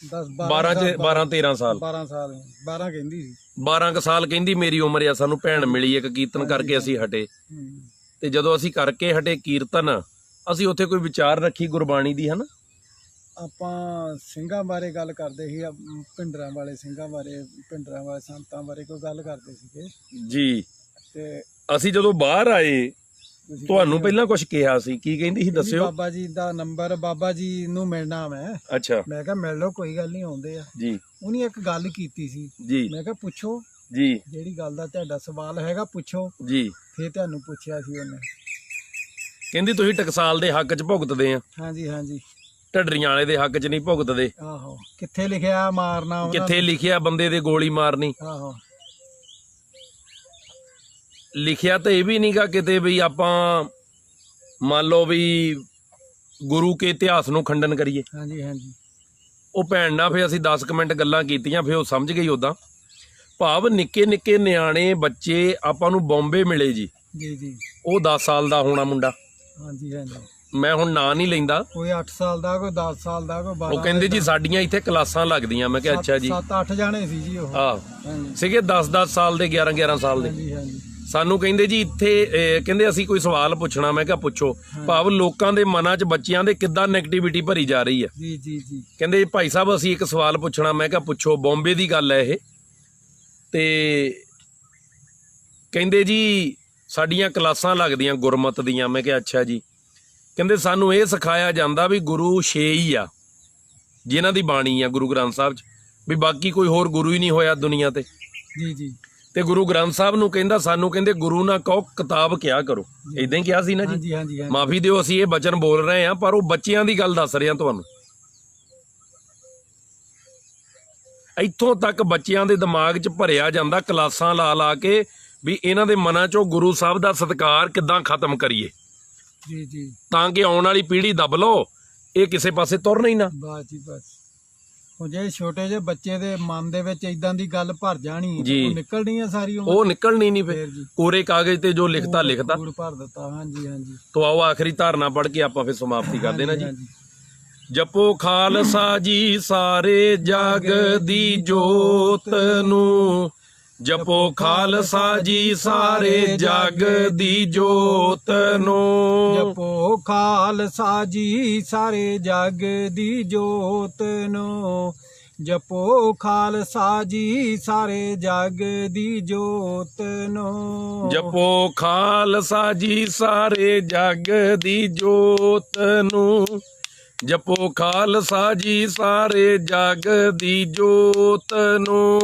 10 12 13 ਸਾਲ 12 ਸਾਲ 12 ਕਹਿੰਦੀ ਸੀ 12 ਕੁ ਸਾਲ ਕਹਿੰਦੀ ਮੇਰੀ ਉਮਰ ਆ, ਸਾਨੂੰ ਭੈਣ ਮਿਲੀ ਇੱਕ ਕੀਰਤਨ ਕਰਕੇ ਅਸੀਂ ਹਟੇ, ਤੇ ਜਦੋਂ ਅਸੀਂ ਕਰਕੇ ਹਟੇ ਕੀਰਤਨ, ਅਸੀਂ ਉੱਥੇ ਕੋਈ ਵਿਚਾਰ ਰੱਖੀ ਗੁਰਬਾਣੀ ਦੀ, ਹਨਾ ਆਪਾਂ ਸਿੰਘਾਂ ਬਾਰੇ ਗੱਲ ਕਰਦੇ ਸੀ, ਭਿੰਡਰਾਂ ਵਾਲੇ ਸਿੰਘਾਂ ਬਾਰੇ, ਭਿੰਡਰਾਂ ਵਾਲੇ ਸੰਤਾਂ ਬਾਰੇ ਕੋਈ ਗੱਲ ਕਰਦੇ ਸੀਗੇ ਜੀ। ਤੇ ਅਸੀਂ ਜਦੋਂ ਬਾਹਰ ਆਏ ਤੁਸੀਂ ਤੁਹਾਨੂੰ ਪਹਿਲਾਂ ਕੁਝ ਕਿਹਾ ਸੀ, ਕੀ ਕਹਿੰਦੀ ਸੀ ਕਹਿੰਦੀ ਦੱਸਿਓ। ਬਾਬਾ ਜੀ ਦਾ ਨੰਬਰ, ਬਾਬਾ ਜੀ ਨੂੰ ਮਿਲਣਾ ਅੱਛਾ ਮੈਂ ਕਿਹਾ ਮਿਲ ਲਓ ਕੋਈ ਗੱਲ ਨਹੀਂ, ਆਉਂਦੇ ਆ। ਜੀ ਉਹਨੇ ਇੱਕ ਗੱਲ ਕੀਤੀ ਸੀ, ਜੀ ਮੈਂ ਕਿਹਾ ਪੁੱਛੋ, ਜੀ ਜਿਹੜੀ ਗੱਲ ਦਾ ਤੁਹਾਡਾ ਸਵਾਲ ਹੈਗਾ ਪੁੱਛੋ। ਜੀ ਫੇਰ ਤੁਹਾਨੂੰ ਪੁੱਛਿਆ ਸੀ ਉਹਨੇ, ਕਹਿੰਦੀ ਤੁਸੀਂ ਟਕਸਾਲ ਦੇ ਹੱਕ 'ਚ ਭੁਗਤਦੇ ਆ, ਹਾਂਜੀ ਹਾਂਜੀ ਢੱਡਰੀਆਂ ਵਾਲੇ ਦੇ ਹੱਕ 'ਚ ਨਹੀਂ ਭੁਗਤਦੇ। ਆਹੋ ਕਿੱਥੇ ਲਿਖਿਆ ਮਾਰਨਾ ਉਹਨਾਂ ਕਿੱਥੇ ਲਿਖਿਆ ਬੰਦੇ ਦੇ ਗੋਲੀ ਮਾਰਨੀ, ਨੂੰ? ਆਹੋ ਲਿਖਿਆ ਤਾਂ ਇਹ ਵੀ ਨਹੀਂਗਾ ਕਿਤੇ ਵੀ ਆਪਾਂ ਮੰਨ ਲਓ ਵੀ ਗੁਰੂ ਕੇ ਇਤਿਹਾਸ ਨੂੰ ਖੰਡਨ ਕਰੀਏ। ਹਾਂਜੀ ਹਾਂਜੀ ਉਹ ਭੈਣ ਨਾਲ ਫੇ ਅਸੀਂ 10 ਮਿੰਟ ਗੱਲਾਂ ਕੀਤੀਆਂ, ਫੇ ਉਹ ਸਮਝ ਗਈ ਉਦਾਂ। ਭਾਵ ਨਿੱਕੇ ਨਿੱਕੇ ਨਿਆਣੇ ਬੱਚੇ ਆਪਾਂ ਨੂੰ ਬੰਬੇ ਮਿਲੇ ਜੀ, ਜੀ ਜੀ ਉਹ 10 ਸਾਲ ਦਾ ਹੋਣਾ ਮੁੰਡਾ, ਹਾਂਜੀ ਹਾਂਜੀ ਮੈਂ ਹੁਣ ਨਾਂ ਨਹੀਂ ਲੈਂਦਾ, ਕੋਈ 8 ਸਾਲ ਦਾ, ਕੋਈ 10 ਸਾਲ ਦਾ, ਕੋਈ 12। ਉਹ ਕਹਿੰਦੇ ਜੀ ਸਾਡੀਆਂ ਇੱਥੇ ਕਲਾਸਾਂ ਲੱਗਦੀਆਂ, ਮੈਂ ਕਿਹਾ ਅੱਛਾ ਜੀ। 7-8 ਜਾਣੇ ਸੀ ਜੀ ਉਹ, ਆਹ ਹਾਂਜੀ ਸੀਗੇ 10-10 ਸਾਲ ਦੇ, 11-11 ਸਾਲ ਦੇ। ਹਾਂਜੀ ਹਾਂਜੀ ਸਾਨੂੰ ਕਹਿੰਦੇ ਜੀ ਇੱਥੇ ਕਹਿੰਦੇ ਅਸੀਂ ਕੋਈ ਸਵਾਲ ਪੁੱਛਣਾ, ਮੈਂ ਕਿਹਾ ਪੁੱਛੋ। ਭਾਵ ਲੋਕਾਂ ਦੇ ਮਨਾਂ 'ਚ ਬੱਚਿਆਂ ਦੇ ਕਿੱਦਾਂ ਨੈਗੇਟਿਵਿਟੀ ਭਰੀ ਜਾ ਰਹੀ ਹੈ। ਜੀ ਜੀ ਜੀ ਕਹਿੰਦੇ ਭਾਈ ਸਾਹਿਬ ਅਸੀਂ ਇੱਕ ਸਵਾਲ ਪੁੱਛਣਾ, ਮੈਂ ਕਿਹਾ ਪੁੱਛੋ। ਬੰਬੇ ਦੀ ਗੱਲ ਹੈ ਇਹ, ਤੇ ਕਹਿੰਦੇ ਜੀ ਸਾਡੀਆਂ ਕਲਾਸਾਂ ਲੱਗਦੀਆਂ ਗੁਰਮਤ ਦੀਆਂ, ਮੈਂ ਕਿਹਾ ਅੱਛਾ ਜੀ। ਕਹਿੰਦੇ ਸਾਨੂੰ ਇਹ ਸਿਖਾਇਆ ਜਾਂਦਾ ਵੀ ਗੁਰੂ 6 ਹੀ ਆ ਜਿਨ੍ਹਾਂ ਦੀ ਬਾਣੀ ਆ ਗੁਰੂ ਗ੍ਰੰਥ ਸਾਹਿਬ 'ਚ, ਵੀ ਬਾਕੀ ਕੋਈ ਹੋਰ ਗੁਰੂ ਹੀ ਨਹੀਂ ਹੋਇਆ ਦੁਨੀਆ ਤੇ। ਜੀ ਜੀ ਤੇ ਗੁਰੂ ਗ੍ਰੰਥ ਸਾਹਿਬ ਨੂੰ ਕਹਿੰਦਾ ਸਾਨੂੰ, ਕਹਿੰਦੇ ਗੁਰੂ ਨਾ ਕਹੋ ਕਿਤਾਬ ਕਿਹਾ ਕਰੋ, ਇਦਾਂ ਹੀ ਕਿਹਾ ਸੀ ਨਾ ਜੀ। ਹਾਂਜੀ ਹਾਂਜੀ ਹਾਂਜੀ ਮਾਫੀ ਦਿਓ ਅਸੀਂ ਇਹ ਬਚਨ ਬੋਲ ਰਹੇ ਹਾਂ, ਪਰ ਉਹ ਬੱਚਿਆਂ ਦੀ ਗੱਲ ਦੱਸ ਰਿਹਾ ਤੁਹਾਨੂੰ। ਇੱਥੋਂ ਤੱਕ ਬੱਚਿਆਂ ਦੇ ਦਿਮਾਗ 'ਚ ਭਰਿਆ ਜਾਂਦਾ ਕਲਾਸਾਂ ਲਾ ਲਾ ਕੇ ਵੀ ਇਹਨਾਂ ਦੇ ਮਨਾਂ 'ਚੋਂ ਗੁਰੂ ਸਾਹਿਬ ਦਾ ਸਤਿਕਾਰ ਕਿੱਦਾਂ ਖਤਮ ਕਰੀਏ, ਜੀ ਜੀ ਤਾਂ ਕਿ ਆਉਣ ਵਾਲੀ ਪੀੜ੍ਹੀ ਦੱਬ ਲਓ, ਇਹ ਕਿਸੇ ਪਾਸੇ ਤੁਰ ਨਹੀਂ ਨਾ। ਬਸ ਜੀ ਬਸ। ਉਹ ਜੇ ਛੋਟੇ ਜਿਹੇ ਬੱਚੇ ਦੇ ਮਨ ਦੇ ਵਿੱਚ ਇਦਾਂ ਦੀ ਗੱਲ ਭਰ ਜਾਣੀ, ਜੀ। ਉਹ ਨਿਕਲਣੀ ਆ ਸਾਰੀ ਉਮਰ। ਉਹ ਨਿਕਲਣੀ ਨਹੀਂ ਫੇਰ ਫਿਰ, ਜੀ ਕੋਰੇ ਕਾਗਜ਼ ਤੇ ਜੋ ਲਿਖਤਾ ਲਿਖਤਾ। ਕੂੜ ਭਰ ਦਿੱਤਾ। ਹਾਂਜੀ ਹਾਂਜੀ ਤੋ ਆਓ ਆਖਰੀ ਧਾਰਨਾ ਪੜ੍ਹ ਕੇ ਆਪਾਂ ਫਿਰ ਸਮਾਪਤੀ ਕਰਦੇ ਨਾ ਜੀ। ਹਾਂਜੀ, ਜਪੋ ਖਾਲਸਾ ਜੀ ਸਾਰੇ ਜਗ ਦੀ ਜੋਤ ਨੂੰ, ਜਪੋ ਖਾਲਸਾ ਜੀ ਸਾਰੇ ਜਗ ਦੀ ਜੋਤ ਨੂੰ, ਜਪੋ ਖਾਲਸਾ ਜੀ ਸਾਰੇ ਜਗ ਦੀ ਜੋਤ ਨੂੰ, ਜਪੋ ਖਾਲਸਾ ਜੀ ਸਾਰੇ ਜਗ ਦੀ ਜੋਤ ਨੂੰ, ਜਪੋ ਖਾਲਸਾ ਜੀ ਸਾਰੇ ਜਗ ਦੀ ਜੋਤ ਨੂੰ, ਜਪੋ ਖਾਲਸਾ ਜੀ ਸਾਰੇ ਜਗ ਦੀ ਜੋਤ ਨੂੰ,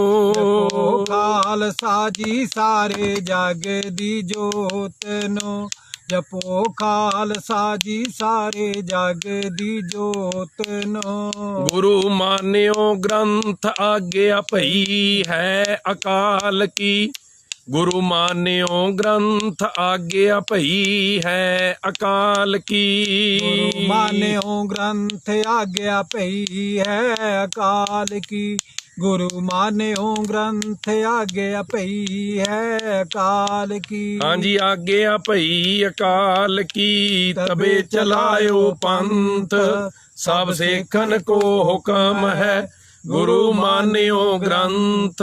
ਜਪੋ ਖਾਲਸਾ ਜੀ ਸਾਰੇ ਜਗ ਦੀ ਜੋਤ ਨੂੰ, ਜਪੋ ਖਾਲਸਾ ਜੀ ਸਾਰੇ ਜਗ ਦੀ ਜੋਤ ਨੂੰ। ਗੁਰੂ ਮਾਨਿਓ ਗ੍ਰੰਥ ਆਗਿਆ ਭਈ ਹੈ ਅਕਾਲ ਕੀ, ਗੁਰੂ ਮਾਨਿਓ ਗ੍ਰੰਥ ਆਗਿਆ ਭਈ ਹੈ ਅਕਾਲ ਕੀ, ਗੁਰੂ ਮਾਨਿਓ ਗ੍ਰੰਥ ਆਗਿਆ ਭਈ ਹੈ ਅਕਾਲ ਕੀ, ਗੁਰੂ ਮਾਨਿਓ ਗ੍ਰੰਥ ਆਗਿਆ ਭਈ ਹੈ ਅਕਾਲ ਕੀ। ਹਾਂਜੀ ਆਗਿਆ ਭਈ ਅਕਾਲ ਕੀ, ਤਬੇ ਚਲਾਇਓ ਪੰਥ ਸਭ ਸੇਖਨ ਕੋ ਹੁਕਮ ਹੈ, ਗੁਰੂ ਮਾਨਿਓ ਗ੍ਰੰਥ,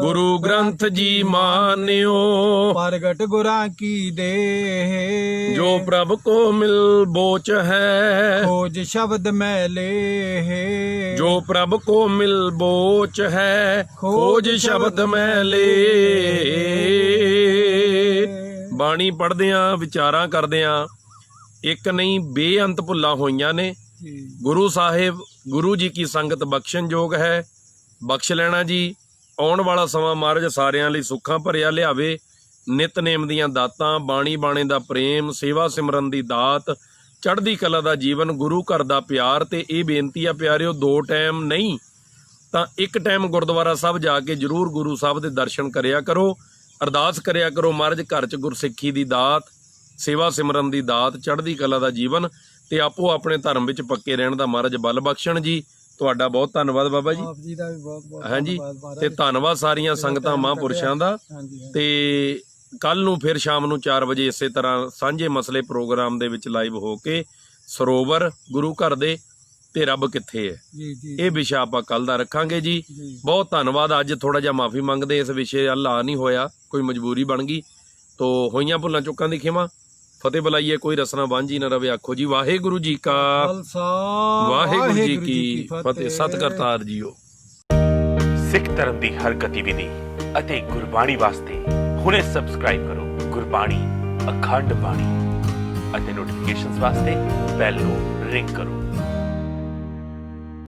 ਗੁਰੂ ਗ੍ਰੰਥ ਜੀ ਮਾਨਿਓ, ਪ੍ਰਗਟ ਗੁਰਾਂ ਕੀ ਦੇਹ, ਜੋ ਪ੍ਰਭ ਕੋ ਮਿਲ ਬੋਚ ਹੈ, ਖੋਜ ਸ਼ਬਦ ਮੈਲੇ, ਜੋ ਪ੍ਰਭ ਕੋ ਮਿਲ ਬੋਚ ਹੈ, ਖੋਜ ਸ਼ਬਦ ਮੈਲੇ। ਬਾਣੀ ਪੜ੍ਹਦਿਆਂ ਵਿਚਾਰਾਂ ਕਰਦਿਆਂ ਇੱਕ ਨਹੀਂ ਬੇਅੰਤ ਭੁੱਲਾਂ ਹੋਈਆਂ ਨੇ। ਗੁਰੂ ਸਾਹਿਬ ਗੁਰੂ ਜੀ ਕੀ ਸੰਗਤ ਬਖਸ਼ਣਯੋਗ ਹੈ, ਬਖਸ਼ ਲੈਣਾ ਜੀ। ਆਉਣ ਵਾਲਾ ਸਮਾਂ ਮਹਾਰਾਜ ਸਾਰਿਆਂ ਲਈ ਸੁੱਖਾਂ ਭਰਿਆ ਲਿਆਵੇ। ਨਿਤਨੇਮ ਦੀਆਂ ਦਾਤਾਂ, ਬਾਣੀ ਬਾਣੇ ਦਾ ਪ੍ਰੇਮ, ਸੇਵਾ ਸਿਮਰਨ ਦੀ ਦਾਤ, ਚੜ੍ਹਦੀ ਕਲਾ ਦਾ ਜੀਵਨ, ਗੁਰੂ ਘਰ ਦਾ ਪਿਆਰ। ਤੇ ਇਹ ਬੇਨਤੀ ਆ ਪਿਆਰਿਓ, 2 ਟਾਈਮ ਨਹੀਂ ਤਾਂ 1 ਟਾਈਮ ਗੁਰਦੁਆਰਾ ਸਾਹਿਬ ਜਾ ਕੇ ਜ਼ਰੂਰ ਗੁਰੂ ਸਾਹਿਬ ਦੇ ਦਰਸ਼ਨ ਕਰਿਆ ਕਰੋ, ਅਰਦਾਸ ਕਰਿਆ ਕਰੋ ਮਹਾਰਾਜ ਘਰ 'ਚ ਗੁਰਸਿੱਖੀ ਦੀ ਦਾਤ, ਸੇਵਾ ਸਿਮਰਨ ਦੀ ਦਾਤ, ਚੜ੍ਹਦੀ ਕਲਾ ਦਾ ਜੀਵਨ ਤੇ ਆਪੋ ਆਪਣੇ ਧਰਮ ਵਿੱਚ ਪੱਕੇ ਰਹਿਣ ਦਾ ਮਹਾਰਾਜ ਬਲ ਬਖਸ਼ਣ ਜੀ। ਤੁਹਾਡਾ ਬਹੁਤ ਧੰਨਵਾਦ ਬਾਬਾ ਜੀ। ਆਪ ਜੀ ਦਾ ਵੀ ਬਹੁਤ ਬਹੁਤ ਹਾਂਜੀ ਧੰਨਵਾਦ ਮਹਾਰਾਜ। ਤੇ ਧੰਨਵਾਦ ਸਾਰੀਆਂ ਸੰਗਤਾਂ ਮਹਾਂਪੁਰਸ਼ਾਂ ਦਾ। ਹਾਂਜੀ ਹਾਂਜੀ। ਤੇ ਕੱਲ ਨੂੰ ਫਿਰ ਸ਼ਾਮ ਨੂੰ 4 ਵਜੇ ਇਸੇ ਤਰ੍ਹਾਂ ਸਾਂਝੇ ਮਸਲੇ ਪ੍ਰੋਗਰਾਮ ਦੇ ਵਿੱਚ ਲਾਈਵ ਹੋ ਕੇ ਸਰੋਵਰ, ਗੁਰੂ ਘਰ ਦੇ ਤੇ ਰੱਬ ਕਿੱਥੇ ਹੈ, ਜੀ ਜੀ ਇਹ ਵਿਸ਼ਾ ਆਪਾਂ ਕੱਲ ਦਾ ਰੱਖਾਂਗੇ ਜੀ। ਜੀ। ਬਹੁਤ ਧੰਨਵਾਦ। ਅੱਜ ਥੋੜਾ ਜਿਹਾ ਮਾਫੀ ਮੰਗਦੇ, ਇਸ ਵਿਸ਼ੇ ਵੱਲ ਆ ਨਹੀਂ ਹੋਇਆ, ਕੋਈ ਮਜਬੂਰੀ ਬਣ ਗਈ। ਤੋ ਹੋਈਆਂ ਭੁੱਲਾਂ ਚੁੱਕਾਂ ਦੀ ਖਿਮਾ। ਫਤਿਹ ਬੁਲਾਈਏ, ਕੋਈ ਰਸਨਾ ਵਾਂਝੀ ਨਾ ਰਵੇ। ਆਖੋ ਜੀ ਵਾਹਿਗੁਰੂ ਜੀ ਕਾ ਖਾਲਸਾ, ਵਾਹਿਗੁਰੂ ਜੀ ਕੀ ਫਤਿਹ। ਸਤਿ ਕਰਤਾਰ ਜੀਓ। ਸਿੱਖ ਧਰਮ ਦੀ ਹਰ ਗਤੀਵਿਧੀ ਅਤੇ ਗੁਰਬਾਣੀ ਵਾਸਤੇ ਹੁਣੇ ਸਬਸਕ੍ਰਾਈਬ ਕਰੋ ਗੁਰਬਾਣੀ ਅਖੰਡ ਬਾਣੀ ਅਤੇ ਨੋਟੀਫਿਕੇਸ਼ਨਸ ਵਾਸਤੇ ਬੈਲ ਨੂੰ ਰਿੰਗ ਕਰੋ।